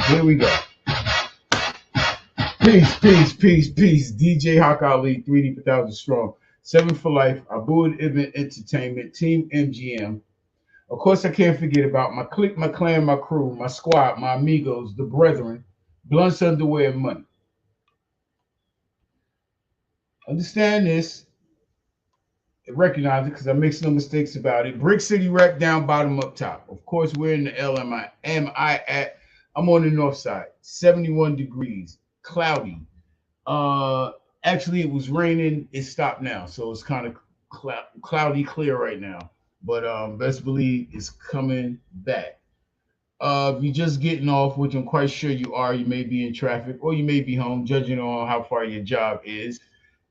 Here we go. Peace, peace, peace, peace. DJ Hawk Ali, 3D per thousand strong. Seven for life. Abood Event Entertainment, Team MGM. Of course, I can't forget about my clique, my clan, my crew, my squad, my amigos, the brethren, blunts, underwear, and money. Understand this, recognize it because I make no mistakes about it. Brick City rep down, bottom up top. Of course, we're in the LMI. Am I at? I'm on the north side. 71 degrees, cloudy. Uh, Actually, it was raining. It stopped now, so it's kind of cloudy, clear right now. But best believe it's coming back. If you're just getting off, which I'm quite sure you are, you may be in traffic or you may be home, judging on how far your job is.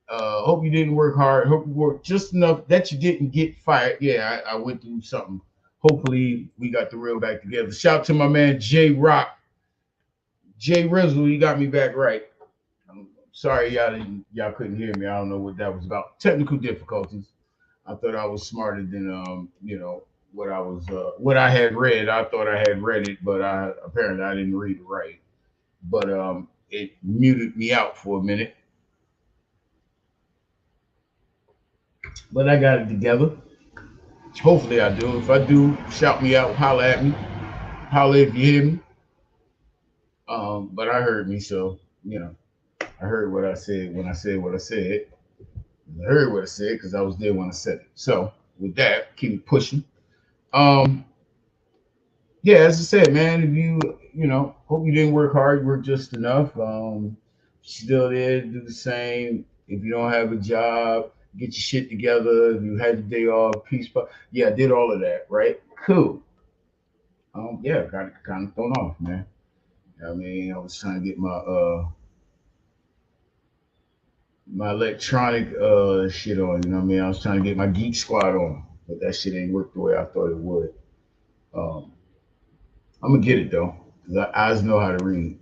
Hope you didn't work hard. Hope you worked just enough that you didn't get fired. Yeah, I went through something. Hopefully, we got the real back together. Shout out to my man J Rock, J Rizzle. You got me back right. I'm sorry y'all couldn't hear me. I don't know what that was about. Technical difficulties. I thought I was smarter than what I had read. I thought I had read it, but I apparently I didn't read it right. But it muted me out for a minute. But I got it together. Hopefully I do. If I do, shout me out, holla at me, holla if you hear me. But I heard me, so I heard what I said when I said what I said. I heard what I said because I was there when I said it. So with that, keep it pushing. Um, yeah, as I said, man, if hope you didn't work hard, work just enough. Still there, do the same. If you don't have a job, get your shit together. If you had the day off, peace. Yeah, I did all of that, right? Cool. Yeah, got it kind of thrown off, man. I mean, I was trying to get my electronic shit on. You know what I mean? I was trying to get my Geek Squad on, but that shit ain't worked the way I thought it would. Um, I'm gonna get it though, because eyes know how to read.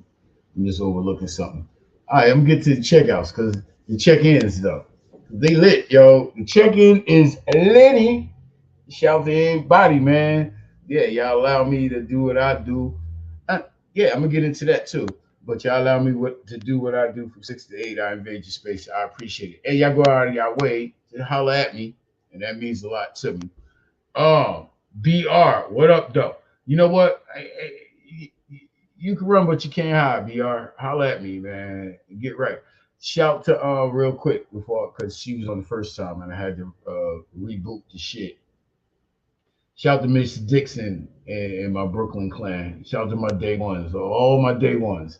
I'm just overlooking something. All right, I'm gonna get to the checkouts because the check-ins though, they lit, yo. The check-in is litty. Shout to everybody, man. Yeah, y'all allow me to do what I do. Uh, yeah, I'm gonna get into that too. But y'all allow me to do what I do from 6 to 8. I invade your space. I appreciate it. Hey, y'all go out of your way to holler at me, and that means a lot to me. Um, BR, what up, though? You know what? You can run, but you can't hide. BR, holla at me, man. Get right. Shout to real quick before because she was on the first time and I had to reboot the shit. Shout to Miss Dixon and my Brooklyn clan. Shout to my day ones, all my day ones.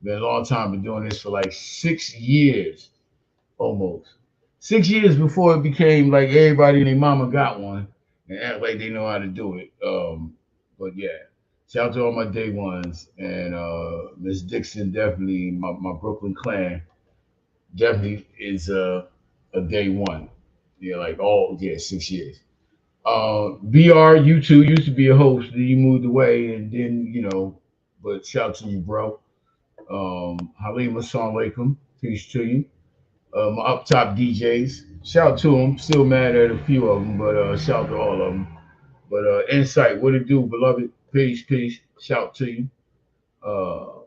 Been a long time. Been doing this for like 6 years almost. 6 years before it became like everybody and their mama got one and act like they know how to do it. But yeah, shout out to all my day ones and Miss Dixon definitely my Brooklyn clan definitely is a day one. Yeah, like all yeah 6 years. BR, you too used to be a host, then you moved away, and then but shout out to you, bro. Halim Assalamu alaikum, peace to you. My up top DJs, shout out to them. Still mad at a few of them, but shout out to all of them. But Insight, what it do, beloved? Peace, peace. Shout to you. Uh,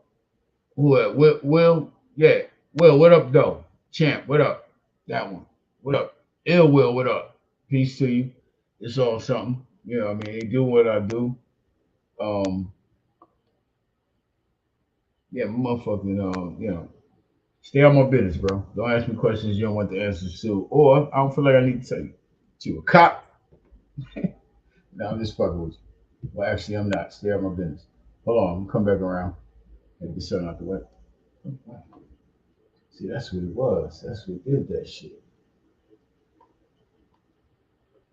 Will, yeah, Will, what up, though? Champ, what up? That one, what up? Ill Will, what up? Peace to you. It's all something. You know, what I mean, they do what I do. Um, yeah, motherfucking, stay out my business, bro. Don't ask me questions you don't want the answers to, or I don't feel like I need to tell you. To a cop, no, I'm just fucking with you. Well, actually, I'm not. Stay out my business. Hold on, I'm come back around. Get the sun out the way. See, that's what it was. That's what did that shit.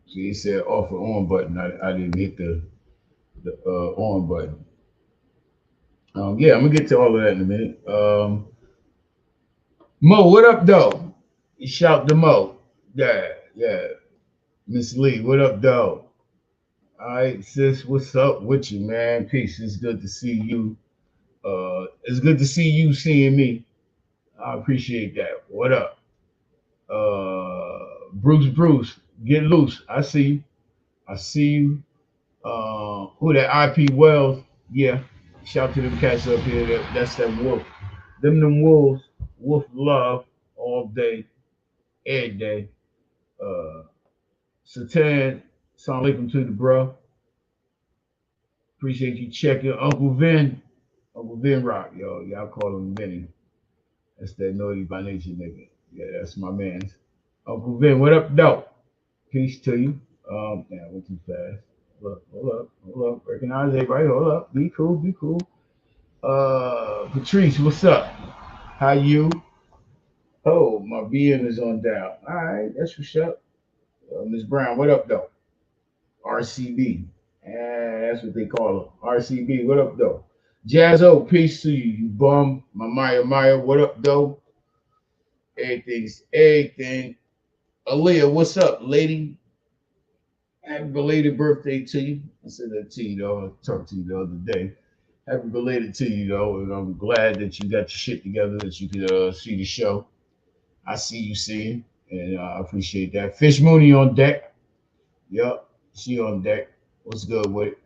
See, he said off or on button. I didn't hit the on button. Yeah, I'm gonna get to all of that in a minute. Mo, what up, though? Shout to Mo. Yeah, yeah. Miss Lee, what up, though? All right, sis, what's up with you, man? Peace. It's good to see you. It's good to see you seeing me. I appreciate that. What up? Bruce, get loose. I see you. I see you. Who that IP Wells? Yeah. Shout to them cats up here. That's that wolf. Them wolves. Wolf love all day, every day. Uh, Satan, salam alaikum to the bro. Appreciate you checking. Uncle Vin. Uncle Vin Rock, yo. Y'all call him Vinny. That's that naughty by nature nigga. Yeah, that's my man. Uncle Vin, what up, though? Peace to you. Damn, I went too fast. Hold up. Recognize everybody. Hold up. Be cool, be cool. Patrice, what's up? How you? Oh, my BM is on down. All right, that's what's up. Miss Brown, what up, though? RCB. That's what they call him. RCB, what up, though? Jazzo, peace to you, you bum. My Maya, what up, though? Everything's everything. Aaliyah, what's up, lady? Happy belated birthday to you. I said that to you, though. I talked to you the other day. Happy belated to you, though. And I'm glad that you got your shit together, that you could see the show. I see you seeing, and I appreciate that. Fish Mooney on deck. Yup, she on deck. What's good with it?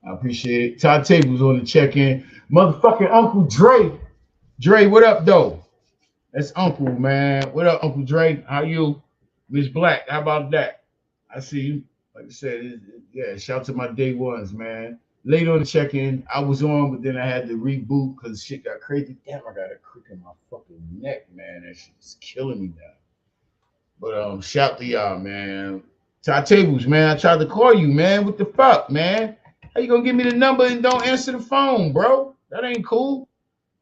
I appreciate it. Todd Tables on the check-in. Motherfucking Uncle Dre. Dre, what up, though? That's Uncle, man. What up, Uncle Dre? How you? Miss Black, how about that? I see you. Like I said, yeah, shout out to my day ones, man. Late on the check-in, I was on, but then I had to reboot because shit got crazy. Damn, I got a crick in my fucking neck, man. That shit's killing me now. But shout to y'all, man. Todd Tables, man. I tried to call you, man. What the fuck, man? How you gonna give me the number and don't answer the phone, bro? That ain't cool.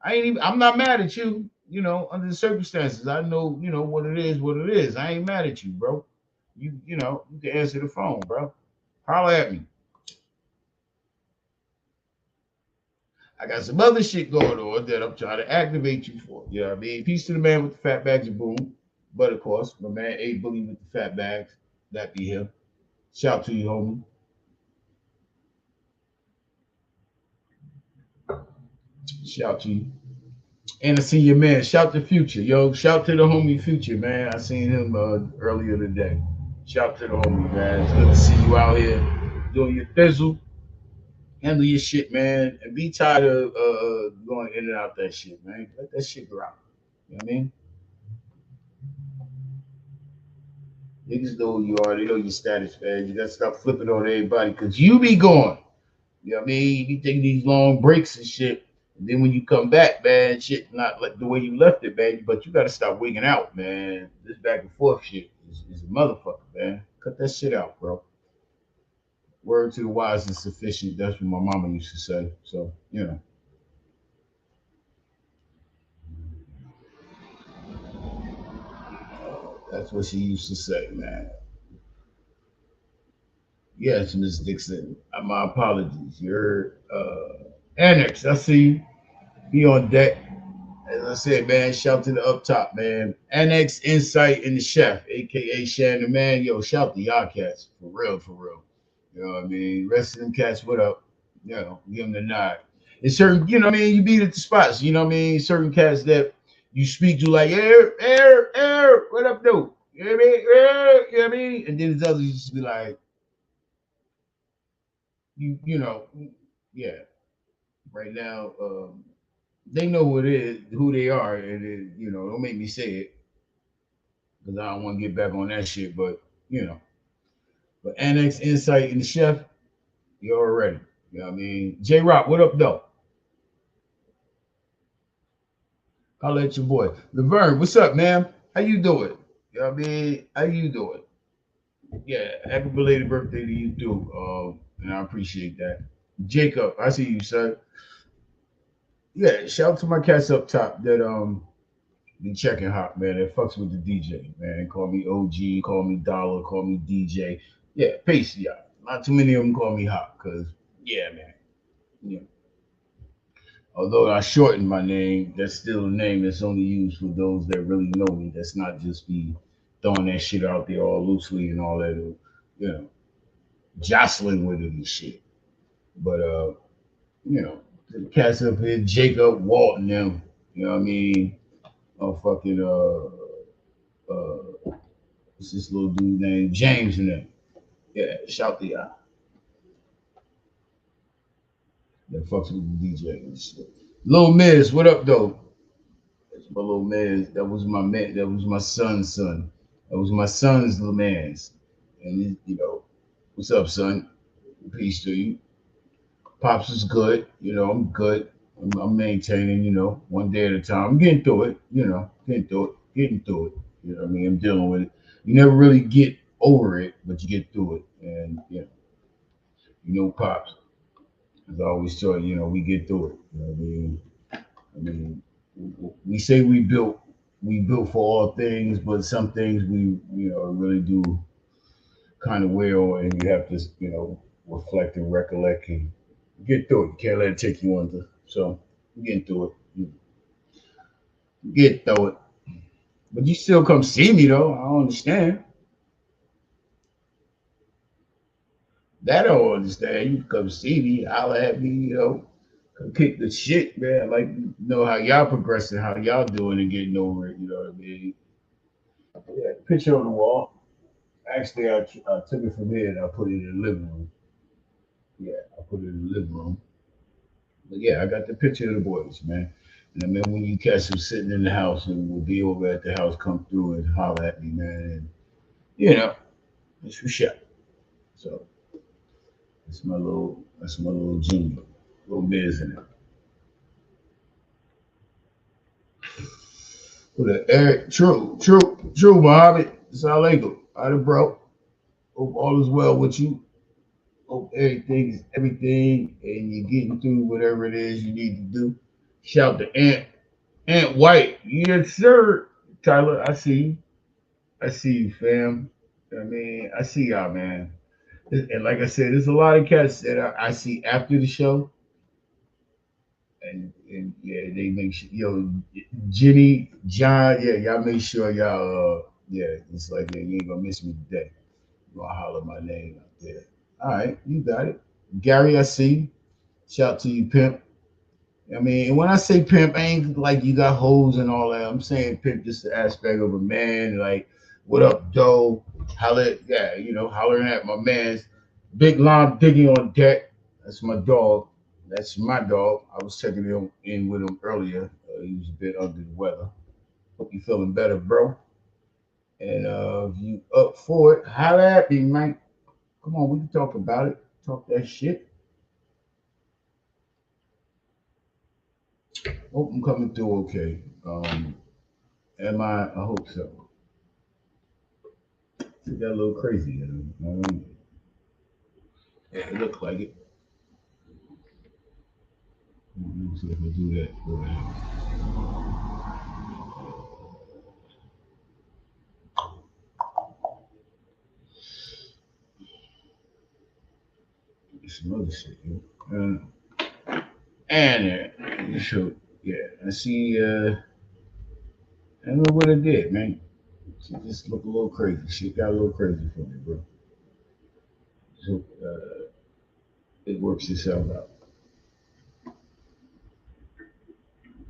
I'm not mad at you, under the circumstances. I know, what it is, what it is. I ain't mad at you, bro. You can answer the phone, bro. Holler at me. I got some other shit going on that I'm trying to activate you for. You know what I mean? Peace to the man with the fat bags of boom. But of course, my man A Boogie with the fat bags. That be him. Shout to you, homie. Shout to you. And I see your man. Shout to Future. Yo, shout to the homie Future, man. I seen him earlier today. Shout to the homie, man. It's good to see you out here doing your thizzle. Handle your shit, man. And be tired of going in and out that shit, man. Let that shit go out. You know what I mean? Niggas know who you are. They know your status, man. You gotta stop flipping on everybody because you be gone. You know what I mean? You be taking these long breaks and shit. And then when you come back, man, shit not like the way you left it, man. But you gotta stop wigging out, man. This back and forth shit is a motherfucker, man. Cut that shit out, bro. Word to the wise is sufficient. That's what my mama used to say. So, that's what she used to say, man. Yes, Miss Dixon. My apologies. You're Annex. I see you. Be on deck. As I said, man, shout to the up top, man. Annex Insight and the Chef, aka Shannon, man. Yo, shout to y'all cats. For real, for real. You know what I mean? Rest of them cats, what up? Give them the nod. And certain, you know what I mean? You beat at the spots, you know what I mean? Certain cats that you speak to like, air, what up, dude? You know what I mean? You know what I mean? And then there's others you just be like, you know, yeah. Right now, they know what it is, who they are, and don't make me say it because I don't want to get back on that shit. But you know, but Annex Insight and the Chef, you're already. You know what I mean? J Rock, what up, though? I'll let your boy Laverne. What's up, man? How you doing? You know what I mean? How you doing? Yeah, happy belated birthday to you too. And I appreciate that. Jacob, I see you, sir. Yeah, shout out to my cats up top that be checking hot, man. That fucks with the DJ, man. Call me OG, call me Dollar, call me DJ. Yeah, peace, y'all. Not too many of them call me hot, cause yeah, man. Yeah. Although I shortened my name, that's still a name that's only used for those that really know me. That's not just be throwing that shit out there all loosely and all that, you know, jostling with it and shit. But the cats up here, Jacob, Walton, them, you know what I mean? Oh fucking what's this little dude named James and them. Yeah, shout to y'all. that fucks with the DJ and shit. Lil Miz, what up though? That's my little Miz. That was my man. That was my son's son. That was my son's little man's. And what's up, son? Peace to you. Pops is good. I'm good. I'm maintaining. One day at a time. I'm getting through it. Getting through it. Getting through it. You know what I mean? I'm dealing with it. You never really get over it, but you get through it. And Pops. As I always tell you, we get through it. You know what I mean? I mean, we say we built for all things, but some things we really do kind of will, and you have to reflect and recollect and get through it. You can't let it take you under. So you get through it. You get through it. But you still come see me though. I don't understand. That I don't understand. You come see me, holler at me, come kick the shit, man. I like to know how y'all progressing, how y'all doing and getting over it. You know what I mean? Yeah, picture on the wall. Actually, I took it from here and I put it in the living room. Yeah, I put it in the living room. But yeah, I got the picture of the boys, man. And I mean, when you catch them sitting in the house and we'll be over at the house, come through and holler at me, man. And, you know, it's for sure. So that's my little junior, little Miz in it. With an Eric, true, Muhammad. Assalamualaikum. All right, bro. Hope all is well with you. Hope everything is everything and you're getting through whatever it is you need to do. Shout to Aunt White. Yes, sir. Tyler, I see you. I see you, fam. I mean, I see y'all, man. And like I said, there's a lot of cats that I see after the show, and yeah, they make sure, Jenny, John, yeah, y'all make sure y'all, yeah, it's like, yeah, you ain't gonna miss me today. You gonna holler my name out there. All right, you got it. Gary, I see you. Shout to you, pimp. I mean, and when I say pimp, I ain't like you got hoes and all that. I'm saying pimp just the aspect of a man, like, what up, Doe? Holler, yeah, hollering at my man's big line digging on deck. That's my dog. That's my dog. I was checking him in with him earlier. He was a bit under the weather. Hope you feeling better, bro. And if you up for it, holler at me, man. Come on, we can talk about it. Talk that shit. Hope I'm coming through okay. Am I? I hope so. It got a little crazy. Yeah, it looked like it. Let me see if I do that. Go ahead. Some other shit. So yeah, I see. I don't know what it did, man. She just looked a little crazy. She got a little crazy for me, bro. So it works itself out.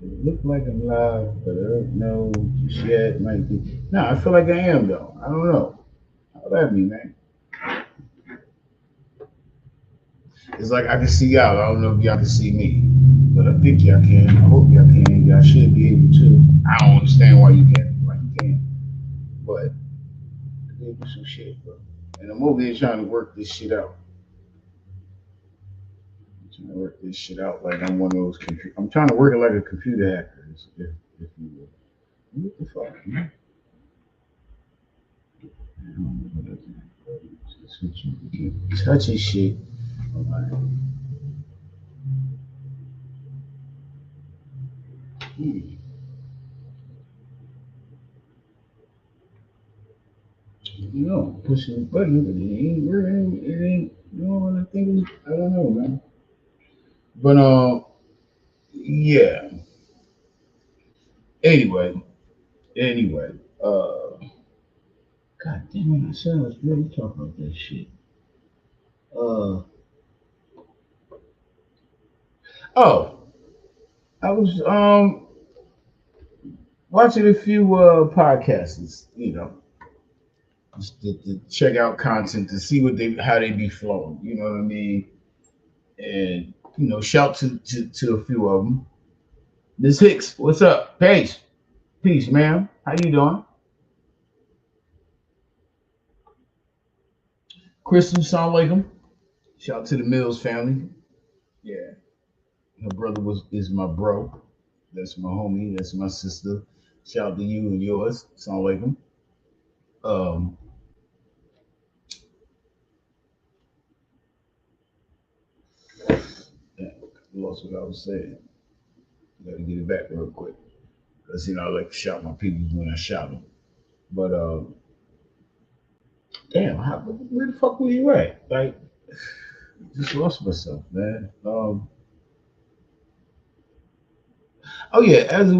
It looked like I'm live, but I don't know just yet. Might be. No, I feel like I am though. I don't know. How about me, man? It's like I can see y'all. I don't know if y'all can see me, but I think y'all can. I hope y'all can. Y'all should be able to. I don't understand why you can't. Why you can't. But they do some shit, bro. And I'm over here trying to work this shit out. I'm trying to work this shit out like I'm one of those. I'm trying to work it like a computer hacker, if you will. What the fuck, man? I don't know what I did. Touching shit. Alright. Hmm. Pushing the button, but it ain't working. It ain't what I think. I don't know, man. But yeah. Anyway, anyway. Uh, God damn it! I said I was ready to talk about that shit. Uh, oh, I was watching a few podcasts. Just to check out content to see how they be flowing. You know what I mean? And shout to a few of them. Miss Hicks, what's up? Peace, ma'am. How you doing? Crystal, sound like him. Shout to the Mills family. Yeah, her brother was is my bro. That's my homie. That's my sister. Shout out to you and yours. Sound like him. Um, yeah, lost what I was saying. Got to get it back real quick. Cause I like to shout my people when I shout them. But damn, where the fuck were you at? Like, just lost myself, man. Oh yeah, as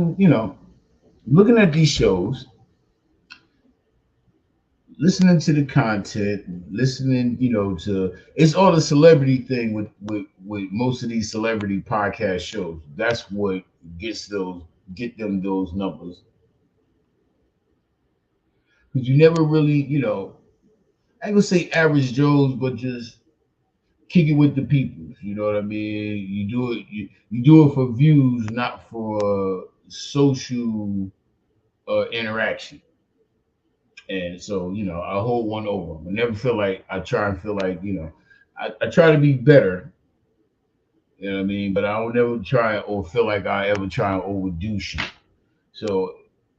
looking at these shows, listening to the content, listening, to it's all the celebrity thing with most of these celebrity podcast shows. That's what get them those numbers. Because you never really, I ain't gonna say average Joes, but just kick it with the people. You know what I mean? You do it for views, not for social interaction. And so, I hold one over them. I never feel like I try and feel like, I try to be better. You know what I mean? But I don't ever try or feel like I ever try and overdo shit. So,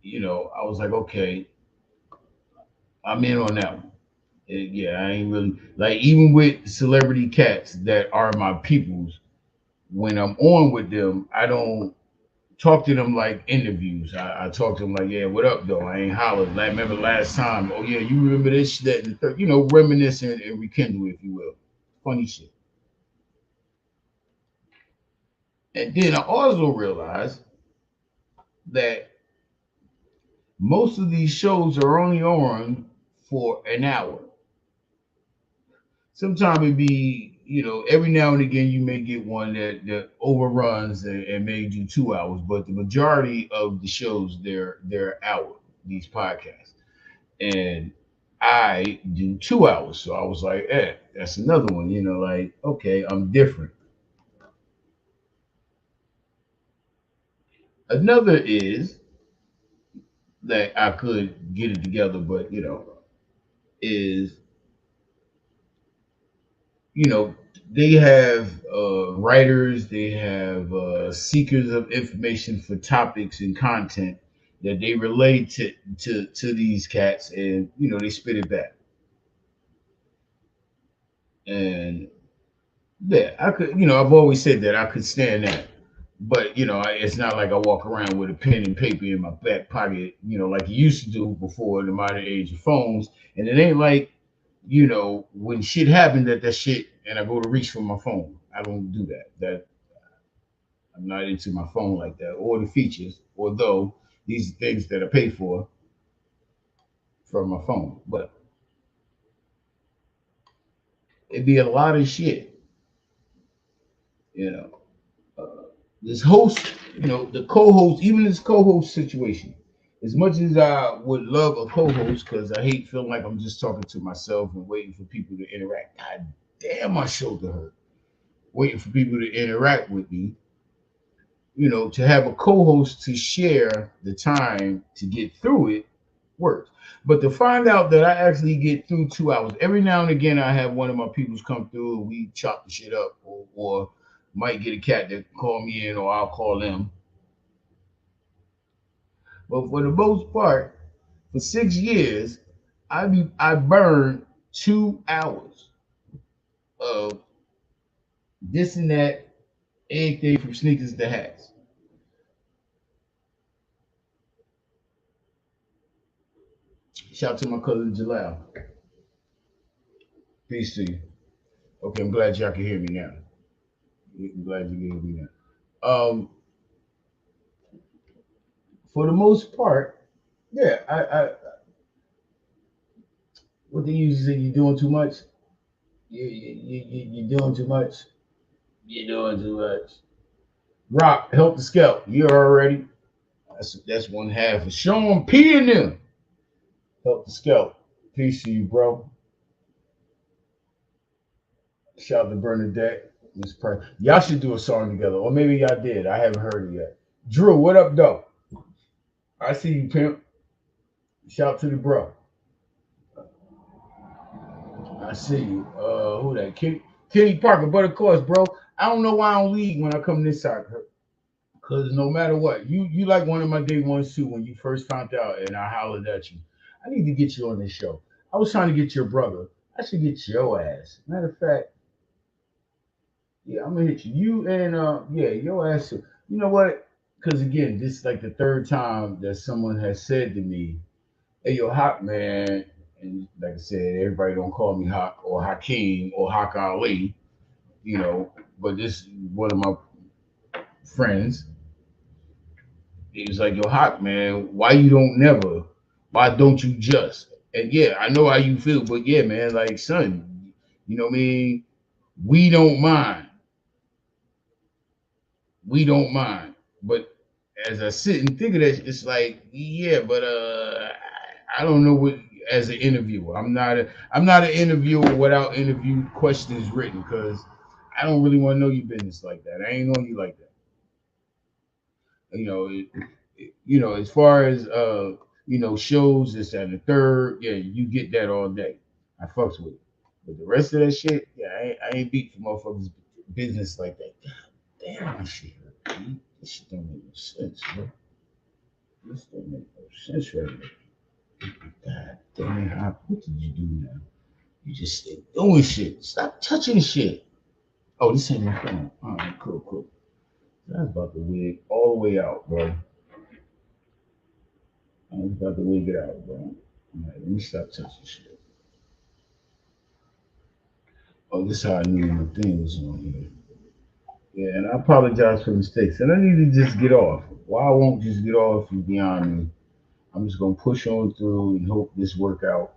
I was like, okay, I'm in on that one. Yeah, I ain't really like even with celebrity cats that are my peoples. When I'm on with them, I don't talk to them like interviews. I talk to them like, yeah, what up though? I ain't hollered. Like, remember last time? Oh yeah, you remember this, that, and the third. Reminisce and rekindle, if you will. Funny shit. And then I also realized that most of these shows are only on for an hour. Sometimes it be, every now and again you may get one that overruns and may do 2 hours, but the majority of the shows they're hour, these podcasts. And I do 2 hours. So I was like, that's another one, like, okay, I'm different. Another is that I could get it together, but is you know, they have writers, they have seekers of information for topics and content that they relate to these cats, and they spit it back. And yeah, I could, I've always said that I could stand that. But it's not like I walk around with a pen and paper in my back pocket, like you used to do before the modern age of phones. And it ain't like, when shit happened that shit, and I go to reach for my phone. I don't do that. That I'm not into my phone like that or the features. Although these are things that I pay for from my phone, but it'd be a lot of shit, you know. This host, the co-host, even this co-host situation, as much as I would love a co-host, because I hate feeling like I'm just talking to myself and waiting for people to interact. God damn, my shoulder hurt. Waiting for people to interact with me. To have a co-host to share the time to get through it works. But to find out that I actually get through 2 hours, every now and again I have one of my peoples come through and we chop the shit up, or might get a cat that call me in, or I'll call them. But for the most part, for 6 years, I burned 2 hours of this and that, anything from sneakers to hats. Shout out to my cousin Jalal. Peace to you. Okay, I'm glad y'all can hear me now. I'm glad you can hear me now. For the most part, yeah, what they usually say, you're doing too much. You're doing too much. You're doing too much. Rock, help the scout. You already. That's one half of Sean P and them. Help the scout. Peace to you, bro. Shout out to Bernadette. Miss Price. Y'all should do a song together, or maybe y'all did. I haven't heard it yet. Drew, what up, though? I see you, pimp. Shout to the bro. I see you. Who that? Kenny Parker. But of course, bro, I don't know why I don't lead when I come this side. Cause no matter what, you like one of my day ones too. When you first found out, and I hollered at you, I need to get you on this show. I was trying to get your brother. I should get your ass. Matter of fact, yeah, I'm gonna hit you. You and yeah, your ass. You know what? Because again, this is like the third time that someone has said to me, "Hey, yo, Hawk, man," and like I said, everybody don't call me Hawk or Hakeem or Hawk Ali, you know. But this one of my friends, he was like, "Yo, Hawk, man, why you don't never? Why don't you just?" And yeah, I know how you feel, but yeah, man, like son, you know what I mean? We don't mind. We don't mind. But as I sit and think of that, it's like, yeah, but I don't know what as an interviewer. I'm not an interviewer without interview questions written because I don't really want to know your business like that. I ain't know you like that. You know, you know, as far as you know, shows this and the third, yeah, you get that all day. I fucks with it. But the rest of that shit, yeah, I ain't beat for motherfuckers business like that. Damn, my shit hurt. This shit don't make no sense, bro. This don't make no sense right now. God damn it, what did you do now? You just stay doing shit. Stop touching shit. Oh, this ain't my phone. All right, cool, cool. That's about to wig all the way out, bro. I was about to wig it out, bro. All right, let me stop touching shit. Oh, this is how I knew my thing was on here. Yeah, and I apologize for mistakes. And I need to just get off. Why I won't just get off is beyond me. I'm just gonna push on through and hope this work out.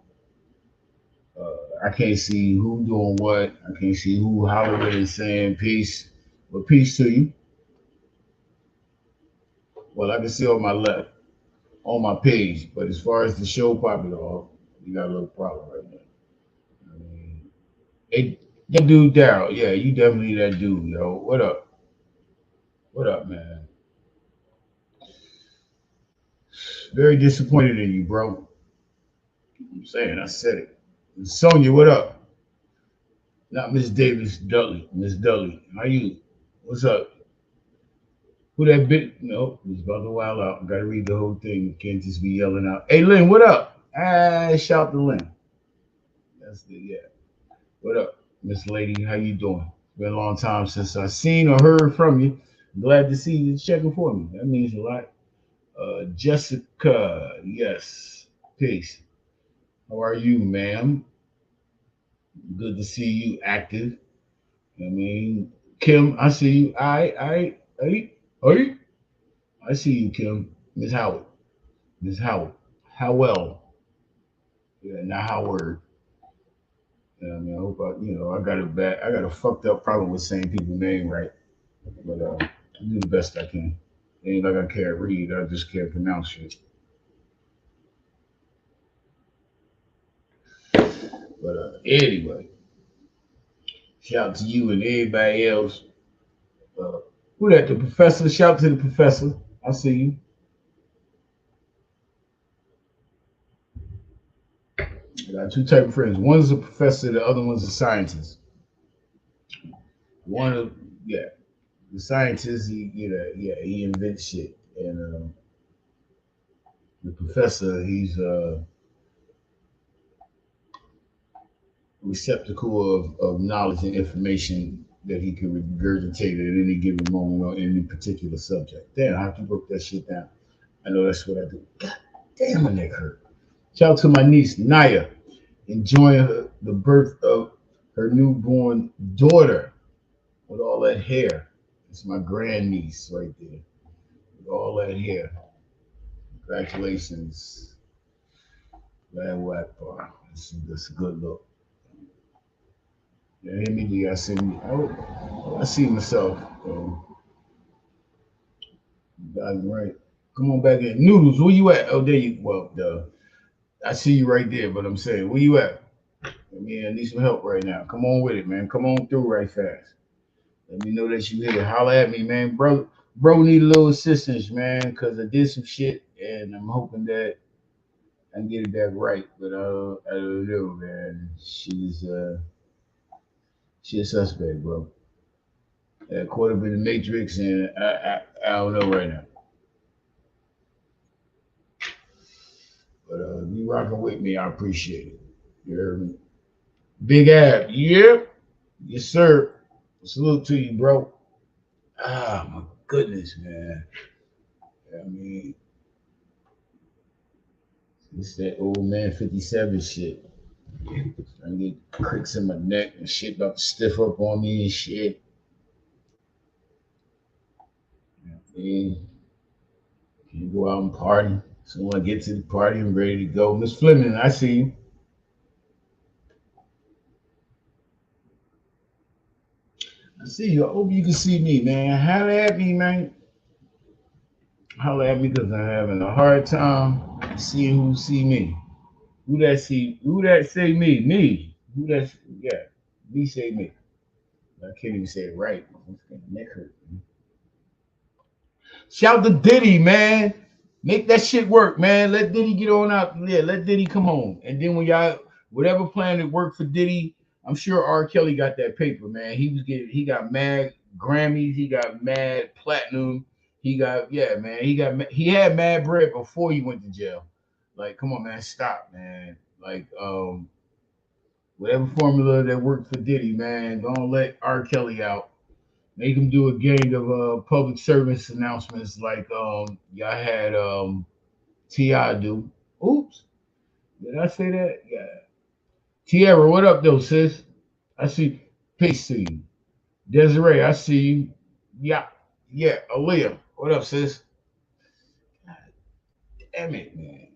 I can't see who doing what. I can't see who hollering and saying peace. But peace to you. Well, I can see on my left, on my page. But as far as the show popping off, you got a little problem right now. I mean, hey, that dude Daryl, yeah, you definitely that dude, yo. What up? What up, man? Very disappointed in you, bro. I'm saying, I said it. Sonia, what up? Not Miss Davis Dudley. Miss Dudley, how you? What's up? Who that bit? No, he's about to wild out. Got to read the whole thing. Can't just be yelling out. Hey, Lynn, what up? Ah, shout to Lynn. That's the yeah. What up, Miss Lady? How you doing? It's been a long time since I seen or heard from you. Glad to see you checking for me. That means a lot. Jessica, yes. Peace. How are you, ma'am? Good to see you active. I mean, Kim, I see you. I see you, Kim. Miss Howard. Miss Howard. Howell. Yeah, not Howard. Yeah, I mean, I hope I got it bad. I got a fucked up problem with saying people's name right, but I do the best I can. Ain't like I can't read. I just can't pronounce shit. But anyway, shout out to you and everybody else. Uh, who that? The professor. Shout out to the professor. I see you. I got two type of friends. One's a professor. The other one's a scientist. One of yeah, the scientist. Yeah, he invents shit, and the professor. He's receptacle of knowledge and information that he can regurgitate at any given moment on any particular subject. Damn, I have to broke that shit down. I know that's what I do. God damn, my neck hurt. Shout out to my niece Naya, enjoying the birth of her newborn daughter with all that hair. It's my grandniece right there with all that hair. Congratulations, Glad Whack Bar. That's a good look. Yeah, hear me? Do y'all see me? Oh, I see myself. That's right. Come on back in. Noodles, where you at? Oh, there you. Well, I see you right there, but I'm saying, where you at? I mean, I need some help right now. Come on with it, man. Come on through right fast. Let me know that you here. Holla at me, man. Bro need a little assistance, man, because I did some shit and I'm hoping that I can get it back right. But I don't know, man. She's a suspect, bro. Caught up in the matrix and I don't know right now. But you rocking with me, I appreciate it. You heard me? Big Ab, yep. Yes, sir. Salute to you, bro. Ah, my goodness, man. I mean, it's that old man 57 shit. I get cricks in my neck and shit about to stiff up on me and shit. And can go out and party. So when I get to the party, I'm ready to go. Miss Fleming, I see you. I see you. I hope you can see me, man. Holla at me, man. Holla at me because I'm having a hard time seeing who see me. Who that see? Who that say me? Me. Who that? Yeah, me say me. I can't even say it right. My neck hurt. Shout to Diddy, man. Make that shit work, man. Let Diddy get on out. Yeah, let Diddy come home. And then when y'all, whatever plan that worked for Diddy, I'm sure R. Kelly got that paper, man. He got mad Grammys, he got mad platinum, he got, yeah, man. He had mad bread before he went to jail. Like, come on, man, stop, man. Like, whatever formula that worked for Diddy, man, don't let R. Kelly out. Make him do a gang of public service announcements like y'all had Ti do. Oops, did I say that? Yeah. Tierra, what up though, sis? I see. Peace to you. Desiree, I see you. Yeah, yeah. Aaliyah, what up, sis? God damn it, man.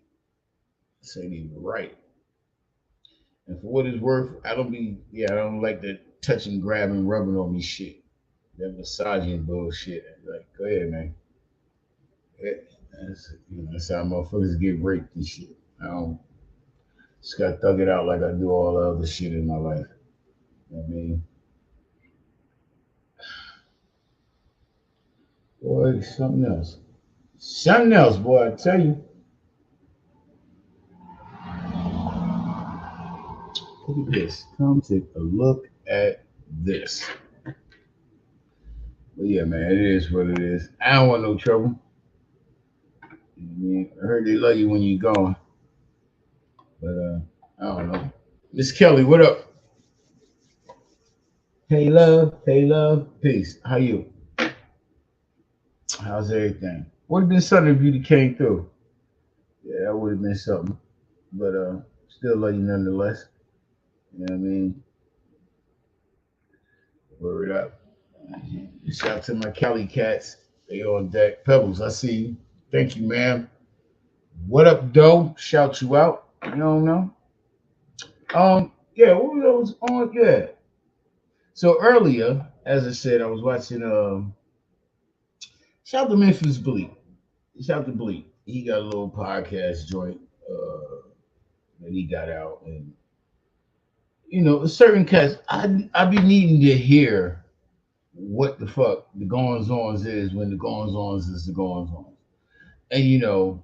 This ain't even right. And for what it's worth, I don't like the touching, grabbing, rubbing on me shit. That massaging bullshit. Like, go ahead, man. Yeah, that's how motherfuckers get raped and shit. I don't just gotta thug it out like I do all the other shit in my life. You know what I mean, boy, something else. Something else, boy, I tell you. Look at this. Come take a look at this. But yeah, man, it is what it is. I don't want no trouble. You know what I mean, I heard they love you when you're gone. But I don't know. Miss Kelly, what up? Hey love, peace. How you? How's everything? Would have been something if you came through. Yeah, that would have been something. But still love you nonetheless. You know what I mean? Word up. Shout out to my Cali cats. They on deck. Pebbles, I see you. Thank you, ma'am. What up, Doe? Shout you out. You don't know? Yeah, what was those on? Yeah. So earlier, as I said, I was watching shout out to Memphis Bleak. Shout out to Bleak. He got a little podcast joint that he got out, and certain cats I be needing to hear what the fuck the goings ons is when the goings ons is the goings ons. And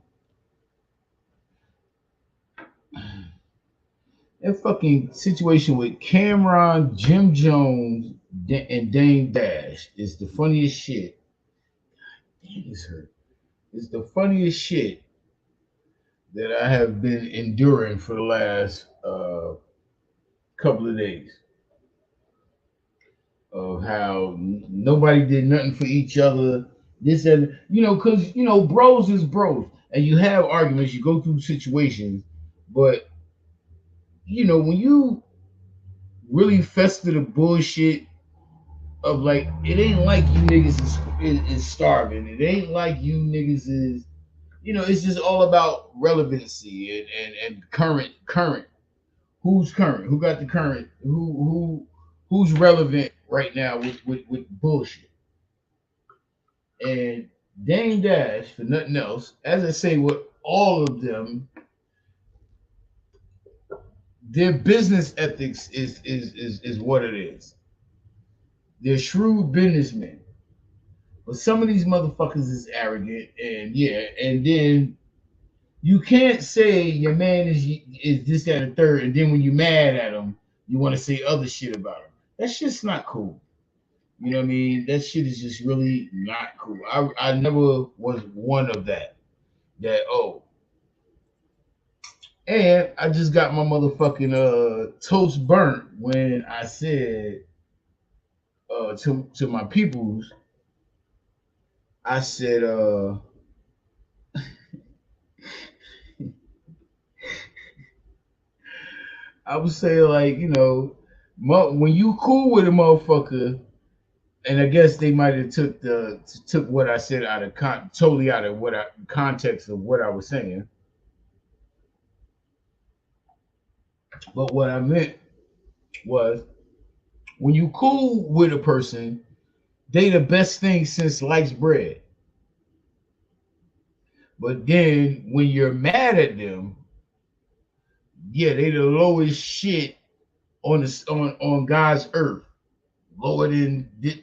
that fucking situation with Cameron, Jim Jones, and Dame Dash is the funniest shit. Damn, this hurt. It's the funniest shit that I have been enduring for the last couple of days. Of how nobody did nothing for each other. This and because bros is bros, and you have arguments, you go through situations, but when you really fester the bullshit of like, it ain't like you niggas is starving. It ain't like you niggas is, it's just all about relevancy and current. Who's current? Who got the current? Who's relevant right now with bullshit? And Dame Dash, for nothing else, as I say with all of them, their business ethics is what it is. They're shrewd businessmen. But some of these motherfuckers is arrogant, and yeah, and then you can't say your man is this, that, and the third, and then when you're mad at him, you want to say other shit about him. That's just not cool. You know what I mean? That shit is just really not cool. I never was one of that. That oh, and I just got my motherfucking toast burnt when I said to my peoples, I said I would say like when you cool with a motherfucker, and I guess they might have took what I said out of totally out of what context of what I was saying. But what I meant was when you cool with a person, they the best thing since sliced bread. But then when you're mad at them, yeah, they the lowest shit on God's earth. Lower than the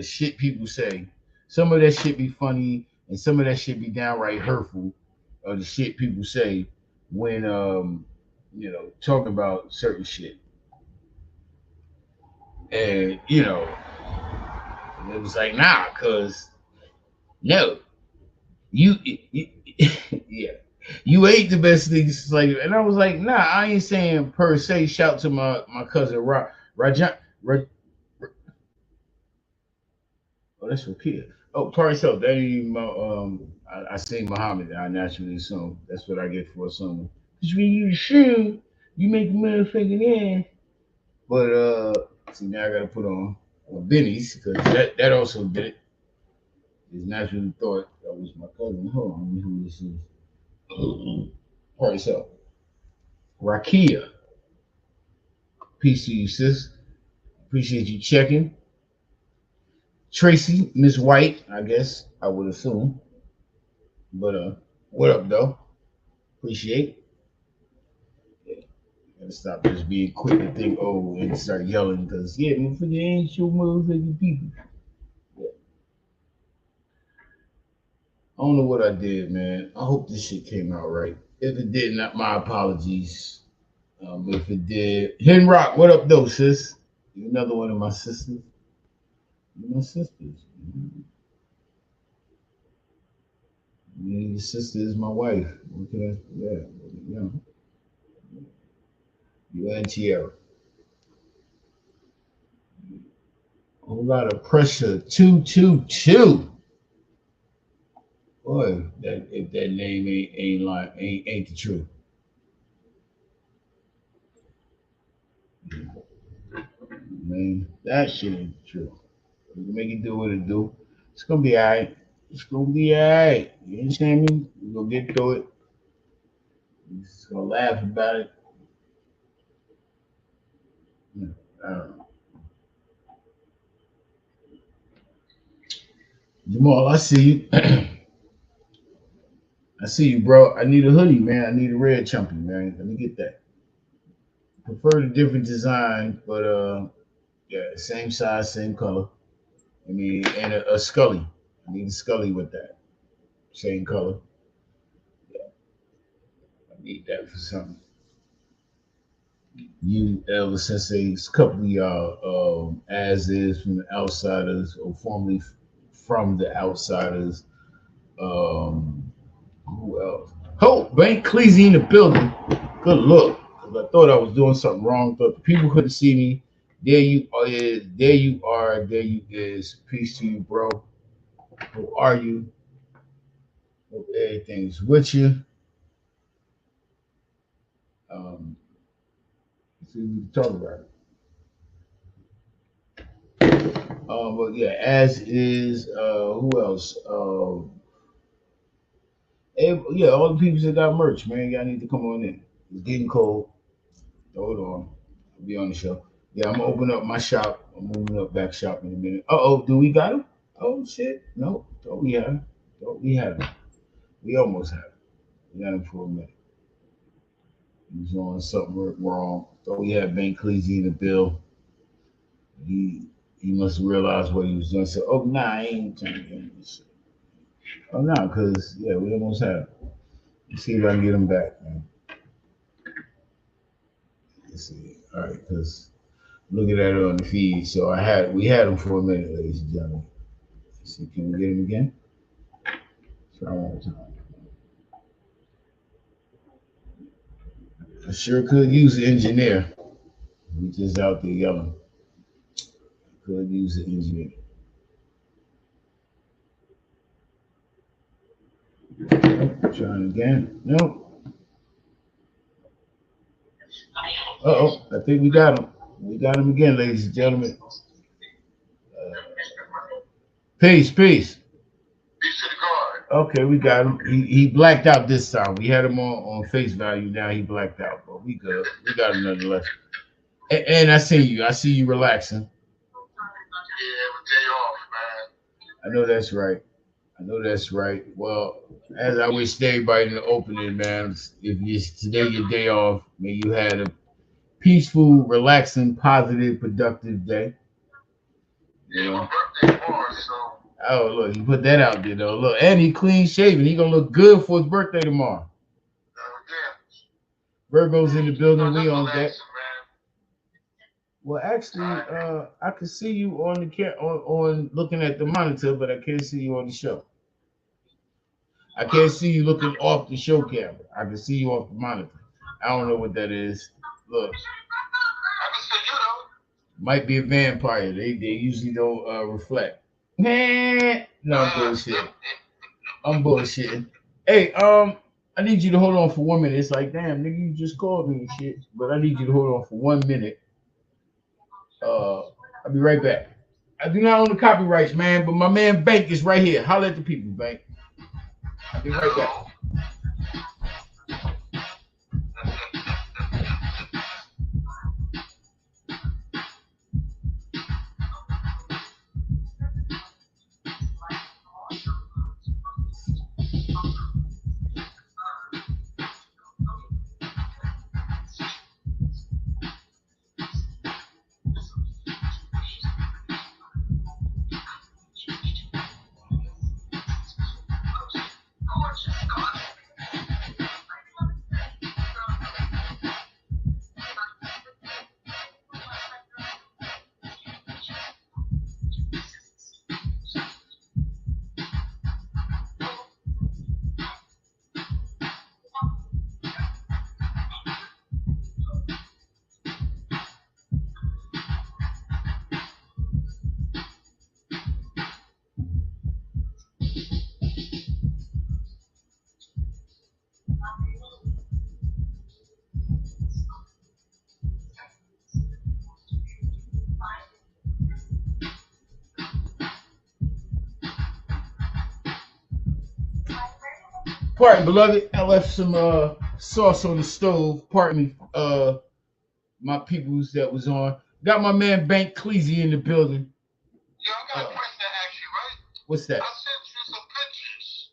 shit people say. Some of that shit be funny, and some of that shit be downright hurtful. The shit people say when talking about certain shit, and it was like nah, cause no, you yeah, you ate the best things like, and I was like nah, I ain't saying per se. Shout to my cousin Rajan. Oh, that's for kids. Oh, party so that ain't even my I sing Muhammad. I naturally assume that's what I get for assuming. Cause when you shoe, you make a motherfucking ass. But see now I gotta put on Benny's because that also did it. Just naturally thought that was my cousin. Hold on, let me who this is. Party so Rakia. Peace to you, sis. Appreciate you checking. Tracy, Miss White, I guess I would assume. But what up though? Appreciate. Yeah, gotta stop just being quick to think, oh, and start yelling because yeah, motherfucker ain't your motherfucking people. Yeah. I don't know what I did, man. I hope this shit came out right. If it did, not my apologies. If it did, Hen Rock, what up though, sis? You another one of my sisters. You my sisters. Your sister is my wife. Okay, yeah, yeah. You and Tierra. A whole lot of pressure. 222. Boy, that if that name ain't like ain't the truth, man. That shit ain't the truth. We can make it do what it do. It's gonna be alright. It's gonna be alright. You understand me? We're gonna get through it. We're just gonna laugh about it. Yeah, I don't know. Jamal, I see you. I see you, bro. I need a hoodie, man. I need a red chumpy, man. Let me get that. Prefer the different design, but yeah, same size, same color. I mean, and a Scully. I need a Scully with that. Same color. Yeah, I need that for something. You, Elvis Sensei's couple of y'all, as is from the outsiders, or formerly from the outsiders. Um, who else? Hope Bank Cleasy in the building. Good look, because I thought I was doing something wrong. Thought the people couldn't see me. There you are. There you are. There you is. Peace to you, bro. Who are you? Hope everything's with you. Um, see, we can talk about it. But yeah, as is who else? Yeah, all the people that got merch, man. Y'all need to come on in. It's getting cold. Hold on. I'll be on the show. Yeah, I'm gonna open up my shop. I'm moving up back shop in a minute. Uh oh, do we got him? Oh shit. No, thought we had him. Thought we had him. We almost had him. We had him for a minute. He was on something wrong. Thought we had Ben Cleasy in the bill. He must have realized what he was doing. So, oh, nah, I ain't trying to get this. Oh, no, because, yeah, we almost have him. Let's see if I can get him back, man. Let's see. All right, because looking at it on the feed. So we had him for a minute, ladies and gentlemen. Let's see, can we get him again? Try one more time. I sure could use the engineer. We just out there yelling. Could use the engineer. Trying again. Nope. Uh-oh. I think we got him. We got him again, ladies and gentlemen. Peace, peace. Peace to the guard. Okay, we got him. He blacked out this time. We had him on face value. Now he blacked out, but we good. We got him nonetheless. And I see you. I see you relaxing. Yeah, every day off, man. I know that's right. I know that's right. Well, as I wish everybody in the opening, man, if you today your day off, may you had a peaceful, relaxing, positive, productive day. You Yeah, know. my birthday tomorrow, so Oh, look, he put that out there though. Look, and he clean shaven. He gonna look good for his birthday tomorrow. yeah. Virgo's in the building. No, We just on deck. relaxing, man. Well, actually, All right. I can see you on the on looking at the monitor, but I can't see you on the show. I can't see you looking off the show camera. I can see you off the monitor. I don't know what that is. Look, I can see you though. might be a vampire. They usually don't reflect. No, I'm bullshit. I'm bullshitting. Hey, I need you to hold on for 1 minute. It's like, damn, nigga, you just called me and shit. But I need you to hold on for 1 minute. Uh, I'll be right back. I do not own the copyrights, man, but my man Bank is right here. Holler at the people, Bank. I'll be right back. Hello. Pardon, beloved. I left some sauce on the stove. Pardon me, my peoples that was on. Got my man Bank Cleasy in the building. Yo, I got a Uh, question to ask you, right? what's I that? sent you some pictures.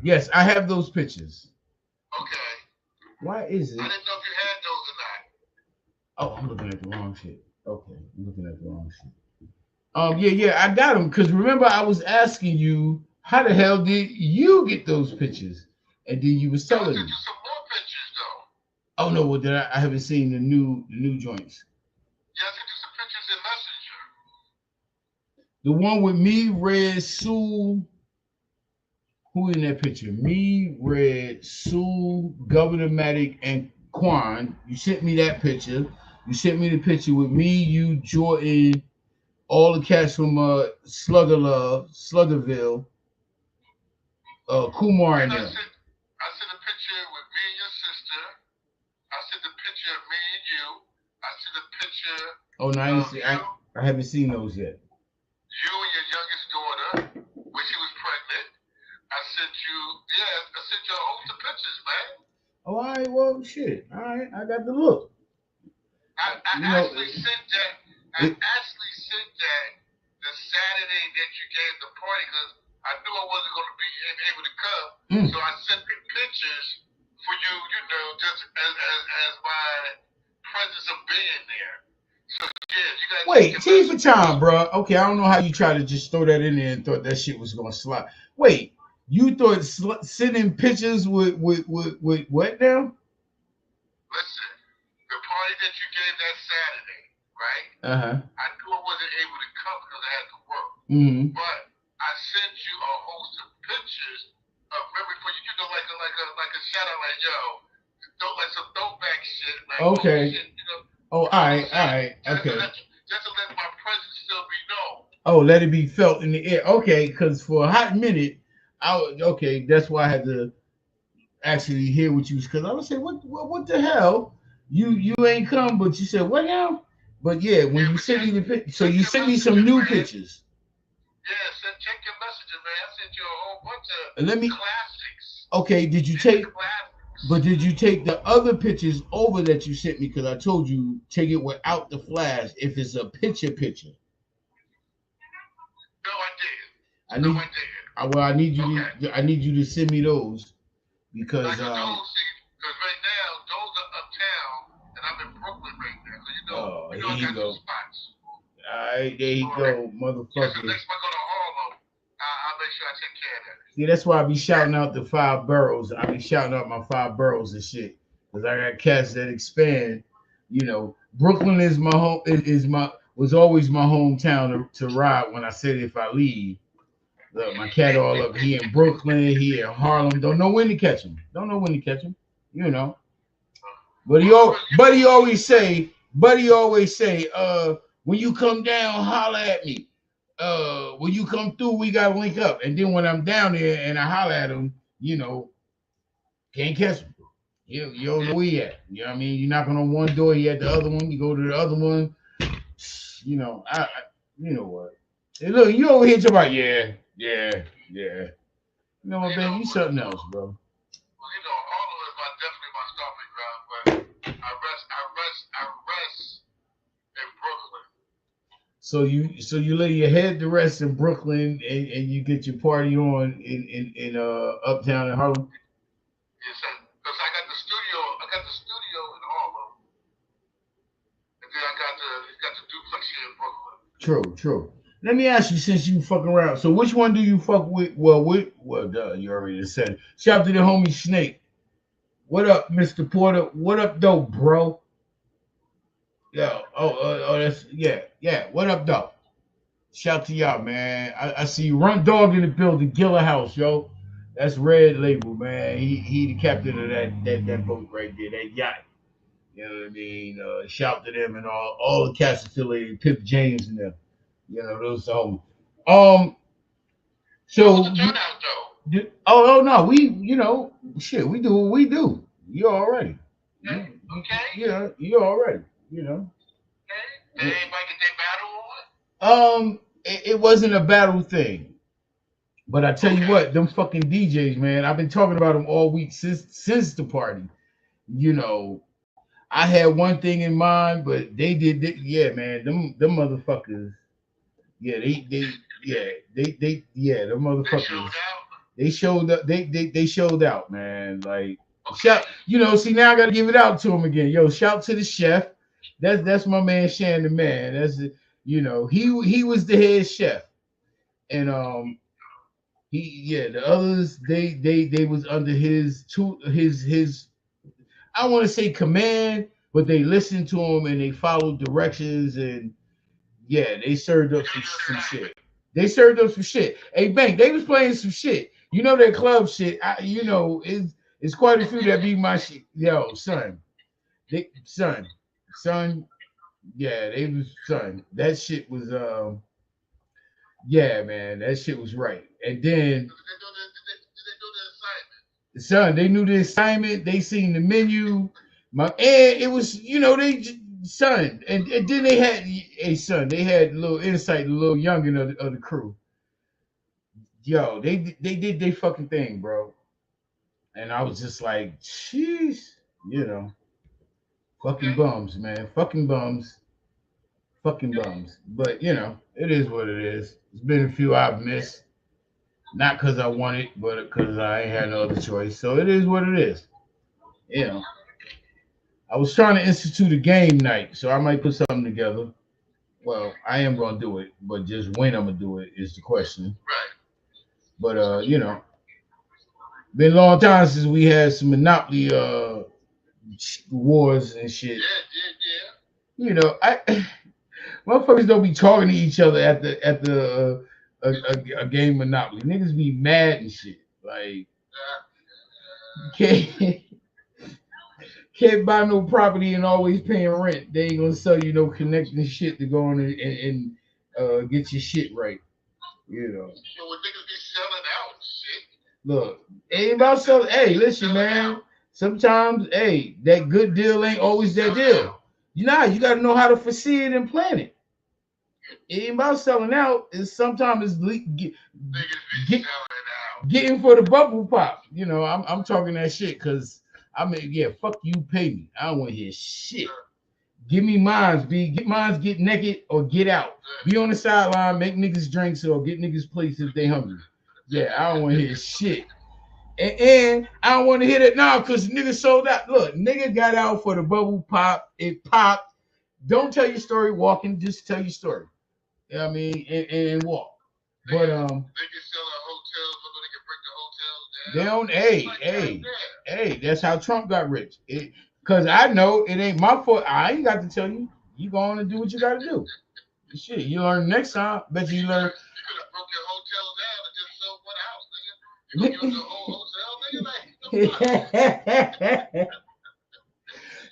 Yes, I have those pictures. Okay. Why is I it? didn't know if you had those or not. Oh, I'm looking at the wrong shit. Okay, I'm looking at the wrong shit. Yeah, I got them because remember I was asking you how the hell did you get those pictures, and then you was Yo, I telling sent me. you some more pictures though. Oh no, well then I haven't seen the new joints. Yeah, I sent you some pictures in Messenger. The one with me, Red, Sue. Who in that picture? Me, Red, Sue, Governor Matic, and Quan. You sent me that picture. You sent me the picture with me, you, Jordan, all the cats from Slugger Love, Sluggerville, Kumar Then and them. I sent a picture with me and your sister. I sent a picture of me and you. I sent a picture Oh no, of you, I haven't seen those yet. you and your youngest daughter when she was pregnant. I sent you, yeah, I sent you all the pictures, man. Oh, all right, well, shit. All right, I got to look. I You know, actually sent that. I it, actually sent that the Saturday that you gave the party because I knew I wasn't going to be able to come. mm. So I sent the pictures for you, you know, just as my presence of being there. So yeah, you got to Wait, T for time, bro. Okay, I don't know how you try to just throw that in there and thought that shit was gonna slide. Wait, you thought sending pictures with what now? Listen, the party that you gave that Saturday, right? Uh-huh. I knew I wasn't able to come because I had to work. Mm-hmm. But I sent you a host of pictures of memory for you. You know, like a shout out, like yo, don't like some throwback shit, like oh Okay. shit, you know. Oh, You know what I'm all saying? right, okay. Just to let my presence still be known. Oh, let it be felt in the air. Okay, because for a hot minute, okay, that's why I had to actually hear what you was, because I was saying, what the hell? You ain't come, but you said what now? But yeah, when Yeah, you but sent me the so check you your sent me some messages, new man. pictures. Yeah, check your messages, man. I sent you a whole bunch of Let me. classics. Okay, did you These are take? classics. But did you take the other pictures over that you sent me? Because I told you take it without the flash if it's a picture. No, I didn't. I No, need. I didn't. Well, Okay. I need you to send me those Like because those, see, because right now those are uptown, and I'm in Brooklyn right now. So oh, you here know, I you got two go. spots. All right, there you All right. go, Yeah. So motherfucker. next time I go to Harlem, I'll make sure I take care of that. See, that's why I be shouting out the five boroughs. I be shouting out my five boroughs and shit. Because I got cats that expand. You know, Brooklyn is my home. Is my was always my hometown to ride when I said if I leave. Look, my cat all up. He in Brooklyn. He in Harlem. Don't know when to catch him. Don't know when to catch him. You know. But he always say. But he always say. When you come down, holler at me. When you come through, we gotta link up. And then when I'm down there and I holler at him, you know, can't catch him. You don't know where he at. You know what I mean? You're knocking on one door, he at the other one. You go to the other one. You know, you know what? Hey, look, you over here talking about yeah. You know what, man? You something else, bro. Well, Harlem is definitely my stomping ground, but I rest in Brooklyn. So you lay your head to rest in Brooklyn and you get your party on in uptown in Harlem. Yes, because I got the studio in Harlem, and then got the duplex here in Brooklyn. True. Let me ask you, since you fucking around, so which one do you fuck with? Duh, you already said it. Shout out to the homie Snake. What up, Mr. Porter? What up, though, bro? Yo, that's yeah. What up, though? Shout to y'all, man. I see you. Run Dog in the building, Giller House, yo. That's Red Label, man. He the captain of that boat right there, that yacht. You know what I mean? Shout to them and all the cast affiliated, Pip James and them. You know, those homies. Um, How was the so turnout though? oh no, shit, we do what we do. You already. Okay, okay, You already, you know. okay. Did anybody get their battle on? It wasn't a battle thing. But I tell you Okay. what, them fucking DJs, man, I've been talking about them all week since the party. You know, I had one thing in mind, but yeah, man, them motherfuckers, yeah, them They showed motherfuckers, out. they showed up, they showed out, man. Like Okay. shout, see now I gotta give it out to him again. Yo, shout to the chef. That's my man Shannon, man. He was the head chef, and the others they was under his I want to say command, but they listened to him and they followed directions, and yeah, they served up some shit. They served up some shit. Hey Bank, they was playing some shit. You know that club shit. It's quite a few that be my shit. Yo, son, yeah, they was son. That shit was yeah, man, that shit was right. And then Did they do the assignment? son, they knew the assignment. They seen the menu. And it was, son, and then they had a son. They had a little insight, a little youngin of the crew. Yo, they did their fucking thing, bro. And I was just like, jeez, you know, fucking Okay. bums, man, fucking bums. But it is what it is. There's been a few I've missed, not because I want it, but because I ain't had no other choice. So it is what it is. You know. I was trying to institute a game night, so I might put something together. Well, I am gonna do it, but just when I'm gonna do it is the question. Right. But been a long time since we had some Monopoly wars and shit. Yeah, yeah, yeah. I motherfuckers don't be talking to each other at the a game Monopoly. Niggas be mad and shit. Like can't can't buy no property and always paying rent. They ain't gonna sell you no connecting shit to go on and get your shit right. You know. So when niggas be selling out and shit, Look, ain't about so. Hey, listen, man. Sometimes, hey, that good deal ain't always that deal. You got to know how to foresee it and plan it. It ain't about selling out. It's sometimes niggas be get, selling out. getting for the bubble pop. I'm talking that shit because I mean, yeah, fuck you, pay me. I don't want to hear shit. Give me mines, get mines, get naked or get out. Be on the sideline, make niggas drinks or get niggas plates if they hungry. Yeah, I don't want to hear shit. And I don't want to hear that now because nigga sold out. Look, nigga got out for the bubble pop. It popped. Don't tell your story walking. Just tell your story. You know what I mean? And walk. But Niggas selling hotels, so they can break the hotels down. they don't. Hey, that's how Trump got rich. Cause I know it ain't my fault. I ain't got to tell you. You go on and do what you got to do. Shit, you learn next time. Bet you learn. You could have broke your hotel down and just sold one house, nigga. You gonna give us the whole hotel, nigga? Like, the fuck?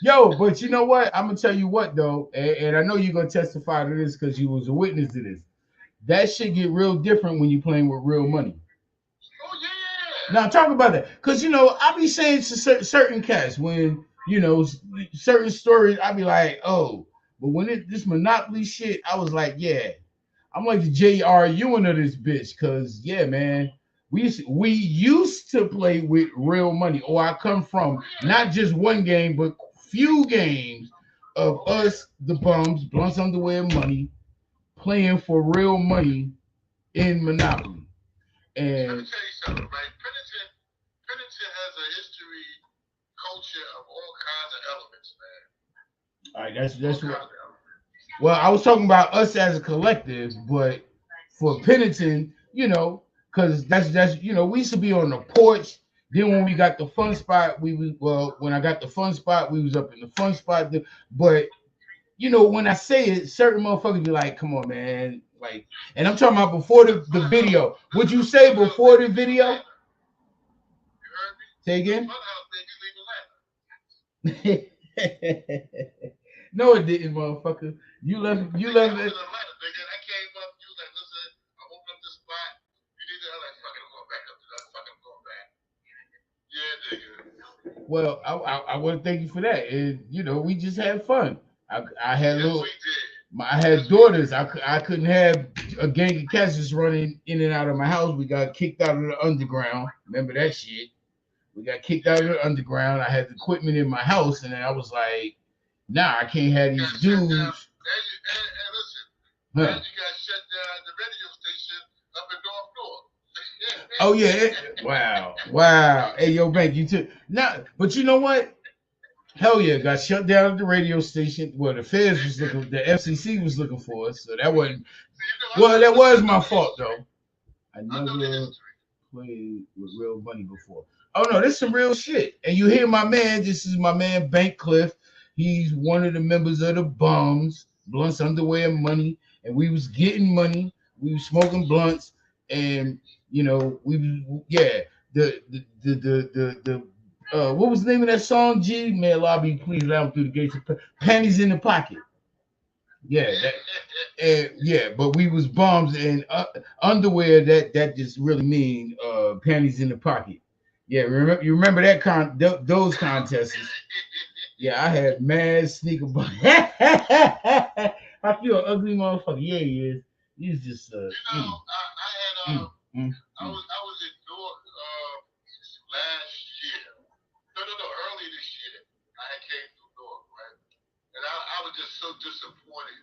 Yo, but you know what? I'm gonna tell you what though, and I know you're gonna testify to this because you was a witness to this. That shit get real different when you playing with real money. Oh yeah. Now talk about that, because I be saying to certain cats when certain stories, I be like, oh, but when this Monopoly shit, I was like, yeah, I'm like the J.R. Ewing of this bitch, because yeah, man, we used to play with real money, or I come from not just one game, but few games of us, the bums, blunts underwear money, playing for real money in Monopoly. Let me And tell you something, right? Pennington has a history, culture of all kinds of elements, man. all right, that's All that's kinds what. of elements. Well, I was talking about us as a collective, but for Pennington, because that's we used to be on the porch. Then when we got the fun spot, when I got the fun spot, we was up in the fun spot. But when I say it, certain motherfuckers be like, "Come on, man!" Like, and I'm talking about before the video. Would you say before the video? You heard me? Say The again. funhouse niggas leave Atlanta. No, it didn't, motherfucker. You left. You Nigga, I left was it. in Atlanta, nigga. I came up, you was like, listen, I opened up this spot. You need to, I'm like, fuck it, I'm going back up to that. Fuck it, I'm going back. Yeah, nigga. Well, I want to thank you for that. And we just had fun. I had Yes, little. we did. I had daughters. I couldn't have a gang of cats just running in and out of my house. We got kicked out of the underground. Remember that shit? We got kicked out of the underground. I had the equipment in my house, and then I was like, nah, I can't have these Got shut down. dudes. And listen, Huh. and you got shut down the radio station up in North North. Oh yeah. Wow. Hey, yo, Bank, you took now, but you know what? Hell yeah, got shut down at the radio station. Well, the feds was looking, the FCC was looking for us, so that wasn't. So, you know, Well, that I was know my the fault history. though. I I know the never history. played with real money before. Oh no, this is some real shit. And you hear my man, this is my man Bank Cliff. He's one of the members of the Bums, Blunts Underwear Money, and we was getting money. We was smoking blunts, and yeah, the what was the name of that song? G man, lobby, please let him through the gates. Panties in the pocket. Yeah, yeah, but we was bums and underwear. That just really mean panties in the pocket. Yeah, you remember that those contests? Yeah, I had mad sneaker. I feel an ugly motherfucker. Yeah, he is. He's just You know, I had mm, mm, mm. I was in Newark last year. No, early this year. I had came through Newark, right? And I was just so disappointed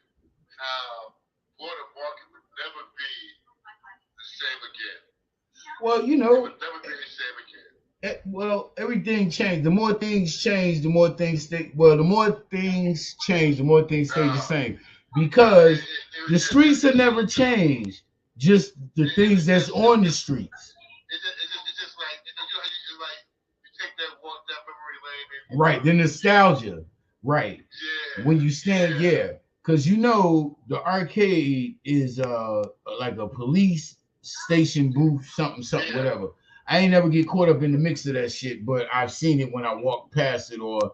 how Florida market would never be the same again. Well, It would never be the same again. Well, everything changed. The more things change, the more things stay. Well, the more things change, the more things stay the same. because It the was just streets have never changed. Just the it things was that's just on the streets. it's just like how you like you take that walk that memory lane and Right, the nostalgia. Right. When you stand, yeah yeah. Cause the arcade is like a police station booth, something, yeah whatever. I ain't never get caught up in the mix of that shit, but I've seen it when I walk past it or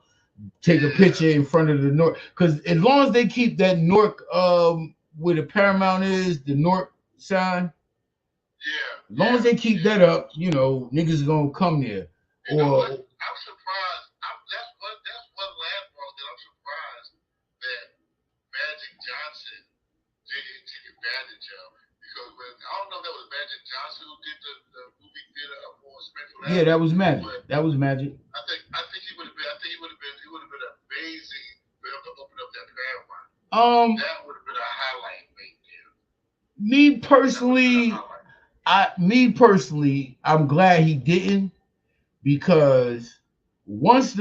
take a yeah picture in front of the North. Cause as long as they keep that North where the Paramount is, the North sign, yeah as long as yeah they keep yeah. that up, niggas gonna come there. You know what? Or I'm surprised. That's one landmark that I'm surprised that Magic Johnson didn't take advantage of. Because when I don't know if that was Magic Johnson who did the movie theater up on Springfield yeah, that Avenue, was magic. but That was magic. I think he would have been. I think he would have been amazing for him to open up that Paramount. Um, That would have been a highlight right there. me That would have been a personally, highlight. I'm glad he didn't because once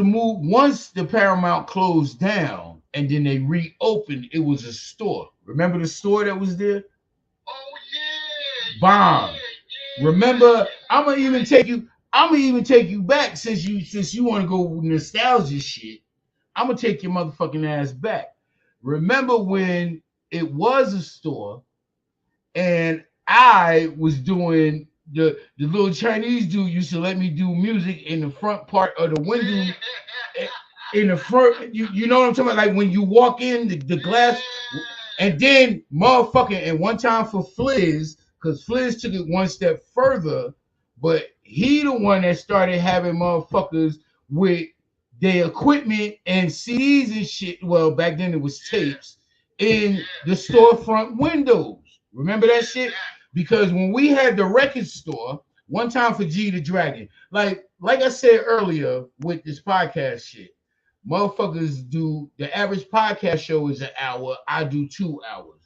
the Paramount closed down and then they reopened, it was a store. Remember the store that was there? Oh yeah, Bomb. yeah, yeah, Remember, yeah. That's right. I'm gonna even take you back since you want to go with nostalgia shit. I'm gonna take your motherfucking ass back. Remember when it was a store and I was doing the little Chinese dude used to let me do music in the front part of the window eh, in the front. You know what I'm talking about? Like when you walk in the glass, and then motherfucking and one time for Fliz, because Fliz took it one step further, but he the one that started having motherfuckers with their equipment and CDs and shit. Well, back then it was Yeah, tapes in yeah, the yeah, storefront windows. Remember that shit? exactly. Because when we had the record store, one time for G the Dragon, like I said earlier with this podcast shit, motherfuckers do the average podcast show is an hour. I do 2 hours.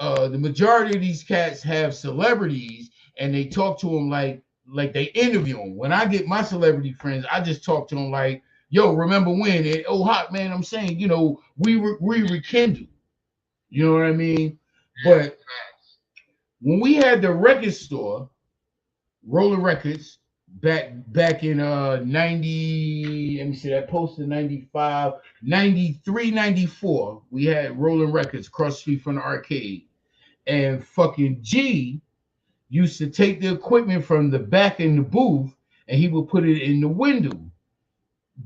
The majority of these cats have celebrities and they talk to them like they interview them. When I get my celebrity friends, I just talk to them like, "Yo, remember when?" And, "Oh, hot man, I'm saying, we rekindle." You know what I mean? Yeah, But facts. when we had the record store, Roller Records, back in 90, let me see, that posted 95, 93, 94. We had Rolling Records across the street from the arcade. And fucking G used to take the equipment from the back in the booth and he would put it in the window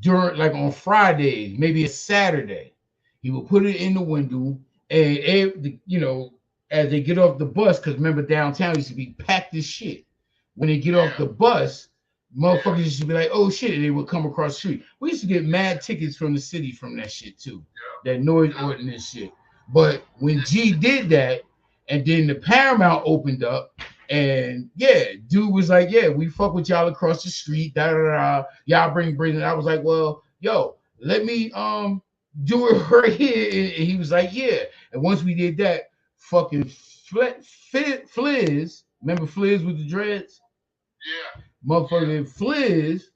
during, like, on Fridays, maybe a Saturday. He would put it in the window, and as they get off the bus, because remember downtown used to be packed as shit. When they get off Yeah, the bus, yeah, motherfuckers used to be like, "Oh shit," and they would come across the street. We used to get mad yeah, tickets from the city from that shit too, yeah, that noise yeah. ordinance shit. But when G did that, and then the Paramount opened up, and yeah, dude was like, "Yeah, we fuck with y'all across the street, da da da. Y'all bring it." I was like, "Well, yo, let me do it right here." And he was like, "Yeah." And once we did that, fucking Fliz, remember Fliz with the dreads? Yeah, yeah, Motherfucking Fliz,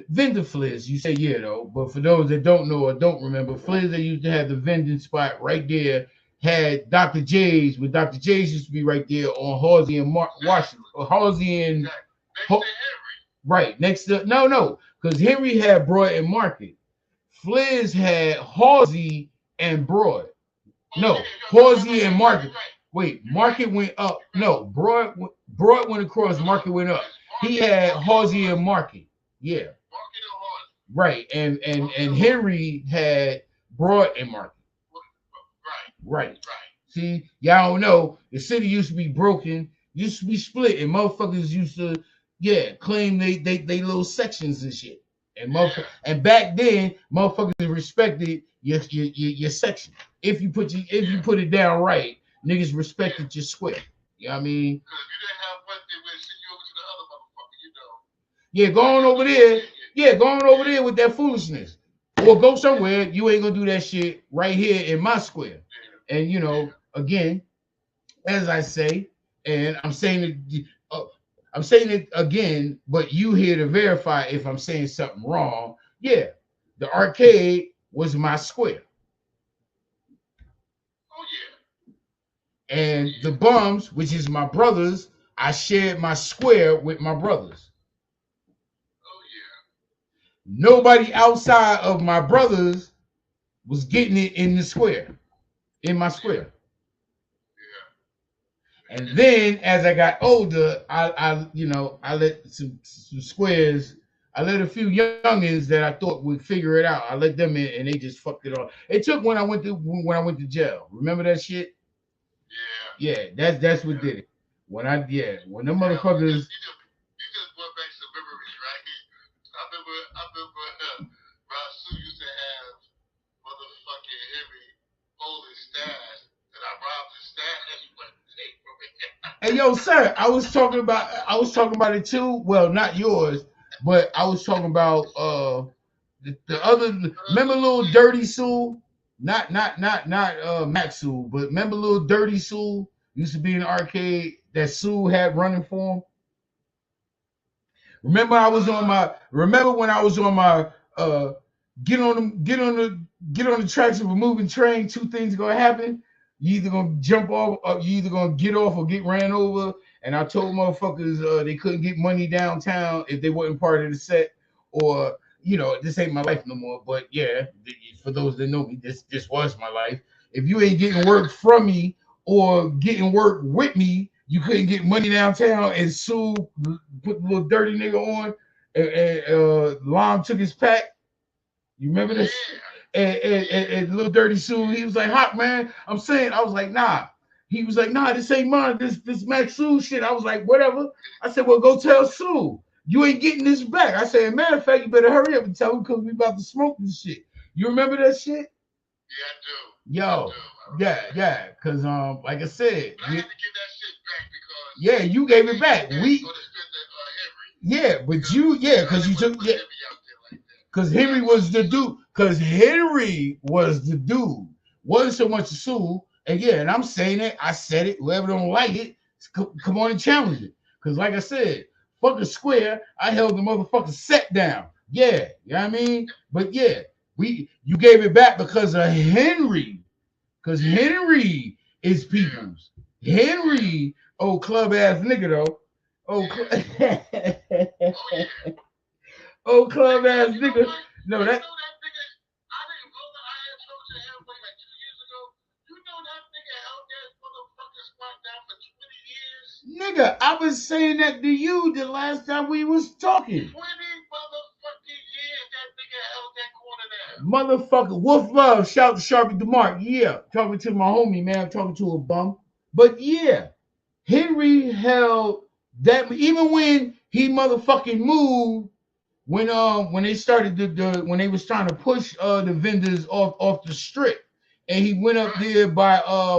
vendor Fliz. You say yeah though, but for those that don't know or don't remember, Fliz that used to have the vending spot right there had Dr. J's, where Dr. J's used to be right there on Halsey and Washington, exactly, or Halsey and exactly. Next to Henry. right next to no, because Henry had Broad and Market. Fliz had Halsey and Broad. Oh yeah, No, yeah, Halsey and yeah. Market. You're right. Wait, You're right. Market went up. You're right. No, Broad went across. No, no, Market went up. it's He had Market and Halsey and Horse. Market. Yeah, Market and Horse. right. And Market and Horse. Henry had Broad and Market. Right, Right. right. See, y'all don't know. The city used to be broken, used to be split, and motherfuckers used to, yeah, claim they little sections and shit. Yeah, And back then, motherfuckers respected your section. If you yeah, put it down right, niggas yeah. respected your square. You know what I mean? Because if you didn't have one, they would send you over to the other motherfucker. Yeah, go Like on that over was just there. yeah, yeah, Yeah, go on over yeah, there with that foolishness. Or go yeah, somewhere. You ain't gonna do that shit right here in my square. yeah, And yeah. again, as I say, and I'm saying it again, but you here to verify if I'm saying something wrong. Yeah, the arcade was my square. And the bums, which is my brothers, I shared my square with my brothers. Oh yeah. Nobody outside of my brothers was getting it in the square, in my Yeah. square. Yeah. And then as I got older, I let some squares. I let a few youngins that I thought would figure it out. I let them in, and they just fucked it all. It took when I went to jail. Remember that shit? Yeah. Yeah, that's what Yeah. did it. When them Damn, motherfuckers. you just brought back some memories, right? I remember Rasu used to have motherfucking Henry holding stash, and I robbed his stash one day from him. Hey yo, sir, I was talking about it too. Well, not yours, but I was talking about the other. Remember little Dirty Sue? Not Max Sue, but remember little Dirty Sue used to be in the arcade that Sue had running for him. Remember when I was on my get on the get on the get on the tracks of a moving train, two things gonna happen. You either gonna jump off, or you either gonna get off or get ran over. And I told motherfuckers they couldn't get money downtown if they wasn't part of the set, or this ain't my life no more. But yeah, for those that know me, this was my life. If you ain't getting work from me or getting work with me, you couldn't get money downtown. And Sue put the little dirty nigga on, and Lom took his pack. You remember this? Yeah. And little dirty Sue, he was like, "Hot man." I was like, "Nah." He was like, "Nah, this ain't mine. This Max Sue shit." I was like, "Whatever." I said, "Well, go tell Sue. You ain't getting this back." I said, "Matter of fact, you better hurry up and tell him because we about to smoke this shit." You remember that shit? Yeah, I do. I Yo, do. I yeah, remember that. yeah. Cause like I said, But I had to give that shit back because yeah, you they gave it made me back. scared to go to spend the Henry Yeah, but because I cause you didn't want to took, put yeah, Henry out there like that. because But I Henry told was the Sue, dude. Because Henry was the dude. Wasn't so much Sue. And yeah, and I'm saying it. I said it. Whoever don't like it, come on and challenge it. Because like I said, fuck a square. I held the motherfucking set down. Yeah, you know what I mean. But yeah, you gave it back because of Henry. Because yeah, Henry is yeah, people's. yeah, Henry, old club ass nigga though. Oh, yeah. Oh yeah. old club Nigga, ass you know nigga. what? No, You that know that nigga. I didn't know that I had told you halfway like 2 years ago. You know that nigga held that motherfucking spot down for 20 years. nigga, I was saying that to you the last time we was talking. 20 motherfucking years that nigga held that corner down. Motherfucker, Wolf Love, shout to Sharpie DeMark. Yeah, talking to my homie, man. I'm talking to a bum. But yeah, Henry held that even when he motherfucking moved, when they started when they was trying to push the vendors off the strip, and he went up Right. there by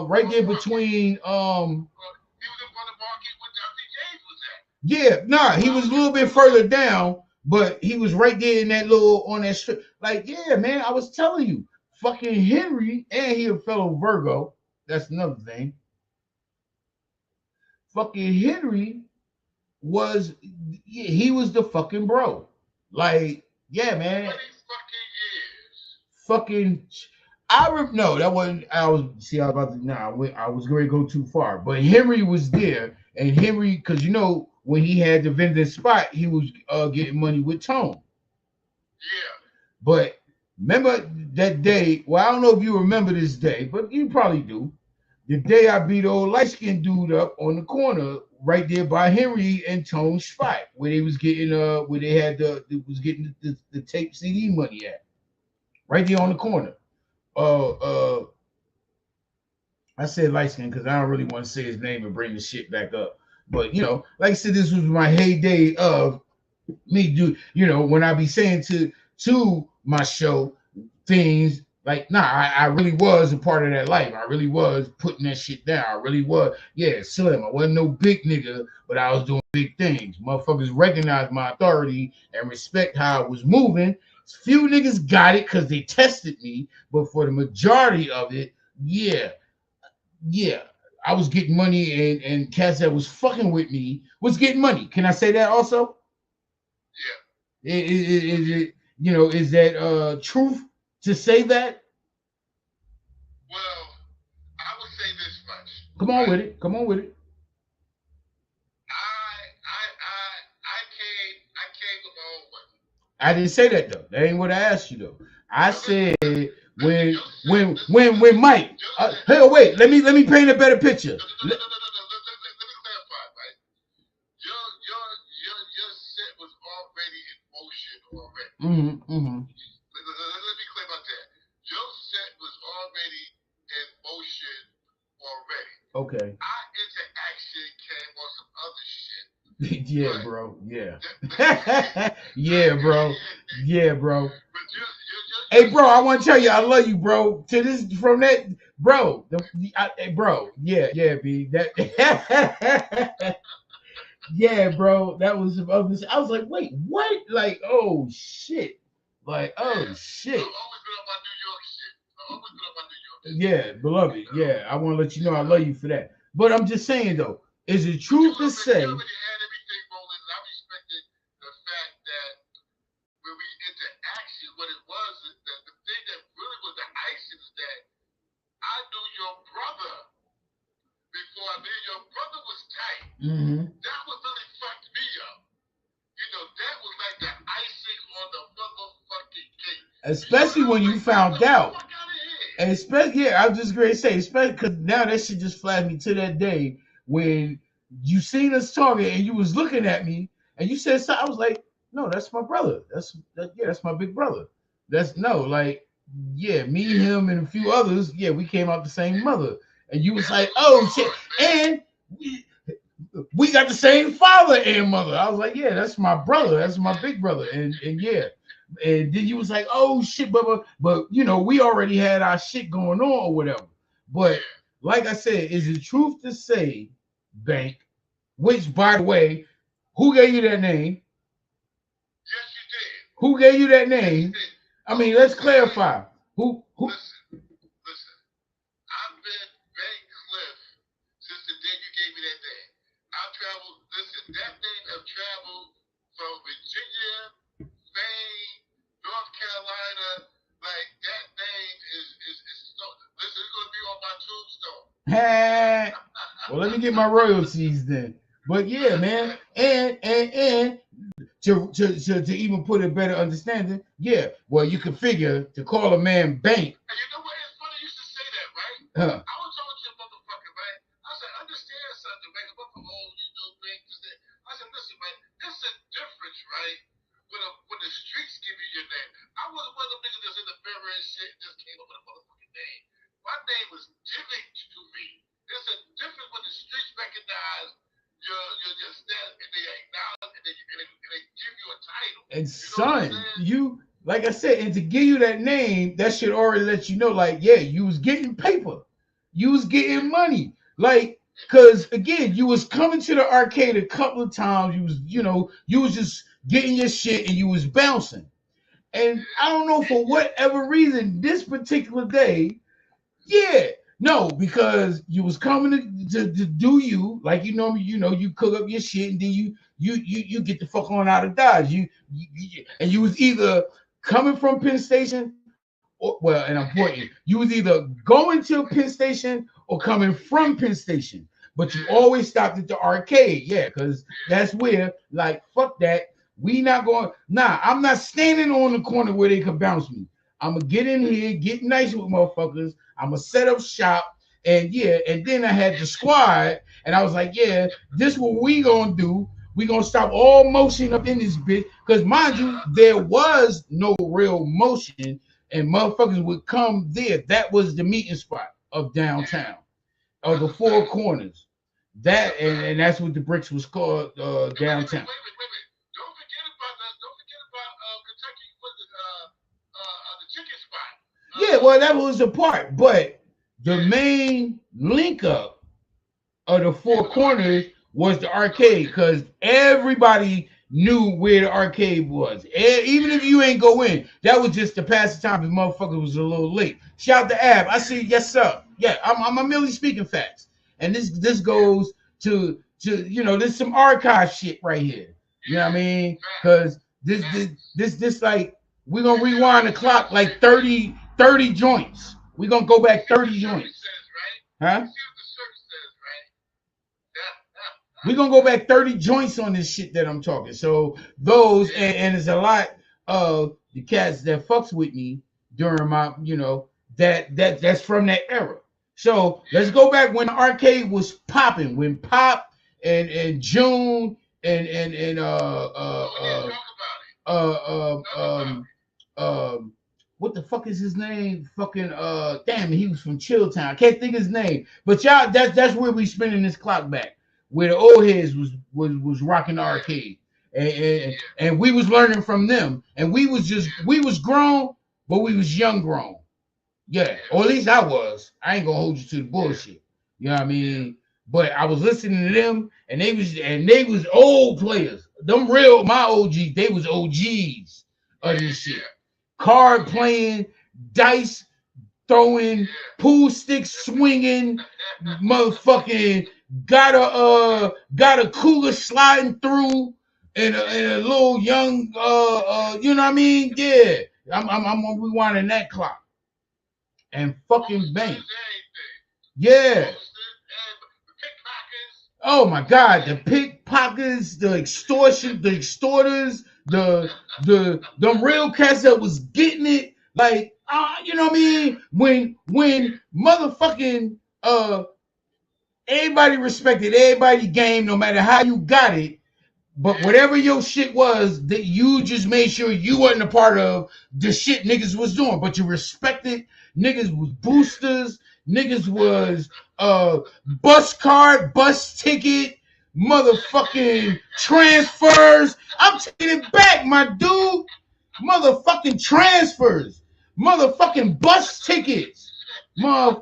right Front there market. between He was in front of market where Dr. James was at. yeah, nah, So he I was was a in little bit front of further down, but he was right there in that little on that strip. Like, yeah, man, I was telling you, fucking Henry, and he a fellow Virgo. That's another thing. Fucking Henry was, yeah, he was the fucking bro. Like, yeah, man, 20 fucking years. fucking. No, that wasn't. I was see. I was about to. Nah, I was going to go too far. But Henry was there, and Henry, because when he had the vending spot, he was getting money with Tone. Yeah. But remember that day? Well, I don't know if you remember this day, but you probably do. The day I beat old light skinned dude up on the corner right there by Henry and Tone's spot, where they was getting where they had the was getting the tape CD money at, right there on the corner. Uh, uh, I said light skin because I don't really want to say his name and bring the shit back up. But like I said, this was my heyday of me when I be saying to my show things like, nah, I really was a part of that life. I really was putting that shit down. I really was, yeah, slim. I wasn't no big nigga, but I was doing big things. Motherfuckers recognized my authority and respect how I was moving. Few niggas got it because they tested me, but for the majority of it, yeah, yeah. I was getting money, and cats that was fucking with me was getting money. Can I say that also? Yeah. Is that truth to say that? Well, I would say this much. Come on with it. Come on with it. I came with my own money. I didn't say that though. That ain't what I asked you though. I No, listen, said listen. when Your set, listen, when listen. Mike. Your set. Hell, wait. Let me paint a better picture. No, no, no, no, no, no, no, no. Let me clarify, right? Your set was already in motion already. Mm-hmm. Let me clear about that. Your set was already in motion already. Okay. Our interaction came on some other shit. Yeah, But bro. Yeah. Yeah, bro. but Yeah, bro. your Hey, bro, I set want was to tell you, I already. love you, bro. To this, from that, bro. Hey, bro. Yeah, yeah, B. That. Yeah, bro. That was some other. I was like, wait, what? Like, oh shit. Like, oh Yeah. shit. I've always been on my New York shit. I've always been on my New York shit. Yeah, beloved. You know. Yeah, I want to let you know You I know. love you for that. But I'm just saying though, is it But truth to you say? already had everything rolling, and I respected the fact that when we into action, what it was, the thing that really was the icing is that I knew your brother before I knew your brother was tight. Mm-hmm. That was really fucked me up. You know, that was like the icing on the motherfucking cake. You know, Especially I when was you like, get found the out. fuck out of here. And especially, yeah, I was just going to say, especially because now that shit just flashed me to that day when you seen us talking and you was looking at me and you said something. I was like, no, that's my brother. Yeah, that's my big brother. That's no, like, yeah, me, Yeah, him, and a few yeah, others. Yeah, we came out the same yeah. mother. And you was That like, was oh shit, hard, man. and we got the same father and mother. I was like, yeah, that's my brother. That's my big brother. And yeah. And then you was like, oh shit, but you know, we already had our shit going on or whatever. But Yeah, like I said, is it truth to say, Bank, which by the way, who gave you that name? yes, you did. Who gave you that Yes, you name? did. I Oh, mean, let's listen, hey, clarify. Who listen, listen. I've been Bay Cliff since the day you gave me that name. I've traveled, listen, that name have traveled from Virginia, Maine, North Carolina. Like, that name is so, listen, it's going to be on my tombstone. had well, let me get my royalties then. But yeah, man, and to even put a better understanding, yeah, well, you can figure to call a man Bank. And you know what? It's funny you should say that, right? Huh. I was talking to a motherfucker, right? I said, understand something, right? I'm from old, you know, man. I said, listen, man, it's a difference, right? When the streets give you your name. I wasn't one of them niggas that's in the mirror and shit and just came up with a motherfucking name. My name was given to me. It's a difference when the streets recognize your status and they acknowledge and they give you a title. And You know what I'm son, saying? you like I said, and to give you that name, that should already let you know, like, yeah, you was getting paper, you was getting Yeah. money, like, cause again, you was coming to the arcade a couple of times. You was, you was just getting your shit and you was bouncing. And I don't know for whatever reason, this particular day, yeah. No, because you was coming to do you like you cook up your shit and then you get the fuck on out of Dodge. And you was either coming from Penn Station or well, and I'm pointing, you was either going to Penn Station or coming from Penn Station. But you Yeah. always stopped at the arcade, yeah, because Yeah. that's where, like, fuck that. We not going, nah, I'm not standing on the corner where they could bounce me. I'm gonna get in here, get nice with motherfuckers. I'm gonna set up shop, and yeah, and then I had the squad, and I was like, yeah, this what we gonna do. We gonna stop all motion up in this bitch, because mind you, there was no real motion, and motherfuckers would come there. That was the meeting spot of Yeah. downtown, of That's the a four fact. corners. That's That a fact. and that's what the bricks was called And wait a minute, downtown. wait a minute, wait a minute. Don't forget about Kentucky with the chicken spot. Yeah, well, that was a part, but the Yeah, main link up of the yeah, four with the corners arcade, was the with the arcade arcade. because everybody knew where the arcade was. Even if Yeah, you ain't go in, that was just to pass the time if motherfucker was a little late. Shout out to Ab. I yeah, see, yes, sir. Yeah, I'm merely speaking facts. And this yeah, goes to there's some archive shit right here. You know what I yeah. mean? Facts, Cause facts. this like we're gonna And see, let me rewind the just say clock this like right quick. 30 joints. We're gonna go You back see what the 30 shirt joints. says, right? Huh? You see what the shirt says, We're gonna go back 30 joints on this shit that I'm talking. So those and there's a lot of the cats that fucks with me during my, that's from that era. So let's go back when the arcade was popping, when Pop and June and uh, um, um, what the fuck is his name? Fucking damn, he was from Chilltown. I can't think of his name. But y'all, that's where we spinning this clock back, where the old heads was rocking the arcade, and we was learning from them, and we was grown, but we was young grown. Yeah, or at least I was. I ain't gonna hold you to the bullshit. You know what I mean? But I was listening to them, and they was old players. Them real my OGs. They was OGs of this shit. Card playing, dice throwing, pool sticks swinging, motherfucking got a cooler sliding through, and a little young you know what I mean? Yeah, I'm rewinding that clock and fucking bang. Yeah. Oh my God, the pickpockets, the extortion, the extorters, the real cats that was getting it, like you know what I mean? When motherfucking everybody respected everybody game, no matter how you got it, but whatever your shit was, that you just made sure you wasn't a part of the shit niggas was doing. But you respected niggas was boosters, niggas was bus card, bus ticket, motherfucking transfers. I'm taking it back, my dude. Motherfucking transfers, motherfucking bus tickets. You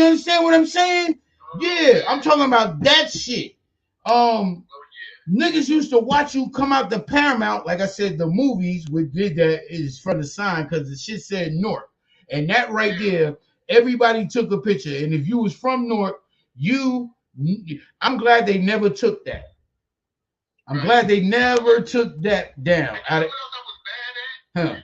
understand what I'm saying? Yeah, I'm talking about that shit. Niggas used to watch you come out the Paramount, like I said, the movies we did that is from the sign because the shit said North. And that right there, everybody took a picture. And if you was from North, you I'm glad they never took that. I'm glad they never took that down. Out of, huh. And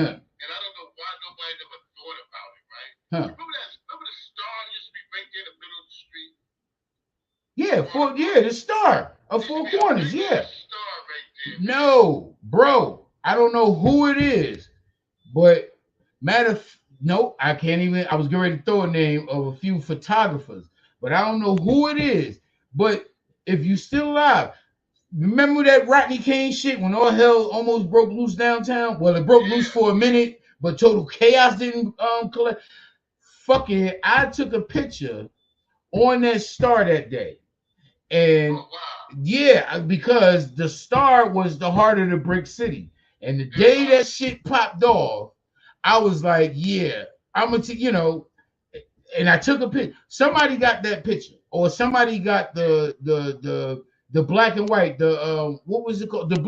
I don't know why nobody never thought about it, right? Huh. Remember the star used to be right there in the middle of the street? Yeah, the star of Four Corners, yeah. No, bro, I don't know who it is, but nope, I can't even. I was getting ready to throw a name of a few photographers, but I don't know who it is. But if you still alive, remember that Rodney King shit when all hell almost broke loose downtown? Well, it broke loose for a minute, but total chaos didn't collect. Fuck it, I took a picture on that star that day. And yeah, because the star was the heart of the brick city. And the day that shit popped off, I was like, yeah, I'm gonna, and I took a picture. Somebody got that picture, or somebody got the black and white, the what was it called? I'm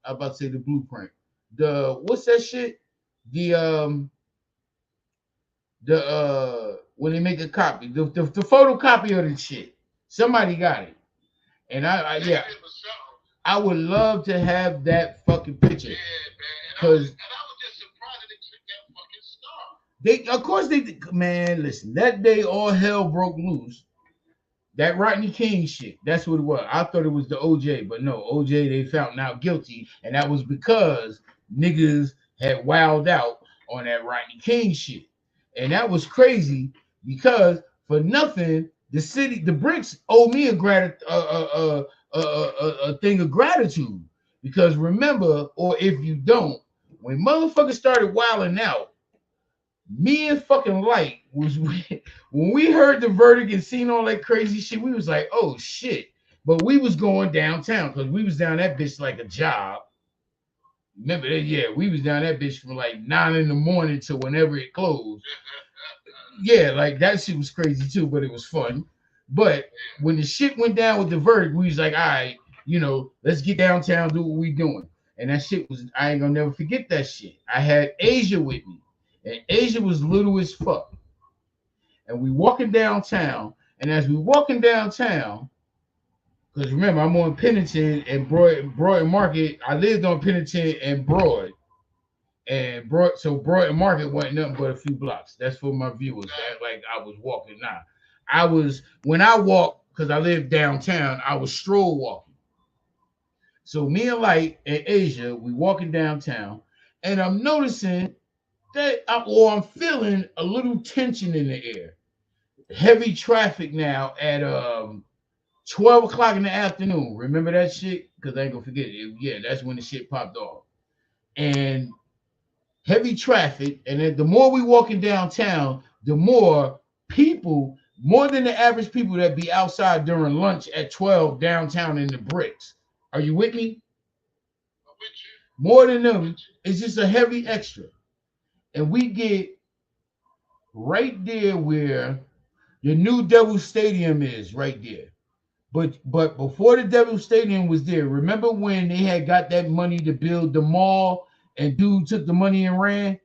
about to say the blueprint. The what's that shit? The when they make a copy, the photocopy of the shit. Somebody got it. And yeah, I would love to have that fucking picture. Yeah, man. Because I was just surprised that they took that fucking star. Of course, man, listen, that day all hell broke loose. That Rodney King shit, that's what it was. I thought it was the OJ, but no, OJ, they found out guilty. And that was because niggas had wowed out on that Rodney King shit. And that was crazy because for nothing, the bricks owe me a thing of gratitude. Because remember, or if you don't, when motherfuckers started wilding out, me and fucking Light was when we heard the verdict and seen all that crazy shit, we was like, oh shit. But we was going downtown because we was down that bitch like a job. Remember that? Yeah, we was down that bitch from like 9 in the morning to whenever it closed. Yeah, like that shit was crazy too, but it was fun. But when the shit went down with the verdict, we was like, all right, let's get downtown, do what we doing. And that shit was, I ain't gonna never forget that shit. I had Asia with me, and Asia was little as fuck. And we walking downtown, and as we walking downtown, because remember, I'm on Pennington and Broad Market. I lived on Pennington and Broad. And Broad Market wasn't nothing but a few blocks. That's for my viewers. Like I was walking now. When I walk because I lived downtown, I was stroll walking. So me and Light and Asia, we walking downtown, and I'm noticing I'm feeling a little tension in the air. Heavy traffic now at 12 o'clock in the afternoon. Remember that shit? Because I ain't gonna forget it. Yeah, that's when the shit popped off. And heavy traffic. And then the more we walking downtown, the more people, more than the average people that be outside during lunch at 12 downtown in the bricks. Are you with me? I'm with you. More than I'm them. with you. It's just a heavy extra. And we get right there where the new Devil Stadium is, right there. But before the Devil Stadium was there, remember when they had got that money to build the mall and dude took the money and ran?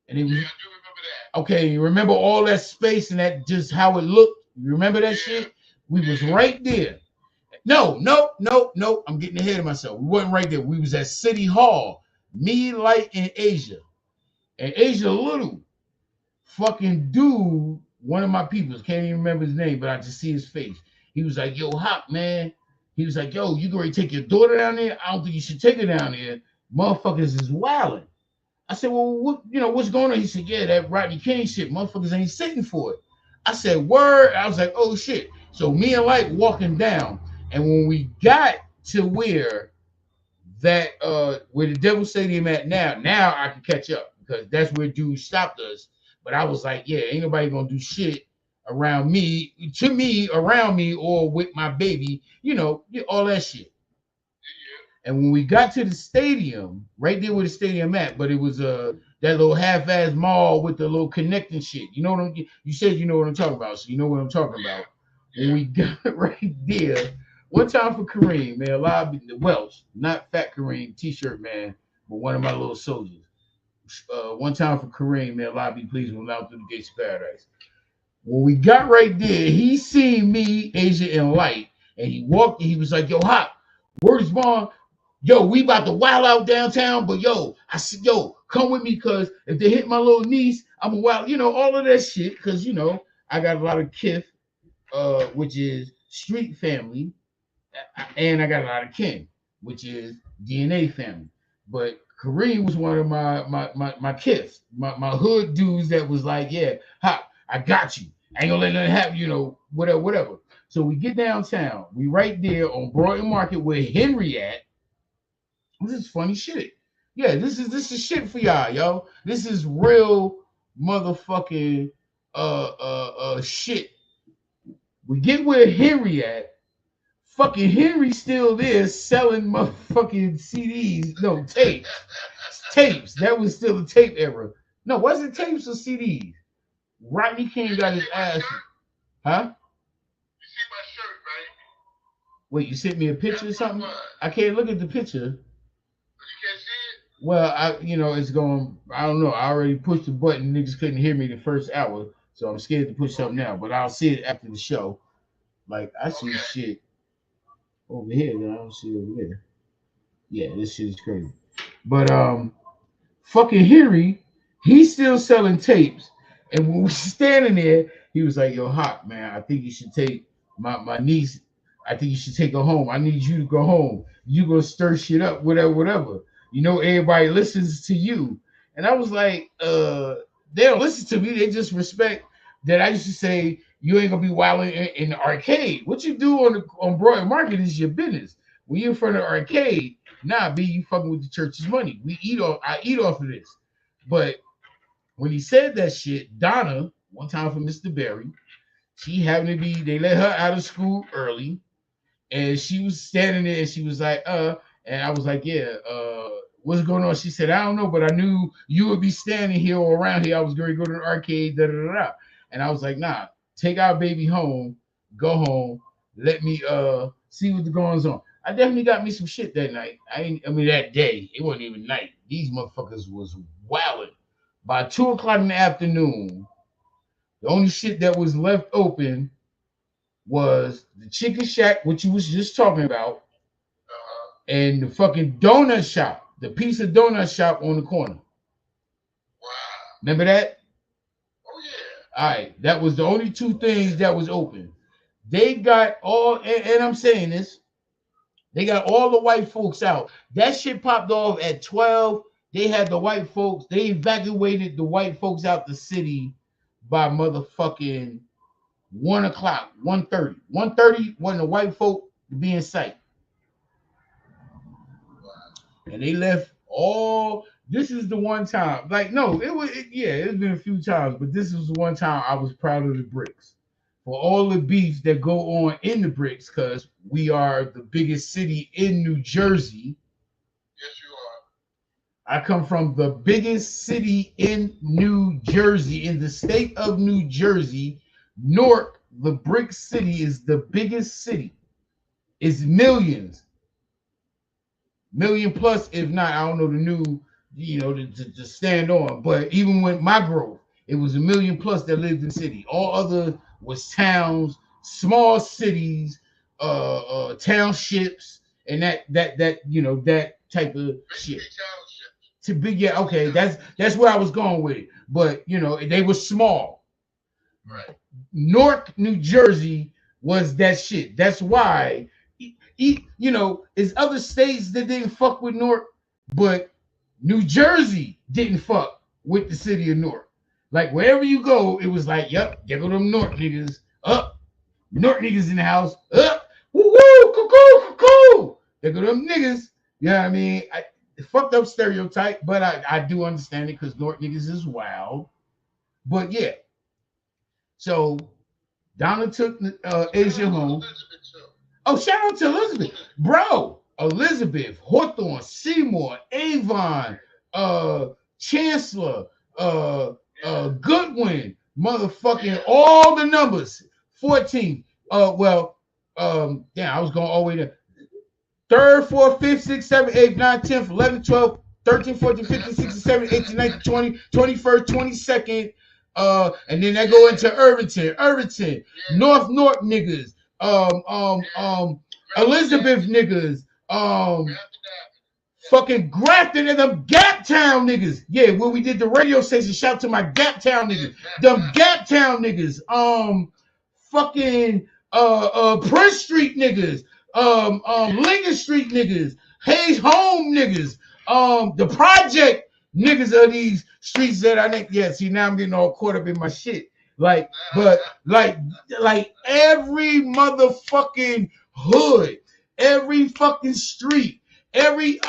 And it Yeah, was I do remember that. okay, you remember all that space and that just how it looked? You remember that Yeah, shit? We was yeah. right there. No, no, no, no. I'm getting ahead of myself. We wasn't right there. We was at City Hall. Me, Light, and Asia. And Asia Little, fucking dude, one of my peoples, can't even remember his name, but I just see his face. He was like, yo, Hop, man. He was like, yo, you going to take your daughter down there? I don't think you should take her down there. Motherfuckers is wilding. I said, well, what's going on? He said, yeah, that Rodney King shit. Motherfuckers ain't sitting for it. I said, word. I was like, oh shit. So me and Light walking down, and when we got to where the Devil Stadium at now I can catch up because that's where dude stopped us. But I was like, yeah, ain't nobody gonna do shit around me, to me, around me, or with my baby, all that shit. And when we got to the stadium, right there where the stadium at, but it was that little half-ass mall with the little connecting shit. You know what you said you know what I'm talking about, so you know what I'm talking about. When we got right there, one time for Kareem, man, the Welch, not Fat Kareem T-shirt man, but one of my little soldiers. One time for Kareem, man, lobby please went out through the gates of paradise. When we got right there, he seen me, Asia, and Light, and he walked. And he was like, "Yo, Hop, where's Vaughn? Yo, we about to wild out downtown, but yo, I said, yo, come with me, cause if they hit my little niece, I'm a wild, all of that shit, cause I got a lot of kith, which is street family, and I got a lot of kin, which is DNA family. But Kareem was one of my kiths, my hood dudes that was like, yeah, Hop, I got you. I ain't gonna let nothing happen, whatever, whatever. So we get downtown. We right there on Broadway Market where Henry at. This is funny shit. Yeah, this is shit for y'all, yo. This is real motherfucking shit. We get where Henry at. Fucking Henry still there selling motherfucking CDs. No, tapes. Tapes. That was still the tape era. No, was it tapes or CDs? Rodney King You got see his my ass. shirt? Huh? You see my shirt, right? Wait, you sent me a picture or That's what it something? was. I can't look at the picture. But you can't see it? Well, it's going. I don't know. I already pushed the button. Niggas couldn't hear me the first hour, so I'm scared to push something Okay. now. But I'll see it after the show. Like I see Okay. shit over here that I don't see over there. Yeah, this shit is crazy. But fucking Henry, he's still selling tapes. And when we standing there, he was like, "Yo, Hot man, I think you should take my niece. I think you should take her home. I need you to go home. You gonna stir shit up, whatever, whatever. Everybody listens to you." And I was like, they don't listen to me. They just respect that I used to say you ain't gonna be wilding in the arcade. What you do on Broadway Market is your business. When you're in front of the arcade, nah, B, you fucking with the church's money. I eat off of this. But when he said that shit, Donna, one time for Mr. Berry, she happened to be, they let her out of school early, and she was standing there and she was like, and I was like, yeah, what's going on? She said, I don't know, but I knew you would be standing here or around here. I was going to go to the arcade, da da da da. And I was like, nah, take our baby home, go home, let me see what the goings on. I definitely got me some shit that night. I mean that day. It wasn't even night. These motherfuckers was wilding. By 2 o'clock in the afternoon, the only shit that was left open was the chicken shack, which you was just talking about, Uh-huh. and the fucking donut shop, the pizza donut shop on the corner. Wow. Remember that? Oh, yeah. All right, that was the only two things that was open. They got all, and I'm saying this, they got all the white folks out. That shit popped off at 12. They had the white folks, they evacuated the white folks out the city by motherfucking 1 o'clock, 1:30. 1:30 when the white folk to be in sight. And they left all. This is the one time, like, no, yeah, it's been a few times, but this was the one time I was proud of the bricks for all the beefs that go on in the bricks, because we are the biggest city in New Jersey. Yes, you are. I come from the biggest city in New Jersey, in the state of New Jersey. Newark, the brick city, is the biggest city. It's millions, million plus, if not, I don't know the new, to stand on. But even with my growth, it was a million plus that lived in the city. All other was towns, small cities, townships, and that type of shit. To be, yeah, okay, that's where I was going with it. But they were small. Right. Newark, New Jersey was that shit. That's why, it's other states that didn't fuck with Newark, but New Jersey didn't fuck with the city of Newark. Like wherever you go, it was like, yep, there go them Newark niggas. Up, Newark niggas in the house. Up, woo woo, cuckoo, cuckoo. There go them niggas. You know what I mean? Fucked up stereotype, but I do understand it because Newark niggas is wild. But yeah, so Donna took Asia home. Oh, shout out to Elizabeth, bro. Elizabeth, Hawthorne, Seymour, Avon, Chancellor, Goodwin, motherfucking all the numbers. 14. Damn, I was going all the way to 3rd, 4th, 5th, 6th, 7th, 8th, 9th, 10th, 11th, 12th, 13th, 14th, 15th, 16th, 17th, 18th, 19th, 20th, 21st, 22nd. And then that go into Irvington, North niggas, Elizabeth niggas, fucking Grafton and them Gap Town niggas. Yeah, when we did the radio station, shout to my Gap Town niggas. Them Gap Town niggas. Fucking Prince Street niggas. Lincoln Street niggas. Hayes Home niggas. The project niggas of these streets that I think. Yeah, see, now I'm getting all caught up in my shit. Like every motherfucking hood, every fucking street, every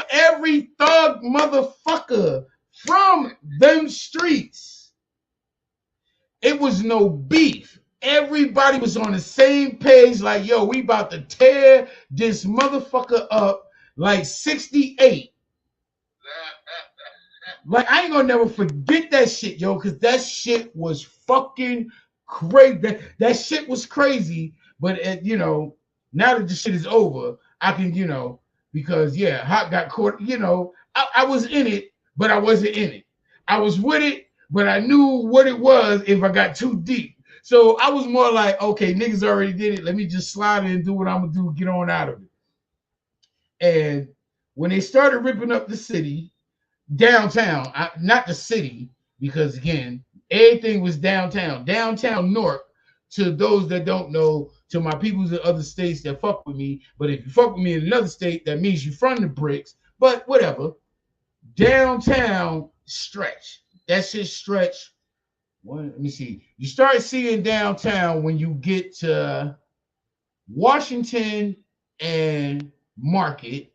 thug motherfucker from them streets. It was no beef. Everybody was on the same page, like, yo, we about to tear this motherfucker up like 68. Like, I ain't gonna never forget that shit, yo, because that shit was fucking crazy. That shit was crazy. But, now that the shit is over, I can, because, yeah, Hot got caught, I was in it, but I wasn't in it. I was with it, but I knew what it was if I got too deep. So I was more like, okay, niggas already did it. Let me just slide in and do what I'm going to do, get on out of it. And when they started ripping up the city, downtown, not the city, because again, everything was downtown. Downtown Newark, to those that don't know, to my peoples in other states that fuck with me. But if you fuck with me in another state, that means you from the bricks. But whatever. Downtown stretch. That shit stretch. Let me see. You start seeing downtown when you get to Washington and Market.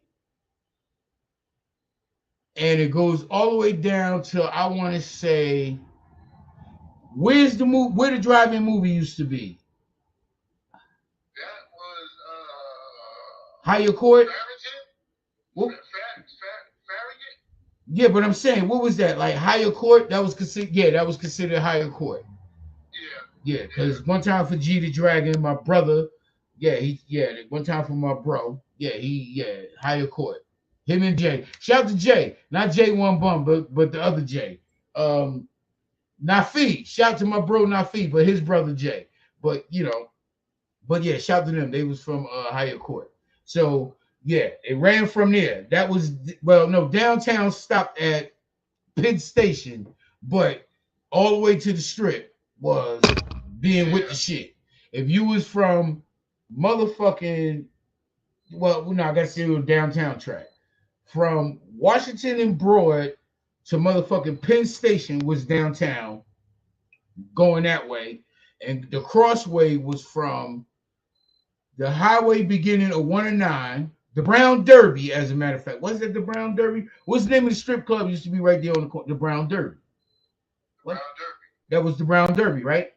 And it goes all the way down to, I want to say, where the drive-in movie used to be? That was Higher Court. Farragut? Yeah, but I'm saying, what was that? Like Higher Court? That was considered. Yeah, that was considered Higher Court. Yeah, because one time for G the Dragon, my brother. One time for my bro. Higher Court. Him and Jay. Shout out to Jay, not J1 Bum, but the other Jay. Nafi. Shout out to my bro Nafi, but his brother Jay. But yeah, shout out to them. They was from Higher Court. So yeah, it ran from there. That was downtown stopped at Penn Station, but all the way to the strip was being with the shit. If you was from motherfucking, well, no, I got to say it was downtown track. From Washington and Broad to motherfucking Penn Station was downtown, going that way. And the crossway was from the highway beginning of 109, the Brown Derby, as a matter of fact. Was it the Brown Derby? What's the name of the strip club? It used to be right there on the Brown Derby. What? Brown Derby. That was the Brown Derby, right?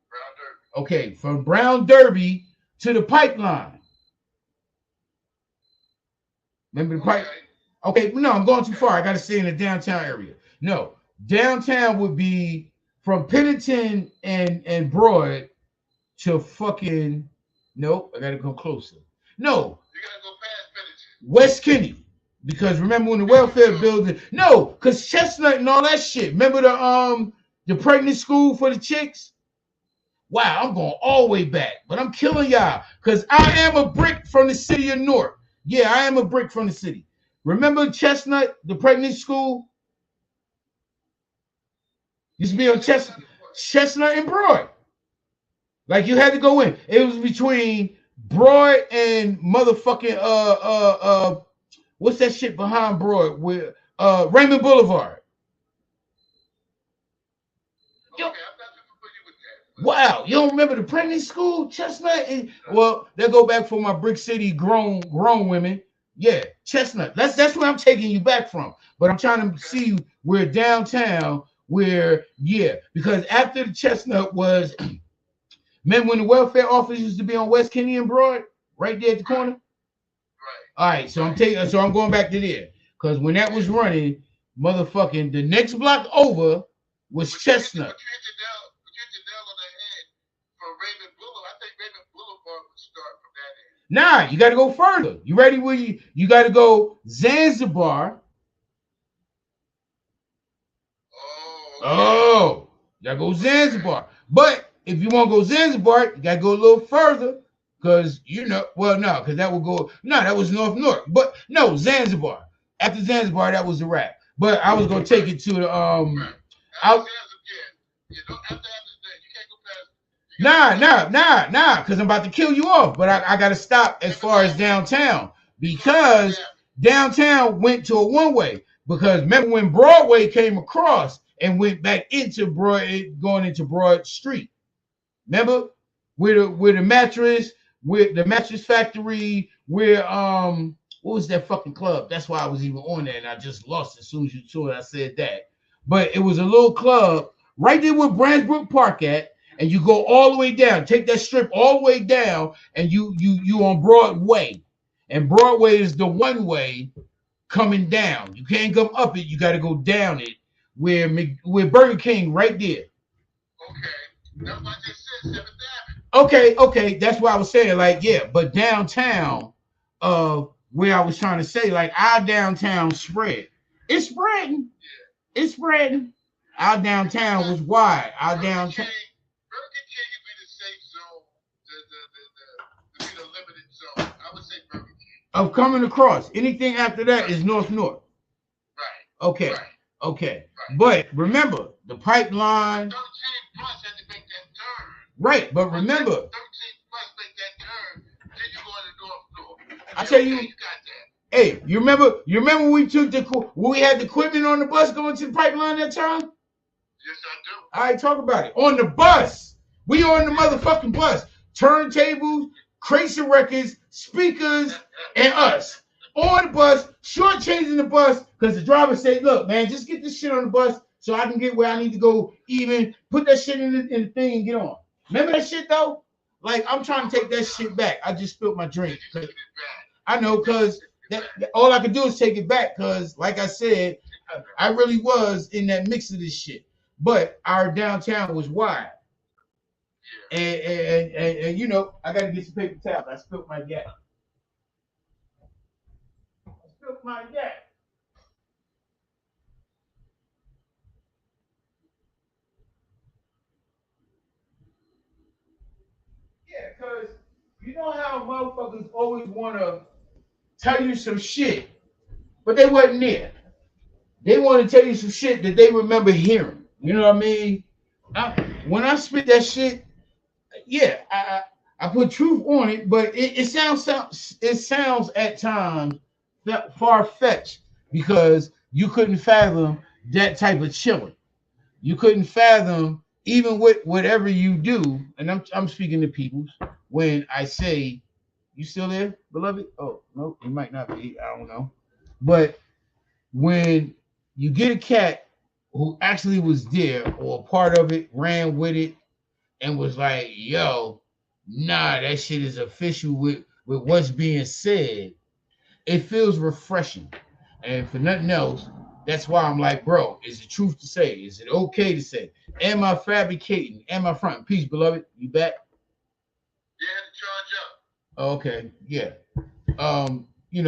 Brown Derby. Okay, from Brown Derby to the pipeline. Remember the pipe? Okay, no, I'm going too far. I got to stay in the downtown area. No, downtown would be from Pennington and Broad to fucking. Nope, I got to go closer. No, You gotta go past Pennington. West Kenny. Because remember when the welfare building? No, because Chestnut and all that shit. Remember the pregnant school for the chicks? Wow, I'm going all the way back, but I'm killing y'all because I am a brick from the city of Newark. Yeah, I am a brick from the city. Remember Chestnut, the pregnant school? Used to be on Chestnut and Broad. Like you had to go in. It was between Broad and motherfucking what's that shit behind Broad with Raymond Boulevard. Okay, I'm not familiar with that. Wow, you don't remember the pregnant school, Chestnut? And, well, they go back for my brick city grown women. Yeah, Chestnut. That's where I'm taking you back from. But I'm trying to see where downtown, because after the Chestnut was, remember when the welfare office used to be on West Kenny and Broad, right there at the corner? Right. All right, so I'm going back to there. Because when that was running, motherfucking the next block over was Chestnut. But you hit the nail on the head for Raymond Boulevard. I think Raymond Boulevard would start from that end. Nah, you got to go further. You ready? Where you got to go Zanzibar. Oh, you got to go Zanzibar. But if you want to go Zanzibar, you got to go a little further because because that would go. No, that was North Newark. But no, Zanzibar. After Zanzibar, that was the wrap. But I was gonna take it to the Out. Nah, because I'm about to kill you off. But I got to stop as far as downtown because downtown went to a one-way. Because remember when Broadway came across and went back into going into Broad Street. Remember where the mattress, where the mattress factory, where what was that fucking club? That's why I was even on there and I just lost it as soon as you saw it. I said that. But it was a little club right there where Brandsbrook Park at, and you go all the way down. Take that strip all the way down, and you on Broadway. And Broadway is the one way coming down. You can't come up it, you got to go down it. Where Burger King right there. Okay. That's what I just said, 7th Avenue. Okay, that's what I was saying. Like, yeah, but downtown, where I was trying to say, like, our downtown spread. It's spreading. Yeah. It's spreading. Our downtown was wide. Our downtown. Burger King would be the safe zone, the limited zone. I would say Burger King. Of coming across. Anything after that is North North. Right. Okay. Right. Okay. Right. But remember, the pipeline. 13 plus had to make that turn. Right, but remember. 13 plus make that turn, then you go into North. I tell you. You got that. Hey, you remember when we had the equipment on the bus going to the pipeline that time? Yes, I do. All right, talk about it. On the bus. We on the motherfucking bus. Turntables, crates of records, speakers, and us. On the bus, shortchanging the bus, because the driver said, look, man, just get this shit on the bus so I can get where I need to go, even put that shit in the thing and get on. Remember that shit, though? Like, I'm trying to take that shit back. I just spilled my drink. I know, because all I could do is take it back, because, like I said, I really was in that mix of this shit. But our downtown was wide. And you know, I got to get some paper towels. I spilled my gas. Yeah, because you know how motherfuckers always want to tell you some shit, but they wasn't there. They want to tell you some shit that they remember hearing. You know what I mean? When I spit that shit, yeah, I put truth on it, but it sounds at times far fetched because you couldn't fathom that type of chilling. You couldn't fathom even with whatever you do, and I'm speaking to people when I say, "You still there, beloved?" Oh no, you might not be. I don't know, but when you get a cat who actually was there or a part of it, ran with it, and was like, "Yo, nah, that shit is official with what's being said." It feels refreshing, and for nothing else, that's why I'm like, bro, is it truth to say? Is it okay to say? Am I fabricating? Am I fronting? Peace, beloved. You back? You had to charge up. Okay, yeah.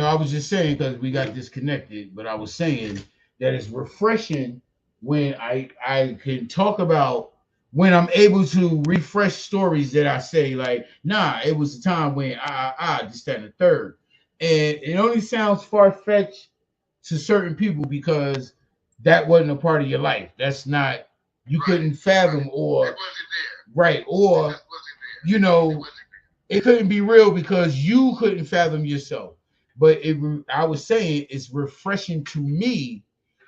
I was just saying because we got disconnected, but I was saying that it's refreshing when I can talk about when I'm able to refresh stories that I say like, nah, it was a time when just that and the third, and it only sounds far fetched to certain people because that wasn't a part of your life. That's not you Right, couldn't right. fathom It or wasn't there. right It or just wasn't there. you It know wasn't there. it couldn't be real because you couldn't fathom yourself. But I was saying it's refreshing to me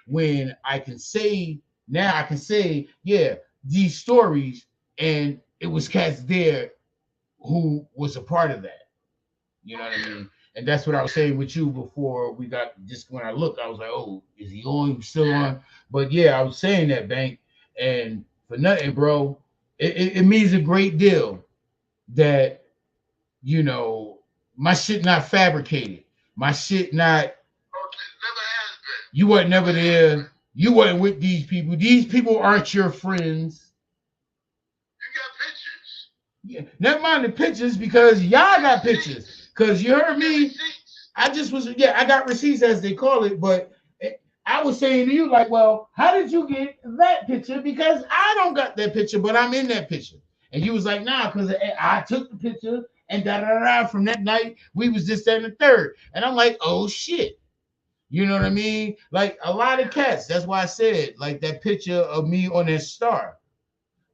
when I can say now I can say, yeah, these stories and it was cats there who was a part of that. You know Oh what I yeah. mean? And that's what Oh I was yeah. saying with you before we got just when I looked, I was like, oh, is he on? He's still Yeah. on. But yeah, I was saying that, Bank. And for nothing, bro, it means a great deal that you know, my shit not fabricated. My shit not Oh, it never has been. you wasn't never Never has there. been. You wasn't with these people. These people aren't your friends. You got pictures. Yeah. Never mind the pictures because y'all And got pictures. receipts. Cause you You heard got me. receipts. I just was I got receipts as they call it, but I was saying to you like, well, how did you get that picture? Because I don't got that picture, but I'm in that picture. And you was like, nah, because I took the picture and da da da from that night. We was just in the third, and I'm like, oh shit. You know what I mean? Like a lot of Yeah. cats. That's why I said like that picture of me on that star,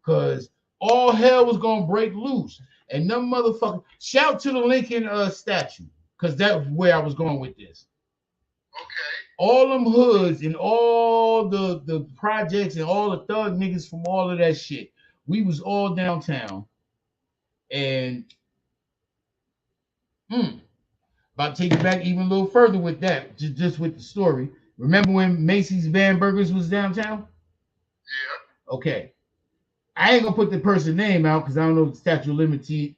because all hell was gonna break loose, and them motherfuckers. Shout to the Lincoln statue, because that's where I was going with this. Okay. All them hoods and all the projects and all the thug niggas from all of that shit. We was all downtown, and mm, about to take it back even a little further with that, just with the story. Remember when Macy's Van Burgers was downtown? Yeah. Okay, I ain't gonna put the person's name out because I don't know the statute of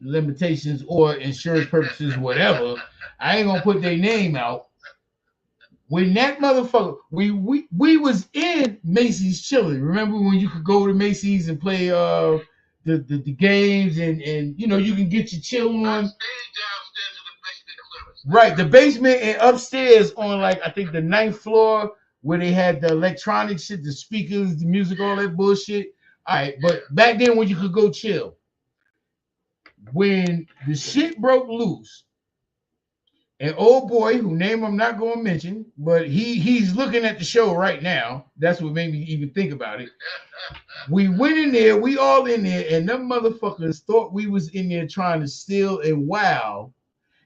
limitations or insurance purposes, whatever. I ain't gonna put their name out. When that motherfucker, we was in Macy's chilling. Remember when you could go to Macy's and play the games and you can get your chill I on. stayed downstairs in the basement clearance. That's Right, the right. basement and upstairs on like I think the ninth floor where they had the electronic shit, the speakers, the music, all Yeah. that bullshit. All right, Yeah. but back then when you could go chill, when the shit broke loose, an old boy who name I'm not going to mention, but he's looking at the show right now. That's what made me even think about it. We went in there, we all in there, and them motherfuckers thought we was in there trying to steal and wow,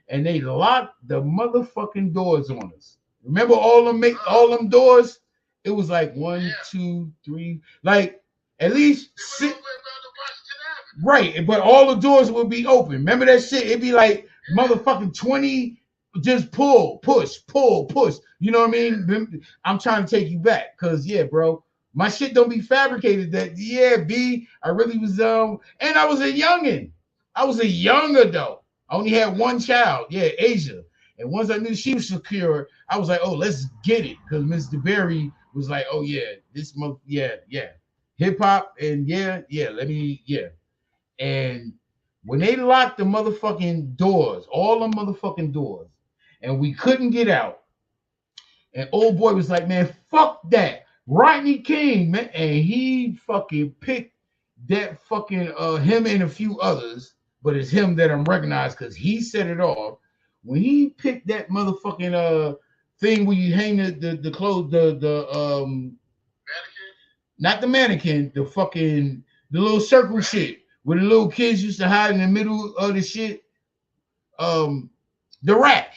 and they locked the motherfucking doors on us. Remember all them doors? It was like one, Yeah. two, three, like at least They went six. all the way around to Washington Avenue. Right, but all the doors would be open. Remember that shit? It'd be like Yeah. motherfucking 20, just pull, push, pull, push. You know what I Yeah. mean? I'm trying to take you back. Cause yeah, bro, my shit don't be fabricated that yeah, B. I really was and I was a youngin. I was a young adult. I only had one child, yeah, Asia. And once I knew she was secure, I was like, oh, let's get it. Cause Mr. Berry was like, oh yeah, this month, yeah, yeah. Hip hop and yeah, yeah, let me, yeah. And when they locked the motherfucking doors, all the motherfucking doors, and we couldn't get out, and old boy was like, man, fuck that. Rodney King, man, and he fucking picked that fucking him and a few others, but it's him that I'm recognized because he set it off. When he picked that motherfucking thing where you hang the clothes, the Vatican. not the mannequin, the fucking the little circle Rack. shit where the little kids used to hide in the middle of the shit. Um, the rack,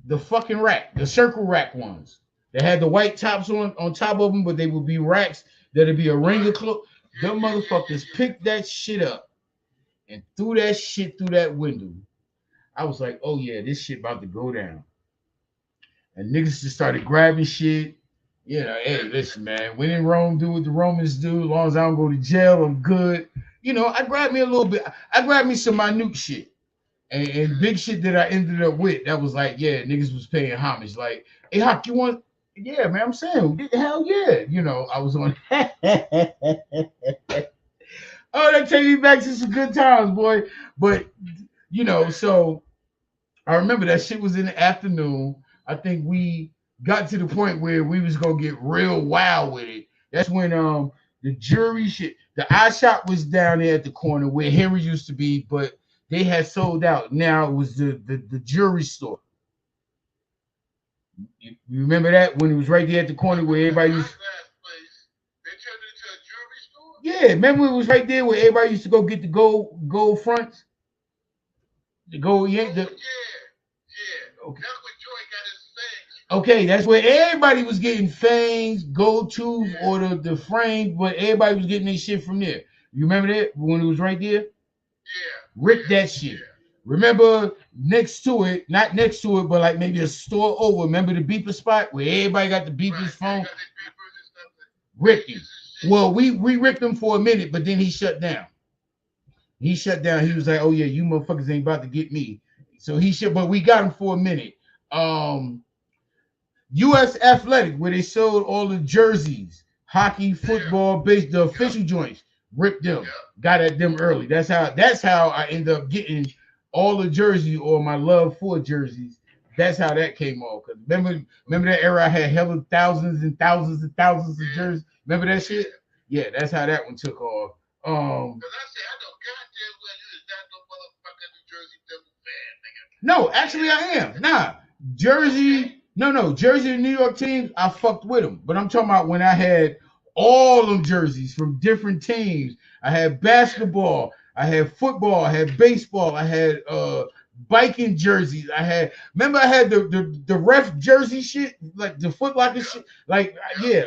the fucking rack, the circle rack ones. They had the white tops on top of them, but they would be racks that'd be a ring of clothes. Them motherfuckers picked that shit up and threw that shit through that window. I was like, oh yeah, this shit about to go down. And niggas just started grabbing shit. You know, hey, listen, man, when in Rome, do what the Romans do. As long as I don't go to jail, I'm good. You know, I grabbed me a little bit. I grabbed me some minute shit. And big shit that I ended up with, that was like, yeah, niggas was paying homage. Like, hey, Hawk, you want? Yeah, man, I'm saying, hell yeah. You know, I was on. Oh, that take me back to some good times, boy. But, you know, so I remember that shit was in the afternoon. I think we got to the point where we was gonna get real wild with it. That's when the jury shit, the eye shop was down there at the corner where Henry used to be, but they had sold out. Now it was the jewelry store. You remember that when it was right there at the corner where everybody used. They turned it into a jewelry store? Yeah, remember it was right there where everybody used to go get the gold fronts, the gold Oh, yeah. yeah. Yeah. Okay. That's where Joy got his things from. Okay, that's where everybody was getting fangs, gold tooth, Yeah. or the frame, but everybody was getting their shit from there. You remember that when it was right there? Yeah. Rip Yeah. that shit. Yeah. Remember next to it, not next to it, but like maybe a store over. Remember the beeper spot where everybody got the beepers phone? Got their papers and stuff Ripped him. Well, we ripped him for a minute, but then he shut down. He shut down. He was like, "Oh yeah, you motherfuckers ain't about to get me." So he shut, but we got him for a minute. U.S. Athletic, where they sold all the jerseys, hockey, football, base, the official joints, ripped them, got at them early. That's how I end up getting all the jerseys or my love for jerseys. That's how that came off. Cause remember that era I had hella thousands and thousands and thousands of jerseys. Remember that shit? Yeah, that's how that one took off. Cause I said, I know goddamn well you is not no motherfucking New Jersey Devil fan, nigga. No, actually I am. Nah, Jersey. No, Jersey and New York teams, I fucked with them. But I'm talking about when I had all them jerseys from different teams. I had basketball, I had football, I had baseball, I had biking jerseys. Remember I had the ref jersey shit, like the Foot Locker shit. Like yeah,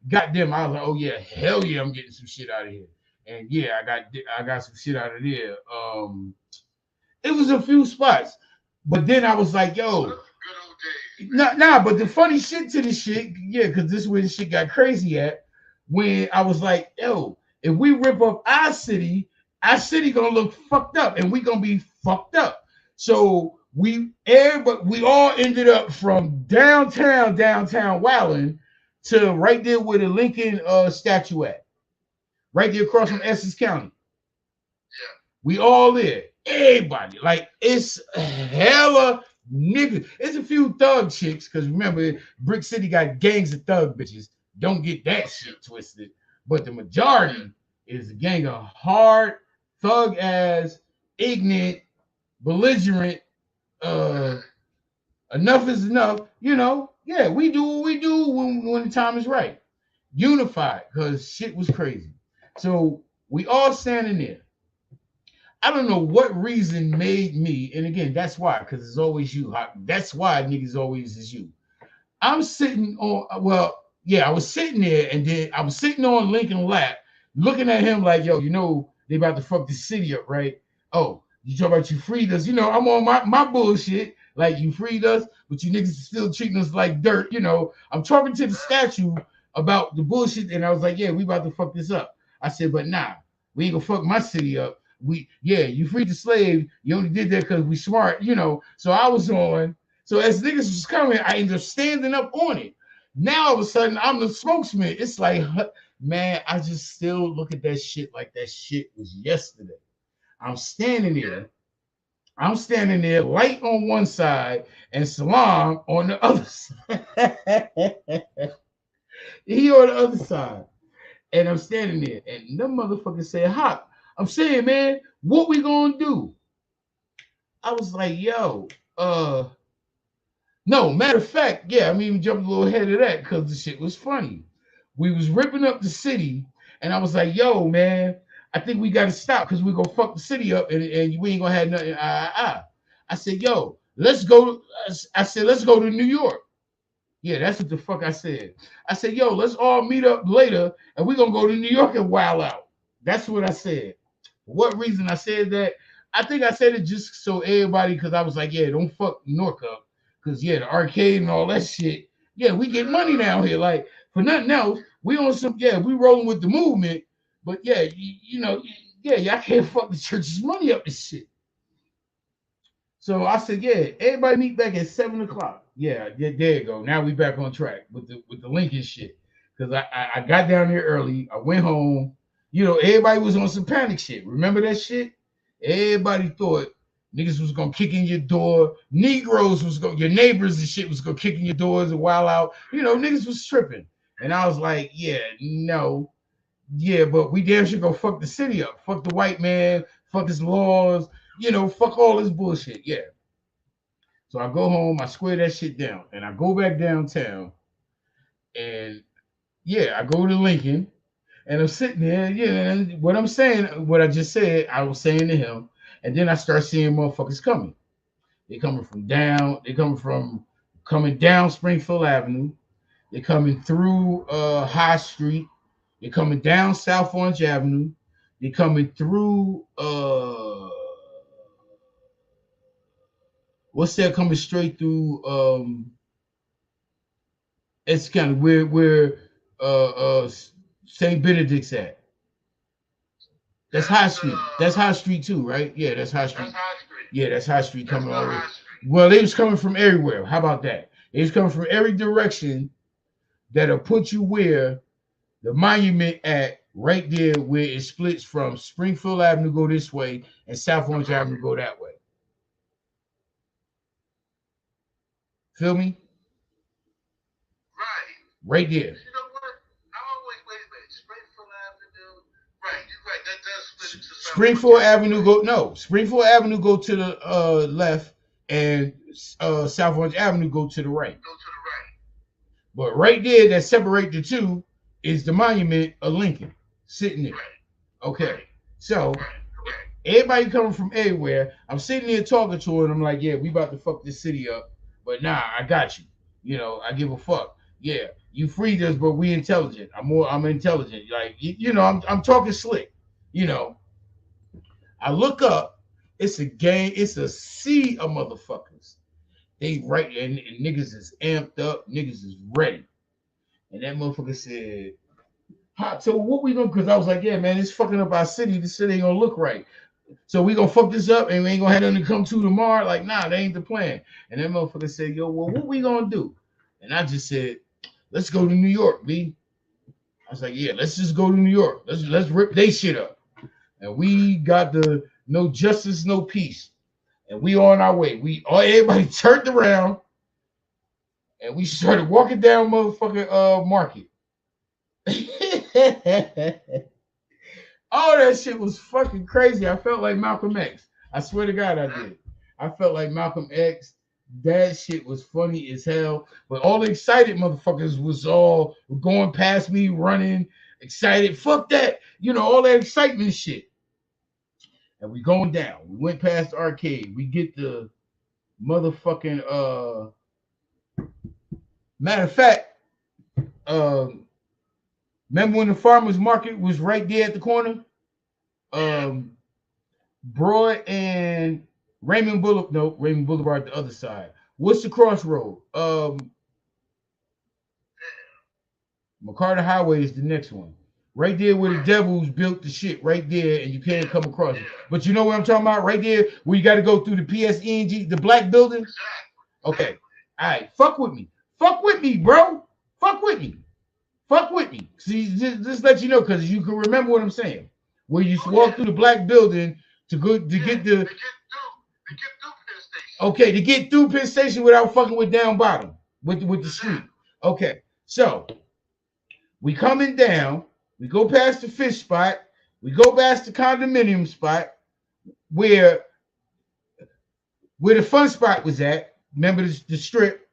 got them. I was like, oh yeah, hell yeah, I'm getting some shit out of here. And yeah, I got some shit out of there. It was a few spots. But then I was like, yo, Good old days. nah, but the funny shit to this shit, yeah, because this is where the shit got crazy at. When I was like, yo, if we rip up our city gonna look fucked up and we gonna be fucked up. So we all ended up from downtown Wilding to right there where the Lincoln statue at. Right there across from Essex County. Yeah. We all there. Everybody. Like, it's hella niggas. It's a few thug chicks, because remember, Brick City got gangs of thug bitches. Don't get that shit twisted. But the majority is a gang of hard, thug ass, ignorant, belligerent, enough is enough. You know, yeah, we do what we do when the time is right. Unified, because shit was crazy. So we all standing there. I don't know what reason made me, and again, that's why, because it's always you. That's why niggas always is you. I'm sitting on, well, yeah, I was sitting there, and then I was sitting on Lincoln lap, looking at him like, yo, they about to fuck the city up, right? Oh, you talk about you freed us. I'm on my bullshit, like you freed us, but you niggas are still treating us like dirt. I'm talking to the statue about the bullshit, and I was like, yeah, we about to fuck this up. I said, but nah, we ain't gonna fuck my city up. You freed the slave. You only did that because we smart. So I was on. So as niggas was coming, I ended up standing up on it. Now all of a sudden, I'm the spokesman. It's like, man, I just still look at that shit like that shit was yesterday. I'm standing there. Light on one side and Salam on the other side. He on the other side. And I'm standing there. And them motherfuckers said, Hop, I'm saying, man, what we gonna do? I was like, yo, no, matter of fact, yeah, I mean, jumped a little ahead of that because the shit was funny. We was ripping up the city, and I was like, yo, man, I think we got to stop because we're gonna fuck the city up and we ain't gonna have nothing. I said, yo, let's go. I said, let's go to New York. Yeah, that's what the fuck I said. I said, yo, let's all meet up later and we're gonna go to New York and wild out. That's what I said. For what reason I said that? I think I said it just so everybody, because I was like, yeah, don't fuck Newark up. Because yeah, the arcade and all that shit. Yeah, we get money down here. Like for nothing else, we on some, yeah, we rolling with the movement. But yeah, you know, yeah, y'all can't fuck the church's money up this shit. So I said, yeah, everybody meet back at 7 o'clock. Yeah, yeah, there you go. Now we back on track with the Lincoln shit. Cause I got down there early. I went home. You know, everybody was on some panic shit. Remember that shit? Everybody thought niggas was gonna kick in your door. Negroes was gonna, your neighbors and shit was gonna kick in your doors and wild out. You know, niggas was tripping. And I was like, yeah, no, yeah, but we damn sure go fuck the city up. Fuck the white man, fuck his laws, you know, fuck all this bullshit. Yeah. So I go home, I square that shit down, and I go back downtown, and yeah, I go to Lincoln, and I'm sitting there, yeah, and what I'm saying, what I just said, I was saying to him, and then I start seeing motherfuckers coming. They coming from coming down Springfield Avenue, they coming through High Street, they coming down South Orange Avenue, they coming through what's that coming straight through it's kind of where St. Benedict's at. That's High Street. That's High Street too, right? Yeah, that's High Street. That's High Street. Yeah, that's High Street That's coming not all the way. High Street. Well, they was coming from everywhere. How about that? They was coming from every direction that'll put you where the monument at right there where it splits from Springfield Avenue go this way and South Orange Avenue go that way. Feel me? Right. Right there. You know what? I always wait a minute. Springfield Avenue. Right, you're right. That does split into South Springfield Orange Avenue go Avenue. no. Springfield Avenue go to the left and South Orange Avenue go to the right. Go to the right. But right there that separate the two is the monument of Lincoln sitting there. Right. Okay. Right. So Right. Correct. everybody coming from everywhere. I'm sitting there talking to her, and I'm like, yeah, we about to fuck this city up. But nah, I got you. You know, I give a fuck. Yeah, you freed us, but we intelligent. I'm intelligent. Like, you know, I'm talking slick. You know, I look up, it's a gang, it's a sea of motherfuckers. They right, and niggas is amped up, niggas is ready. And that motherfucker said, so what we gonna, cause I was like, yeah, man, it's fucking up our city. This city ain't gonna look right. So we gonna fuck this up and we ain't gonna have nothing to come to tomorrow. Like, nah, that ain't the plan. And that motherfucker said, yo, well, what we gonna do? And I just said, let's go to New York, B. I was like, yeah, let's just go to New York. Let's rip they shit up. And we got the no justice, no peace. And we on our way. We all everybody turned around and we started walking down motherfucking market. All that shit was fucking crazy. I felt like Malcolm X. I swear to God, I did. I felt like Malcolm X. That shit was funny as hell. But all the excited motherfuckers was all going past me, running, excited. Fuck that. You know, all that excitement shit. And we going down. We went past the arcade. We get the motherfucking matter of fact, remember when the farmers market was right there at the corner? Broad and Raymond Boulevard. No, Raymond Boulevard the other side. What's the crossroad? McCarter Highway is the next one. Right there where the Devils built the shit, right there, and you can't come across it. But you know what I'm talking about? Right there where you got to go through the PSENG, the black building. Okay. All right. Fuck with me. Fuck with me, bro. Fuck with me. Fuck with me. See, just let you know, because you can remember what I'm saying. Where you walk through the black building to go to get the. Okay, to get through Penn Station without fucking with down bottom with the street. Okay, so we coming down. We go past the fish spot. We go past the condominium spot where the fun spot was at. Remember the strip?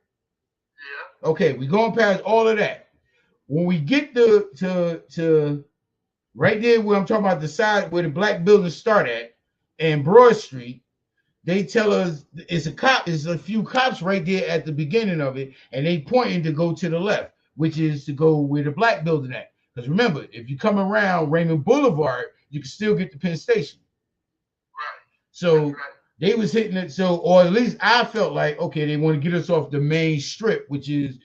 Yeah. Okay, we going past all of that. When we get to right there where I'm talking about the side where the black buildings start at, and Broad Street. They tell us it's a few cops right there at the beginning of it, and they pointing to go to the left, which is to go where the black building at. Because remember, if you come around Raymond Boulevard, you can still get to Penn Station. Right. That's So right. they was hitting it. So, or at least I felt like, okay, they want to get us off the main strip, which is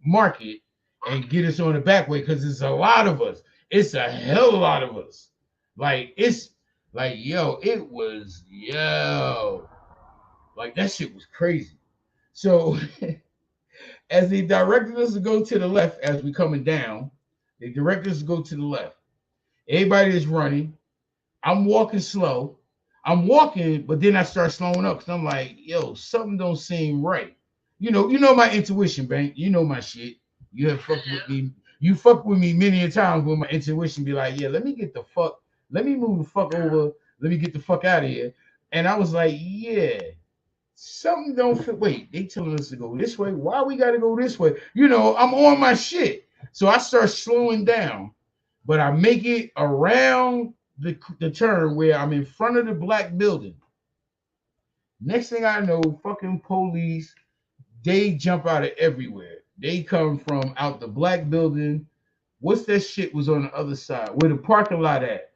Market, and get us on the back way because it's a lot of us. It's a hell of a lot of us. Like it's like yo, it was yo, like that shit was crazy. So as they directed us to go to the left as we coming down, they directed us to go to the left. Everybody is running. I'm walking slow. I'm walking, but then I start slowing up because I'm like, yo, something don't seem right. You know my intuition, Bank. You know my shit. You have fucked with Yeah. me. You fuck with me many a times when my intuition be like, yeah, let me get the fuck, let me move the fuck over, let me get the fuck out of here. And I was like, yeah, something don't fit. Wait, they telling us to go this way. Why we gotta go this way? I'm on my shit. So I start slowing down, but I make it around the turn where I'm in front of the black building. Next thing I know, fucking police, they jump out of everywhere. They come from out the black building. What's that shit was on the other side? Where the parking lot at?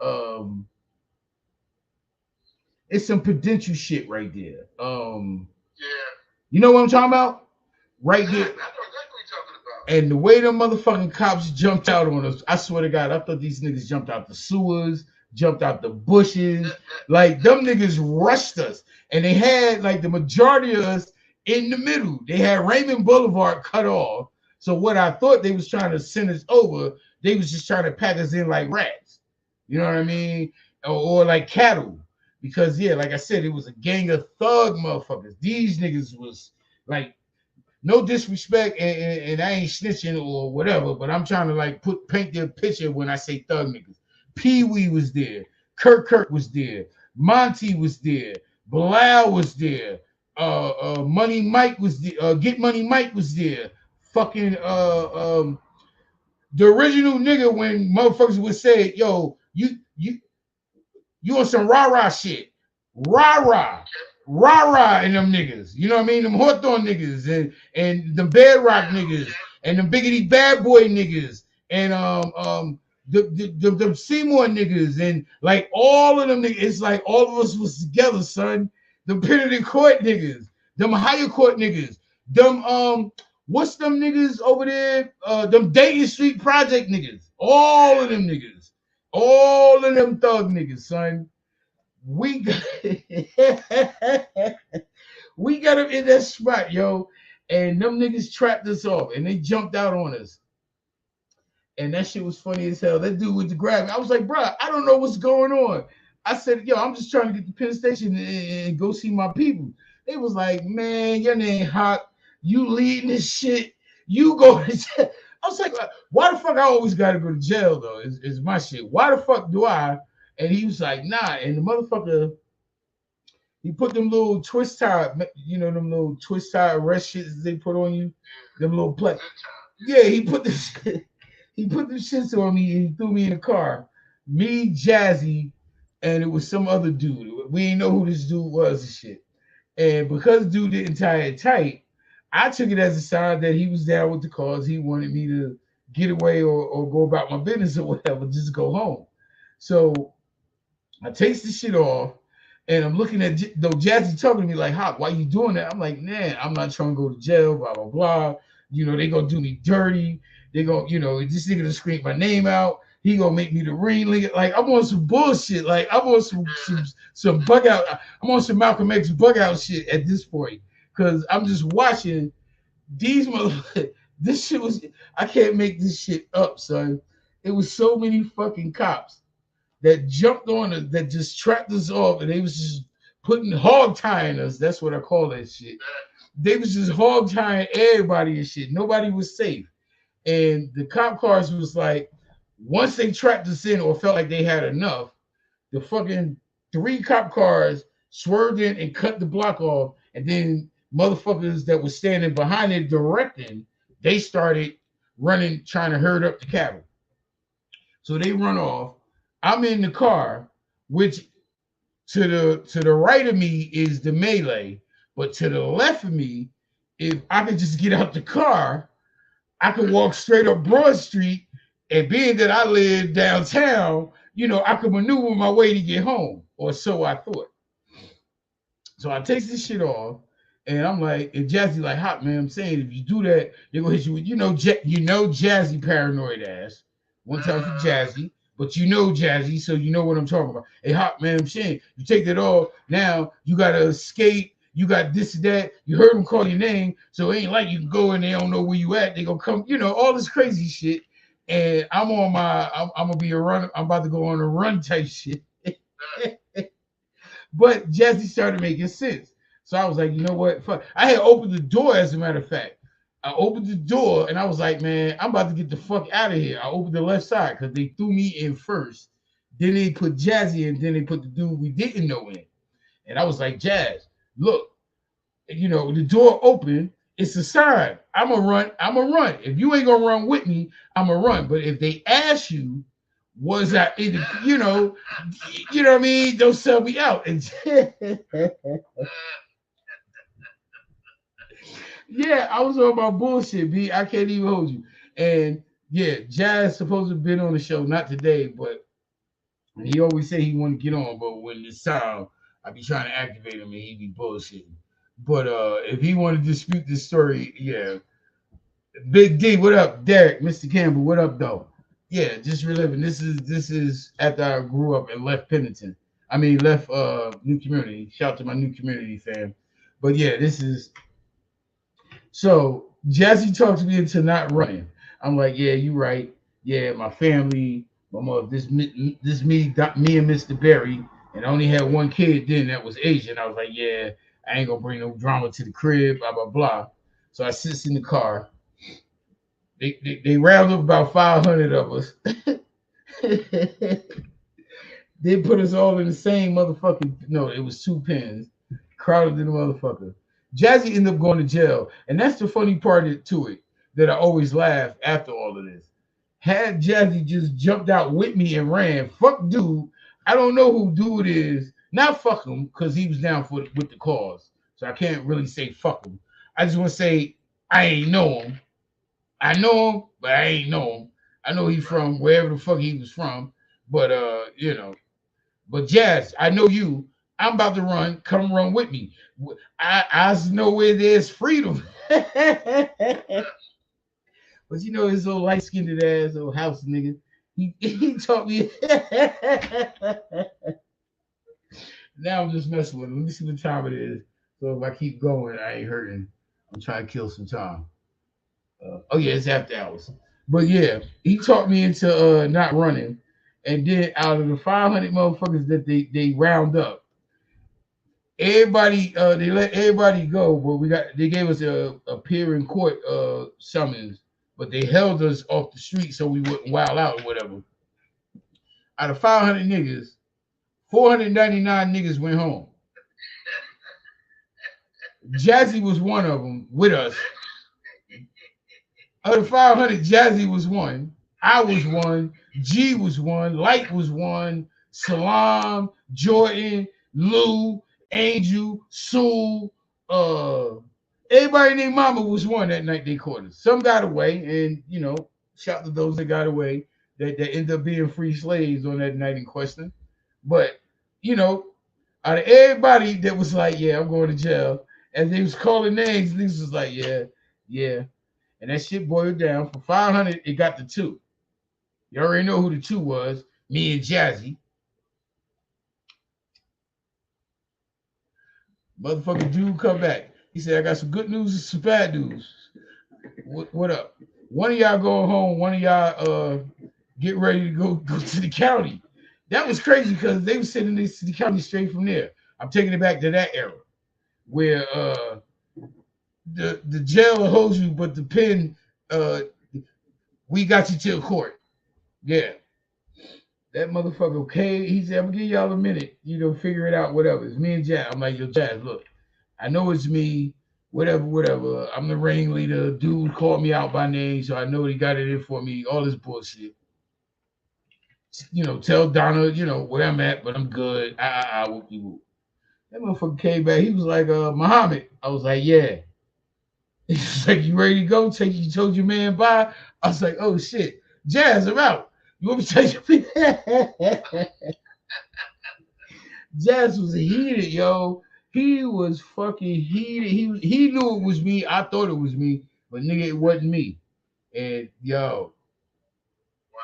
It's some prudential shit right there. Yeah. You know what I'm talking about? Right there. Exactly. I know exactly what you're talking about. And the way the motherfucking cops jumped out on us, I swear to God, I thought these niggas jumped out the sewers, jumped out the bushes. Like them niggas rushed us. And they had like the majority of us in the middle. They had Raymond Boulevard cut off. So what I thought they was trying to send us over, they was just trying to pack us in like rats. You know what I mean? Or like cattle. Because yeah, like I said, it was a gang of thug motherfuckers. These niggas was like no disrespect, and I ain't snitching or whatever, but I'm trying to like paint their picture when I say thug niggas. Pee Wee was there, Kirk was there, Monty was there, Bilal was there, Money Mike was there, Get Money Mike was there, fucking the original nigga when motherfuckers would say, yo, you on some rah rah shit. Rah rah. Rah rah in them niggas. You know what I mean? Them Hawthorne niggas and the Bedrock niggas and them Biggity Bad Boy niggas and the Seymour niggas and like all of them niggas. It's like all of us was together, son. The Pennington Court niggas, them higher court niggas, them what's them niggas over there? Them Dayton Street Project niggas. All of them niggas. All of them thug niggas, son. We got we got them in that spot, yo. And them niggas trapped us off and they jumped out on us. And that shit was funny as hell. That dude with the grab. I was like, bro, I don't know what's going on. I said, yo, I'm just trying to get to Penn Station and go see my people. They was like, man, your name hot. You leading this shit. You go to jail. I was like, why the fuck I always gotta go to jail though? Is my shit. Why the fuck do I? And he was like, nah. And the motherfucker, he put them little twist tie, them little twist tie arrest shits they put on you, them little black. Yeah, he put this. He put the shits on me and he threw me in the car. Me, Jazzy, and it was some other dude. We didn't know who this dude was and shit. And because dude didn't tie it tight, I took it as a sign that he was down with the cause. He wanted me to get away or go about my business or whatever, just go home. So I takes the shit off and I'm looking at though Jazzy talking to me like, Hop, why you doing that? I'm like, man, I'm not trying to go to jail, blah, blah, blah. They gonna do me dirty. They gonna, this nigga to scream my name out. He gonna make me the ringleader. Like I'm on some bullshit. Like I'm on some bug out. I'm on some Malcolm X bug out shit at this point. Cause I'm just watching these motherfuckers. This shit was I can't make this shit up, son. It was so many fucking cops that jumped on us, that just trapped us off, and they was just putting hog tying us. That's what I call that shit. They was just hog tying everybody and shit. Nobody was safe. And the cop cars was like, once they trapped us in or felt like they had enough, the fucking three cop cars swerved in and cut the block off. And then motherfuckers that was standing behind it directing, they started running, trying to herd up the cattle. So they run off. I'm in the car, which to the right of me is the melee, but to the left of me, if I could just get out the car, I could walk straight up Broad Street, and being that I live downtown, I could maneuver my way to get home, or so I thought. So I takes this shit off, and I'm like, and Jazzy like, hot man, I'm saying if you do that, they're gonna hit you with, Jazzy paranoid ass. One time for Jazzy, but Jazzy, so you know what I'm talking about. Hey, hot man, I'm saying you take that off, now you gotta escape. You got this and that. You heard them call your name, so it ain't like you can go and they don't know where you at. They gonna come, all this crazy shit. And I'm gonna be a run. I'm about to go on a run type shit. But Jesse started making sense. So I was like, you know what? Fuck. I had opened the door, as a matter of fact. I opened the door and I was like, man, I'm about to get the fuck out of here. I opened the left side because they threw me in first. Then they put Jazzy in, then they put the dude we didn't know in. And I was like, Jazz, look, the door open. It's a sign. I'm going to run. I'm going to run. If you ain't going to run with me, I'm going to run. But if they ask you, was I, you know what I mean? Don't sell me out. And yeah, I was on my bullshit, B. I can't even hold you. And yeah, Jazz supposed to have been on the show, not today, but he always say he want to get on, but when it's time, I be trying to activate him and he be bullshitting. But if he want to dispute this story, yeah. Big D, what up? Derek, Mr. Campbell, what up, though? Yeah, just reliving. This is after I grew up and left Pennington. I mean, left New Community. Shout out to my New Community fam. But yeah, this is so Jazzy talked me into not running. I'm like, yeah, you right. Yeah, my family, my mother, this me and Mr. Berry, and I only had one kid then that was Asian. I was like, yeah, I ain't gonna bring no drama to the crib, blah blah blah. So I sits in the car. They round up about 500 of us. They put us all in the same motherfucking. No, it was two pins, crowded in the motherfucker. Jazzy ended up going to jail, and that's the funny part to it that I always laugh after all of this. Had Jazzy just jumped out with me and ran, fuck dude. I don't know who dude is. Not fuck him because he was down for with the cause, so I can't really say fuck him. I just want to say I ain't know him. I know him, but I ain't know him. I know he's from wherever the fuck he was from, but but Jazz, I know you. I'm about to run. Come run with me. I know where there's freedom. But his old light skinned ass old house nigga. He taught me. Now I'm just messing with him. Let me see what time it is. So if I keep going, I ain't hurting. I'm trying to kill some time. Oh yeah, it's after hours. But yeah, he taught me into not running. And then out of the 500 motherfuckers that they round up, everybody they let everybody go, but they gave us a appear in court summons, but they held us off the street so we wouldn't wild out or whatever. Out of 500 niggas, 499 niggas went home. Jazzy was one of them with us. Out of 500, Jazzy was one. I was one. G was one. Light was one. Salam, Jordan, Lou, Angel, Sue, uh, everybody named Mama was one that night they caught us. Some got away, and shout to those that got away that ended up being free slaves on that night in question. But, you know, out of everybody that was like, yeah, I'm going to jail, and they was calling names, niggas was like, yeah, yeah. And that shit boiled down. For 500, it got to two. You already know who the two was. Me and Jazzy. Motherfucking dude come back. He said, I got some good news and some bad news. What up? One of y'all going home. One of y'all get ready to go to the county. That was crazy because they were sending this to the county straight from there. I'm taking it back to that era where the jail holds you, but the pen, uh, we got you till court. Yeah. That motherfucker, okay, he said, I'm gonna give y'all a minute, figure it out, whatever. It's me and Jazz. I'm like, yo, Jazz, look, I know it's me, whatever, whatever. I'm the ringleader. Dude called me out by name, so I know he got it in for me, all this bullshit. tell Donna, where I'm at, but I'm good. Whoop, whoop. That motherfucker came back. He was like, Muhammad. I was like, yeah. He's like, you ready to go? You told your man bye. I was like, oh shit, Jazz, I'm out. You want me to tell you? Jazz was heated, yo. He was fucking heated. He knew it was me. I thought it was me, but nigga, it wasn't me. And Wow.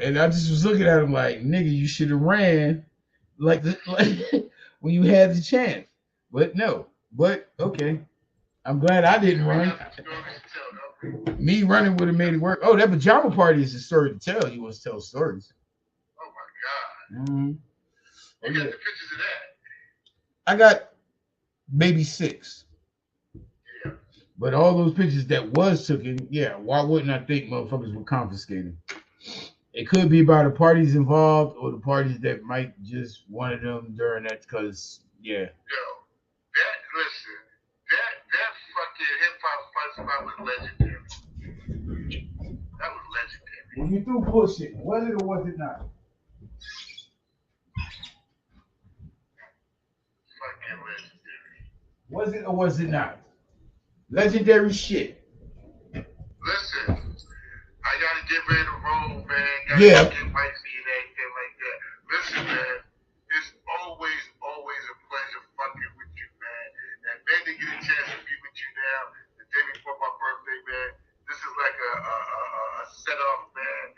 and I just was looking at him like, nigga, you should have ran like when you had the chance. But no. But okay. I'm glad I didn't We run. got some stories to tell, don't we? Me running would have made it work. Oh, that pajama party is a story to tell. You want to tell stories? Oh my God. Mm-hmm. You Oh got yeah. the pictures of that? I got maybe 6, Yeah. but all those pictures that was taken, yeah. Why wouldn't I think motherfuckers were confiscated? It could be by the parties involved or the parties that might just wanted them during that. Because yeah, Yo, listen, that fucking hip hop fun spot was legendary. That was legendary. when you threw bullshit, was it or was it not? Fucking legendary. Was it or was it not? Legendary shit. Listen, I gotta get ready to roll, man. Gotta Yeah. get wifey and everything like that. Listen, man, it's always a pleasure fucking with you, man. And man, to get a chance to be with you now, the day before my birthday, man. This is like a setup, man.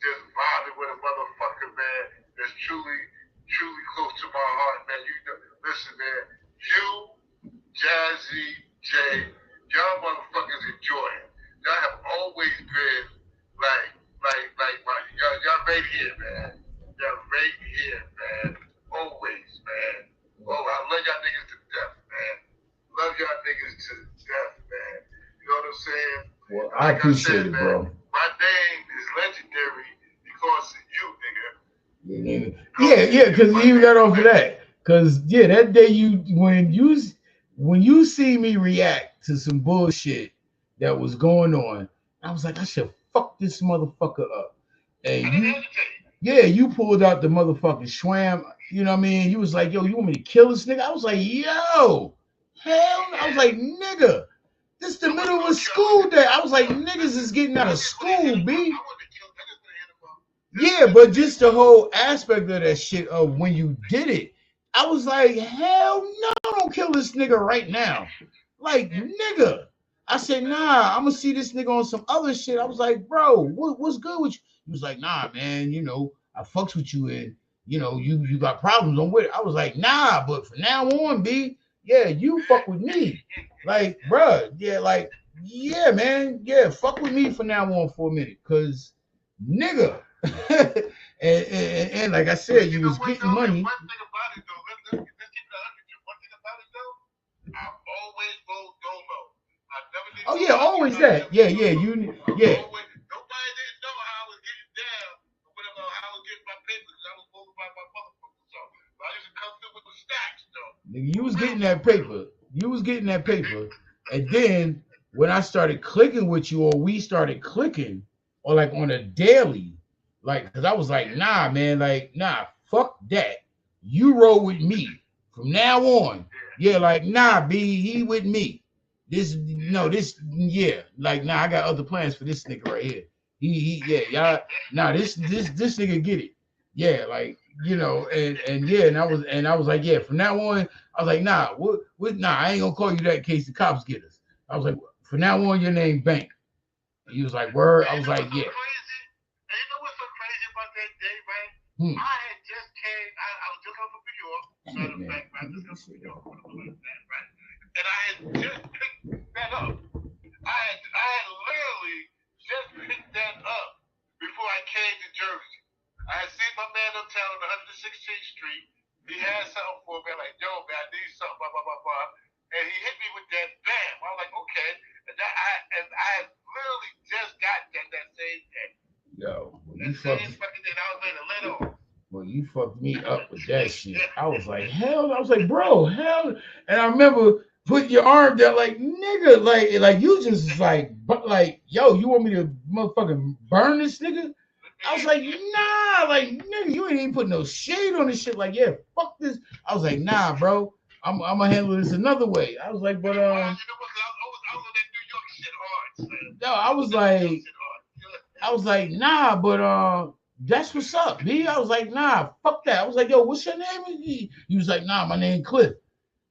Just vibing with a motherfucker, man. That's truly close to my heart, man. You know, listen, man. You, Jazzy, Jay, y'all motherfuckers enjoy it. Y'all have always been like my y'all right here, man. Y'all right here, man. Always, man. Oh, I love y'all niggas to death, man. Love y'all niggas to death, man. You know what I'm saying? Well, I Like I appreciate said, it, man, bro. my name is legendary because of you, nigga. Yeah, because you even got off of that. Because yeah, that day when you see me react to some bullshit that was going on, I was like, I should fuck this motherfucker up. I And didn't you, hesitate. yeah, you pulled out the motherfucking swam. You know what I mean? You was like, yo, you want me to kill this nigga? I was like, yo, hell, no. I was Yeah. like, nigga, this the I wasn't middle of a gonna kill him. school day. I was like, niggas is getting out I of just wanna hit school, him up. I b. wanted to kill him. I just wanna hit him up. Yeah, but just the whole aspect of that shit of when you did it, I was like, hell no, don't kill this nigga right now. Like, nigga. I said, nah, I'm gonna see this nigga on some other shit. I was like, bro, what's good with you? He was like, nah, man, I fucks with you and you got problems on with it. I was like, nah, but from now on, B, yeah, you fuck with me. Like, bruh, yeah, like, yeah, man, yeah, fuck with me from now on for a minute. Cause nigga. And like I said, You you know was what getting though? And money. one thing about it though, let's keep it 100. One thing about it though, I always go dolo. I never did Oh no yeah, lucky always shot, that. never Yeah, did no yeah, solo. you I yeah. always nobody didn't know how I was getting down or whatever how I was getting my papers because I was over by my motherfucker. So but I used to come through with the stacks though. Nigga, you For was real, getting for that real. paper. You was getting that paper. And then when I started clicking with you, or we started clicking, or like on a daily, like, cause I was like, Yeah, nah, man, like, nah, fuck that. You roll with me from now on. yeah, Yeah, like, nah, B, he with me. This, no, yeah. yeah, like, nah, I got other plans for this nigga right here. Yeah, y'all, nah, this nigga get it. Yeah, like, and yeah, and I was like, yeah, from now on, I was like, nah, nah, I ain't gonna call you that in case the cops get us. I was like, from now on, your name Bank. And he was like, word. And I you was know like, what's so yeah. crazy? And you know what's so crazy about that day, right? Hmm. I had just came. I was just over New York. Damn Matter it, of man. fact, I just come from New York, whatever like that, right? And I had just picked that up. I had literally just picked that up before I came to Jersey. I had seen my man uptown on 116th Street. He had something for me. I'm like, yo, man, I need something, blah, blah, blah, blah. And he hit me with that bam. I was like, okay. And I had literally just got that same day. Yo, That same fucking day. I was ready to let off. you fucked me up with that shit. I was like, hell, I was like, bro, hell. And I remember put your arm down, like nigga, like you just like, but like, yo, you want me to motherfucking burn this nigga? I was like, nah, like nigga, you ain't even put no shade on this shit. Like, yeah, fuck this. I was like, nah, bro, I'm gonna handle this another way. I was like, but I was on that New York shit hard, son. no, I was like, nah, but that's what's up, B. I was like, nah, fuck that. I was like, yo, what's your name? He was like, nah, my name Cliff.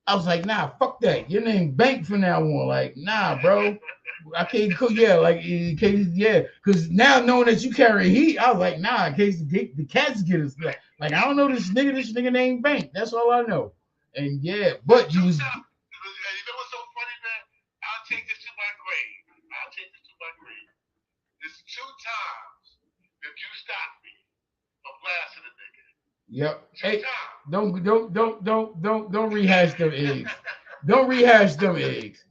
I was like, nah, fuck that. Your name Bank from now on. Like, nah, bro. I can't cook. Yeah, like in case, yeah. Because now knowing that you carry heat, I was like, nah, in case the cats get us. Like, I don't know this nigga. This nigga named Bank. That's all I know. And yeah, but you was. You know what's so funny, man? I'll take this to my grave. I'll take this to my grave. There's 2 times that you stopped me from blasting a nigga. Yep. Two Hey, times. don't rehash them eggs. Don't rehash them eggs.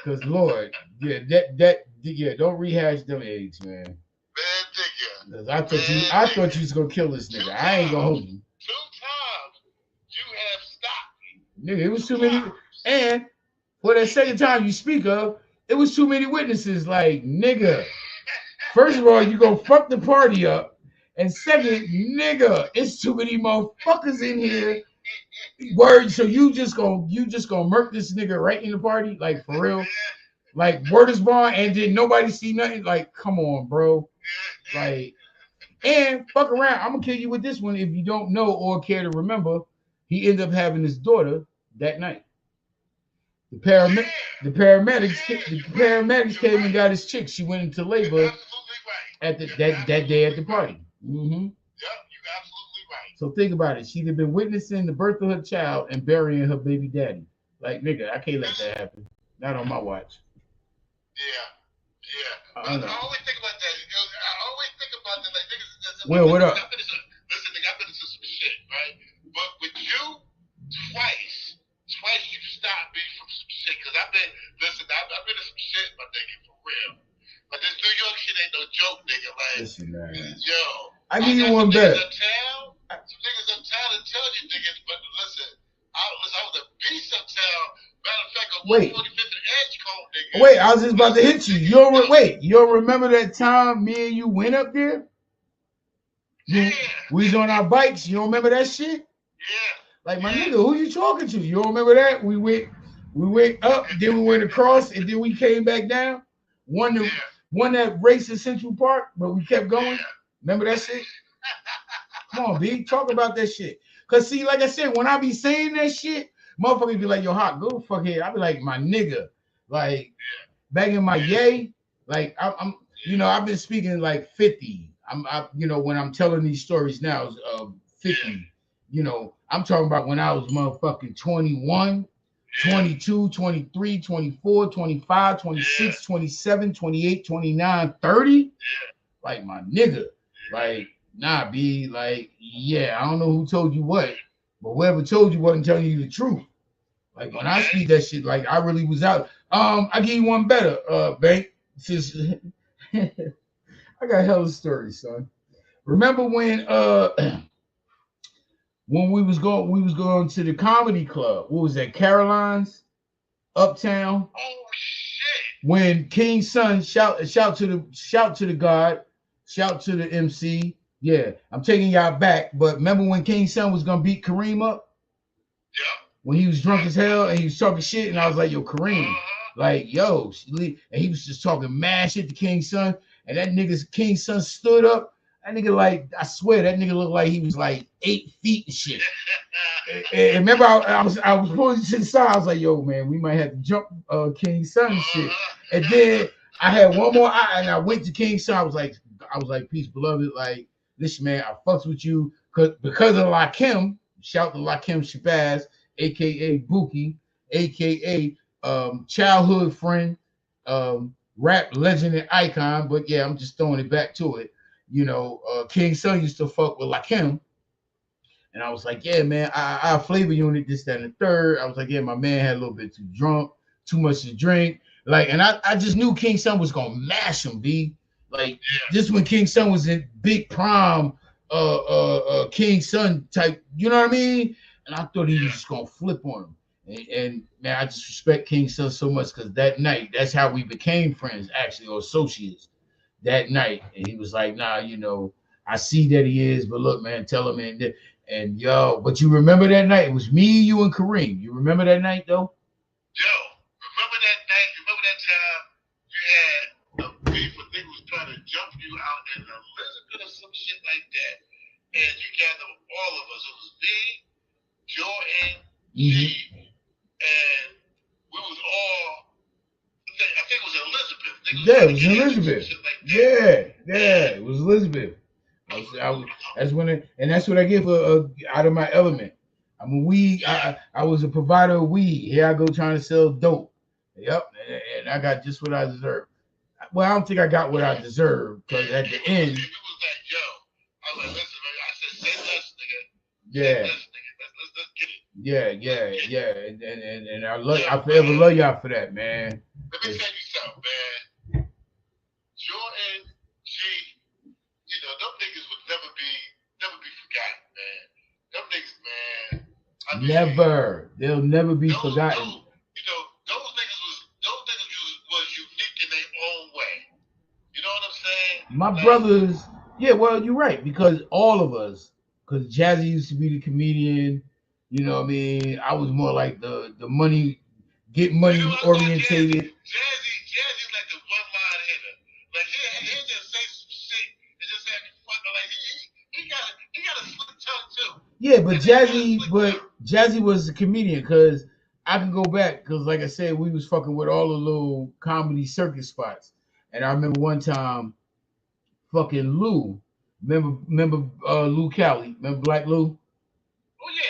Cause Lord, yeah, yeah, don't rehash them eggs, man. Man, nigga. Cause I thought you was gonna kill this nigga. I ain't gonna hold you. 2 times you have stopped me. Nigga, it was too many. And for that second time you speak of, it was too many witnesses. Like, nigga, first of all, you go fuck the party up. And second, nigga, it's too many motherfuckers in here. Word, so you just gonna murk this nigga right in the party? Like, for real? Like, word is bond and did nobody see nothing? Like, come on, bro. Like, and fuck around. I'm gonna kill you with this one if you don't know or care to remember. He ended up having his daughter that night. The paramedics came and got his chick. She went into labor at that day at the party. Mm-hmm. Yep, you absolutely right. So think about it. She'd have been witnessing the birth of her child and burying her baby daddy. Like, nigga, I can't let that happen. Not on my watch. Yeah. But I always think about that. I always think about that. Like, niggas, Will, what up? Listen, nigga, I've been into some shit, right? But with you, twice you stopped me from some shit. Because I've been in some shit, my nigga, for real. But this New York shit ain't no joke, nigga. Like, listen, man. Yo, I give you one better. Some niggas uptown that tell you niggas, but listen, I was a beast uptown. Matter of fact, on 145th and Edgecombe, nigga. Wait, I was just about to hit you. You don't remember that time me and you went up there? Yeah. We was on our bikes. You don't remember that shit? Yeah. Like, my nigga, who you talking to? You don't remember that? We went up, then we went across, and then we came back down. Won that race in Central Park, but we kept going. Yeah. Remember that shit? Come on, B. Talk about that shit. Cause see, like I said, when I be saying that shit, motherfuckers be like, yo, Hot, go the fuck here. I be like, my nigga. Like, back in my yay, like I'm I've been speaking like 50. When I'm telling these stories now, 50. I'm talking about when I was motherfucking 21, 22, 23, 24, 25, 26, 27, 28, 29, 30. Like, my nigga. Like, nah, B, like, yeah, I don't know who told you what, but whoever told you wasn't telling you the truth. Like, when I speak that shit, like, I really was out. I give you one better, Bank. Since I got hella stories, son. Remember when when we was going to the comedy club? What was that? Caroline's, Uptown. Oh shit! When King's son shout to the God, shout to the MC. Yeah, I'm taking y'all back. But remember when King's son was gonna beat Kareem up? Yeah. When he was drunk as hell and he was talking shit, and I was like, yo, Kareem, like, yo, and he was just talking mad shit to King's son, and that nigga's King's son stood up. That nigga, like, I swear, that nigga looked like he was like 8 feet and shit. And remember, I was pulling to the side. I was like, yo, man, we might have to jump King's son and shit. And then I had one more eye, and I went to King's son. I was like, peace, beloved. Like, listen, man, I fucks with you because of Lakim. Shout to Lakim Shabazz, aka Buki, aka childhood friend, rap legend and icon. But yeah, I'm just throwing it back to it. King's son used to fuck with Lakim. And I was like, yeah, man, I flavor unit, this, that, and the third. I was like, yeah, my man had a little bit too drunk, too much to drink. Like, and I just knew King's son was gonna mash him, B. Like, this when King's son was in big prime, King's son type, you know what I mean? And I thought he was just gonna flip on him. And man, I just respect King Son so much because that night, that's how we became friends, actually, or associates. That night, and he was like, "Nah, I see that he is, but look, man, tell him." And yo, but you remember that night? It was me, you, and Kareem. You remember that night though? Yo, remember that night? Remember that time you had a beef with nigga was trying to jump you out in Elizabeth or some shit like that, and you gathered all of us. It was me, Jordan, G, and we was all. I think it was Elizabeth. Nigga was Yeah, trying it to was get at you, some Elizabeth. shit like that. Yeah, it was Elizabeth. That's when and that's what I get for out of my element. I mean, I was a provider of weed. Here I go trying to sell dope. Yep, and I got just what I deserved. Well, I don't think I got what I deserved because at the end, He was like, yo, I was like, listen, man. I said, say less, nigga. Say yeah, less, nigga. Let's get it. yeah, and Yo, I forever man. love y'all for that, man. Let me tell you something, man. Jordan, G, them niggas would never be forgotten, man. Them niggas, man. I mean, They'll never be those, forgotten. those, those niggas was unique in their own way. You know what I'm saying? My Like, brothers, yeah, well, you're right because all of us, because Jazzy used to be the comedian. You know what I mean? I was more like the money, get you know money what about Jazzy? orientated. Jazzy's like the one line hitter. Like he just say some shit and just have me fucking like he got a slick tongue too. Yeah, That nigga got a slick But tongue. Jazzy was a comedian because I can go back because, like I said, we was fucking with all the little comedy circus spots, and I remember one time, fucking Lou, remember Lou Cali, remember Black Lou? Oh yeah.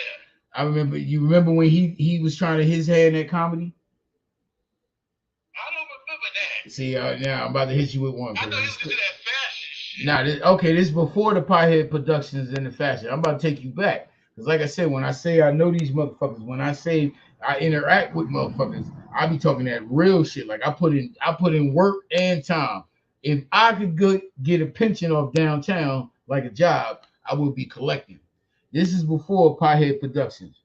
I remember. You remember when he was trying to his hand at comedy? I don't remember that. See, now I'm about to hit you with one I know because he it's was into that fashion shit. now. Okay, this is before the Pothead Productions in the fashion. I'm about to take you back because, like I said, when I say I know these motherfuckers, when I say I interact with motherfuckers, I be talking that real shit. Like I put in work and time. If I could get a pension off downtown like a job, I would be collecting. This is before Pothead Productions.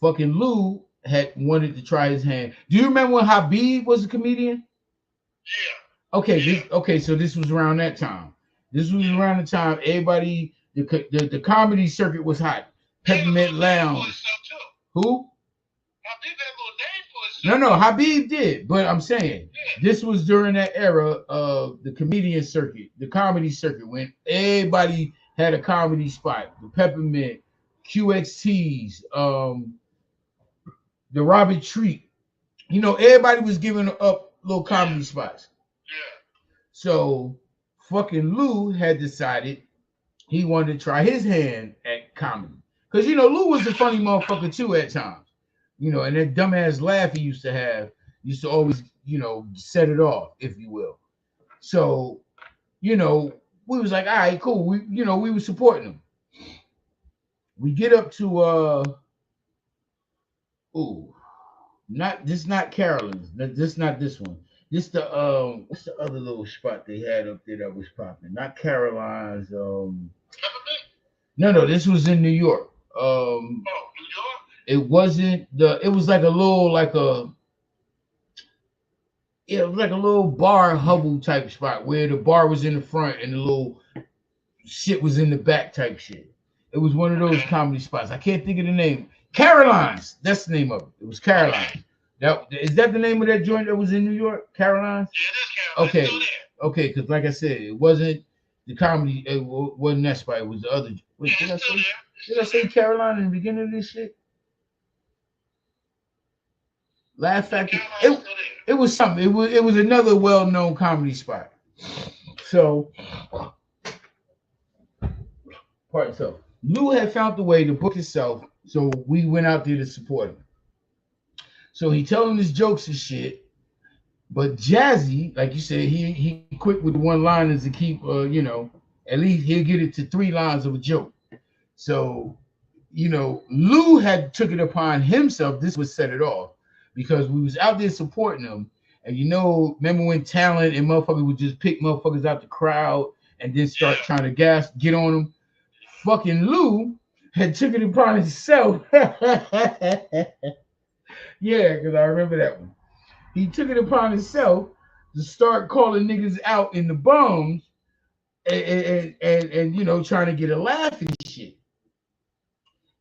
Fucking Lou had wanted to try his hand. Do you remember when Habib was a comedian? Yeah. Okay, Yeah. so this was around that time. This was Yeah. around the time everybody the comedy circuit was hot. He had a Peppermint little name for Lounge. himself too. Who? Habib had a little name for No, himself no, though. Habib did, but I'm saying Yeah. this was during that era of the comedian circuit, the comedy circuit, when everybody had a comedy spot. The Peppermint, QXTs, the Robert Treat. Everybody was giving up little Yeah. comedy spots. Yeah. So fucking Lou had decided he wanted to try his hand at comedy. Because Lou was a funny motherfucker too at times. And that dumbass laugh he used to have used to always, set it off, if you will. So, we was like, all right, cool. We were supporting him. We get up to ooh, not Carolyn's. This not this one. This the what's the other little spot they had up there that was popping? Not Caroline's. Peppermint? No, this was in New York. Oh, New York? It wasn't the. It was like a little like a. Yeah, it was like a little bar hubble type spot where the bar was in the front and the little shit was in the back type shit. It was one of those Okay. comedy spots. I can't think of the name. Caroline's. That's the name of it. It was Okay. Caroline's. That is that the name of that joint that was in New York? Caroline's. Yeah, it is Caroline. It's still Okay, there. okay. Because like I said, it wasn't the comedy. It wasn't that spot. It was the other. Wait, Yeah, it's still there. It's Did I still say there. Caroline in the beginning of this shit? Laugh Yeah, Factory. Caroline's It still there. it was something. It was another well known comedy spot. So, pardon. So Lou had found the way to book himself. So we went out there to support him. So he telling his jokes and shit. But Jazzy, like you said, he quick with the one liners to keep at least he'll get it to 3 lines of a joke. So Lou had took it upon himself. This would set it off because we was out there supporting him. And remember when talent and motherfuckers would just pick motherfuckers out the crowd and then start Yeah. trying to get on them. Fucking Lou had took it upon himself Yeah, because I remember that one. He took it upon himself to start calling niggas out in the bums and trying to get a laugh and shit.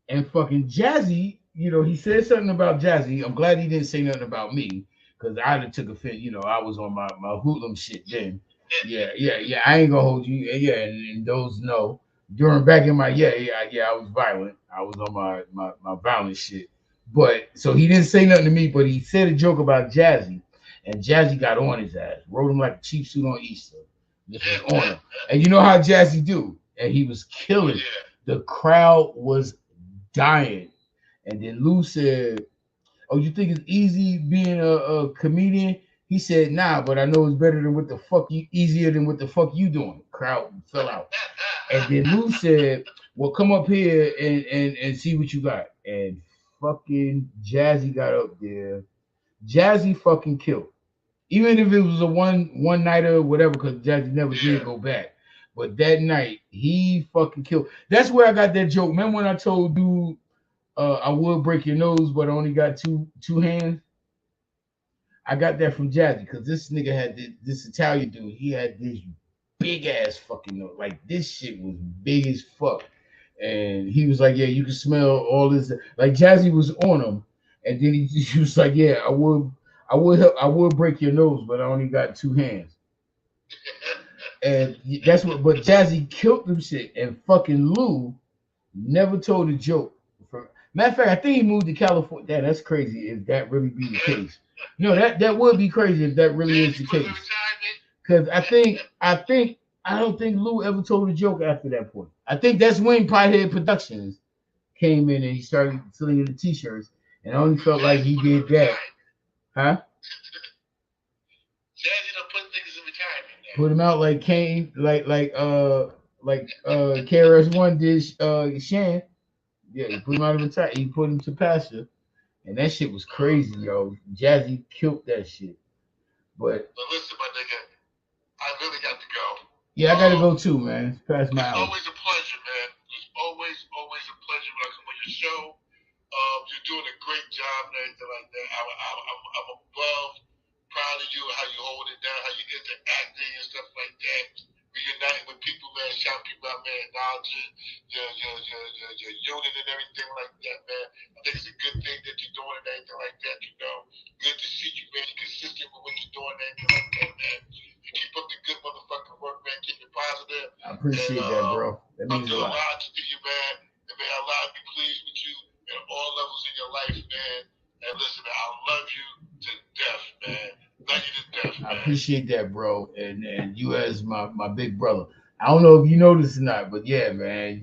And fucking Jazzy, he said something about Jazzy. I'm glad he didn't say nothing about me because I'd have took offense. I was on my hoodlum shit then. Yeah, yeah, yeah. I ain't gonna hold you. Yeah, and those know during back in my I was violent. I was on my violent shit. But so he didn't say nothing to me, but he said a joke about Jazzy, and Jazzy got on his ass, rode him like a cheap suit on Easter. This was on him, and you know how Jazzy do, and he was Oh killing. yeah. The crowd was dying. And then Lou said, "Oh, you think it's easy being a comedian?" He said, "Nah, but I know it's better than what the fuck you easier than what the fuck you doing." Crowd fell out. And then Lou said, "Well, come up here and see what you got." And fucking Jazzy got up there. Jazzy fucking killed. Even if it was a one nighter or whatever, because Jazzy never did Yeah. go back. But that night, he fucking killed. That's where I got that joke. Remember when I told dude I would break your nose, but I only got two hands. I got that from Jazzy because this nigga had this Italian dude. He had this big ass fucking nose. Like this shit was big as fuck. And he was like, "Yeah, you can smell all this." Like Jazzy was on him, and then he was like, "Yeah, I would break your nose, but I only got two hands." And that's what. But Jazzy killed them shit, and fucking Lou never told a joke. Matter of fact, I think he moved to California. Damn, that's crazy if that really be the case. No, that would be crazy if that really is Jazzy the put him in case. retirement. Because I don't think Lou ever told a joke after that point. I think that's when Pothead Productions came in and he started selling the t-shirts, and I only felt like Jazzy he put him in did that, retirement. huh? Jazzy done put niggas in retirement now. Put him out like Kane, like KRS-One did Shan. Yeah, he put him out of retire. He put him to pasture. And that shit was Uh, crazy, yo. Jazzy killed that shit. But but listen, my nigga, I really got to go. yeah, I gotta go too, man. It's past my It's hour. always a pleasure, man. It's always a pleasure when I come on your show. You're doing a great job and everything like that. I'm above proud of you, how you hold it down, how you interacting and stuff like that. Reuniting with people, man, shouting people out, man, acknowledging your unit and everything like that, man. I think it's a good thing that you're doing and everything like that, you know. Good to see you, man. You're consistent with what you're doing and everything like that, man. You keep up the good motherfucking work, man. Keep it positive. I And appreciate that, bro. That I'm means a doing lot. lots to you, man. And man, Allah be pleased with you at all levels in your life, man. And listen, man, I love you to death, man. Love you to death, I man. appreciate that, bro. And you as my big brother. I don't know if you know this or not, but yeah, man,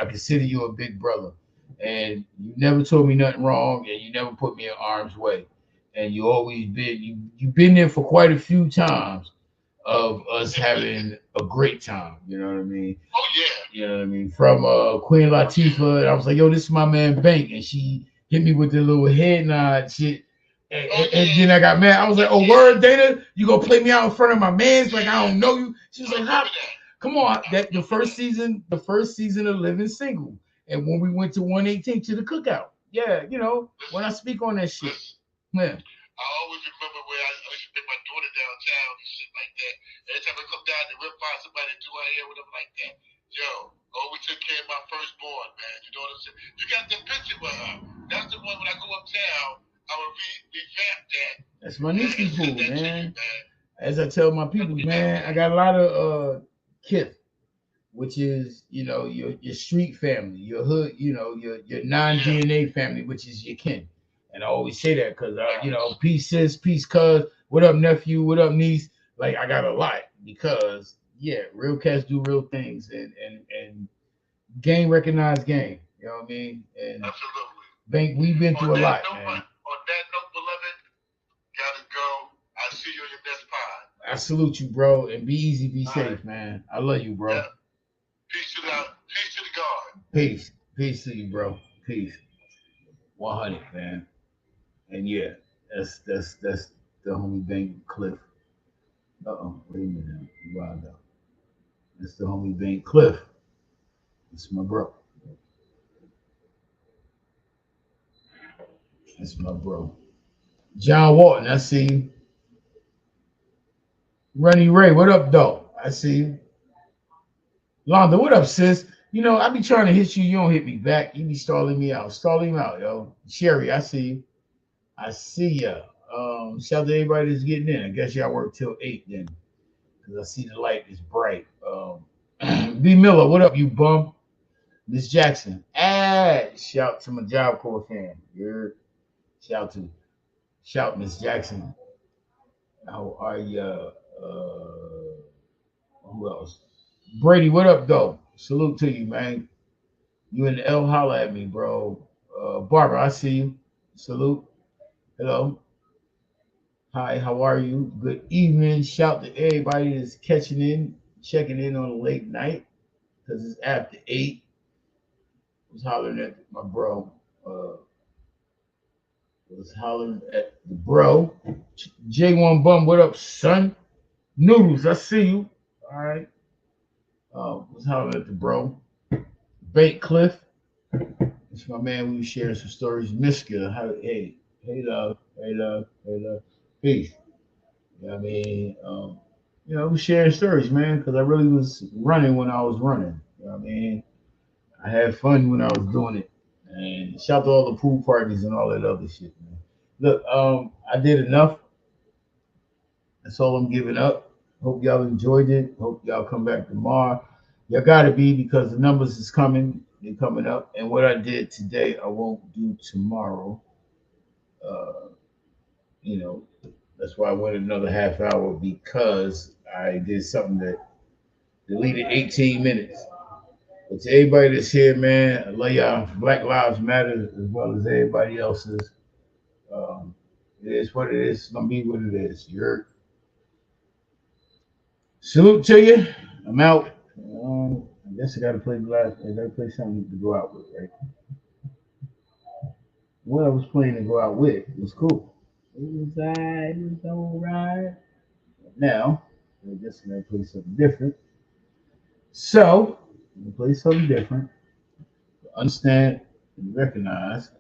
I consider you a big brother. And you never told me nothing wrong, and you never put me in harm's way. And you always been you've been there for quite a few times of us having a great time. You know what I mean? Oh yeah. You know what I mean? From Queen Oh yeah. Latifah, and I was like, "Yo, this is my man Bank," and she hit me with the little head nod shit. And, Oh and, and yeah. then I got mad. I was like, "Oh, Yeah. word, Dana, you gonna play me out in front of my man's like I Yeah. don't know you?" She was I like, remember "How? that. Come on, I that remember that. the first season of Living Single, and when we went to 118 to the cookout, yeah, when Listen, I speak on that shit, listen. yeah, I always remember where I used to take my daughter downtown and shit like that. Every time I come down, they will find somebody to do her hair with them like that. Yo, always took care of my firstborn, man. You know what I'm saying? You got the picture with her. That's the one when I go uptown, I will revamp that that's my and niece's send boo, that to you, man. man. As I tell my I people, need that, man, I man. got a lot of kith, which is your street family, your hood, your non Yeah, DNA family, which is your kin. And I always say that because facts. peace sis, peace cuz, what up nephew, what up niece. Like I got a lot because yeah, real cats do real things and game recognized game. You know what I mean? And Absolutely. bank, we've been through a lot, man. On that note, beloved, gotta go. I'll see you on your next pod. I salute you, bro, and be easy, be All right. safe, man. I love you, bro. Yeah. Peace to the God. Peace. Peace to you, bro. Peace. 100, man. And yeah, that's the homie Bank Cliff. Wait a minute. Wow, no. That's the homie Bank Cliff. It's my bro. That's my bro. John Walton, I see you. Runny Ray, what up, though? I see you. Londa, what up, sis? You know, I be trying to hit you. You don't hit me back. You be stalling me out. Stall him out, yo. Sherry, I see you. I see ya. Shout out to everybody that's getting in. I guess y'all work till 8 then. Because I see the light is bright. B. Miller, what up, you bum? Miss Jackson. Shout to my Job Corps fan. You're shout to shout Miss Jackson. How are you? Who else? Brady, what up, though? Salute to you, man. You and L holla at me, bro. Barbara, I see you. Salute. Hello. Hi, how are you? Good evening. Shout to everybody that's catching in, checking in on a late night, because it's after 8. I was hollering at my bro. Was hollering at the bro. J1 Bum, what up, son? Noodles, I see you. All right. Was hollering at the bro. Bait Cliff. It's my man. We were sharing some stories. Miska, hey, love, hey, love, hey, love. Peace. You know what I mean? We sharing stories, man, because I really was running when I was running. You know what I mean? I had fun when I was doing it. And shout out to all the pool parties and all that other shit, man. Look, I did enough. That's all I'm giving up. Hope y'all enjoyed it. Hope y'all come back tomorrow. Y'all gotta be because the numbers is coming. They're coming up. And what I did today, I won't do tomorrow. Uh, you know, that's why I went another half hour because I did something that deleted 18 minutes. But to everybody that's here, man, I love y'all. Black Lives Matter as well as everybody else's. Um, it is what it is. It's gonna be what it is. You're salute to you. I'm out. I guess I gotta play the last. I gotta play something to go out with, right? What I was playing to go out with was cool. It was alright. Now, I guess I'm gonna play something different. So, I'm gonna play something different. Understand and recognize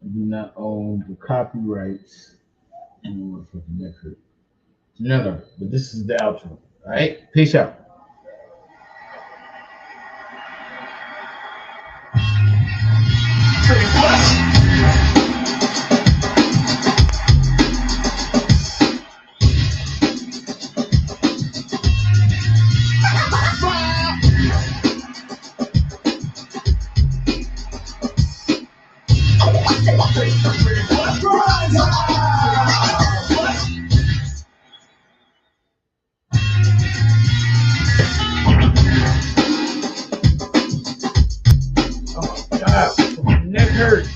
I do not own the copyrights in the motherfucking record. None, but this is the outro. All right, peace out. Oh my god, my neck hurts.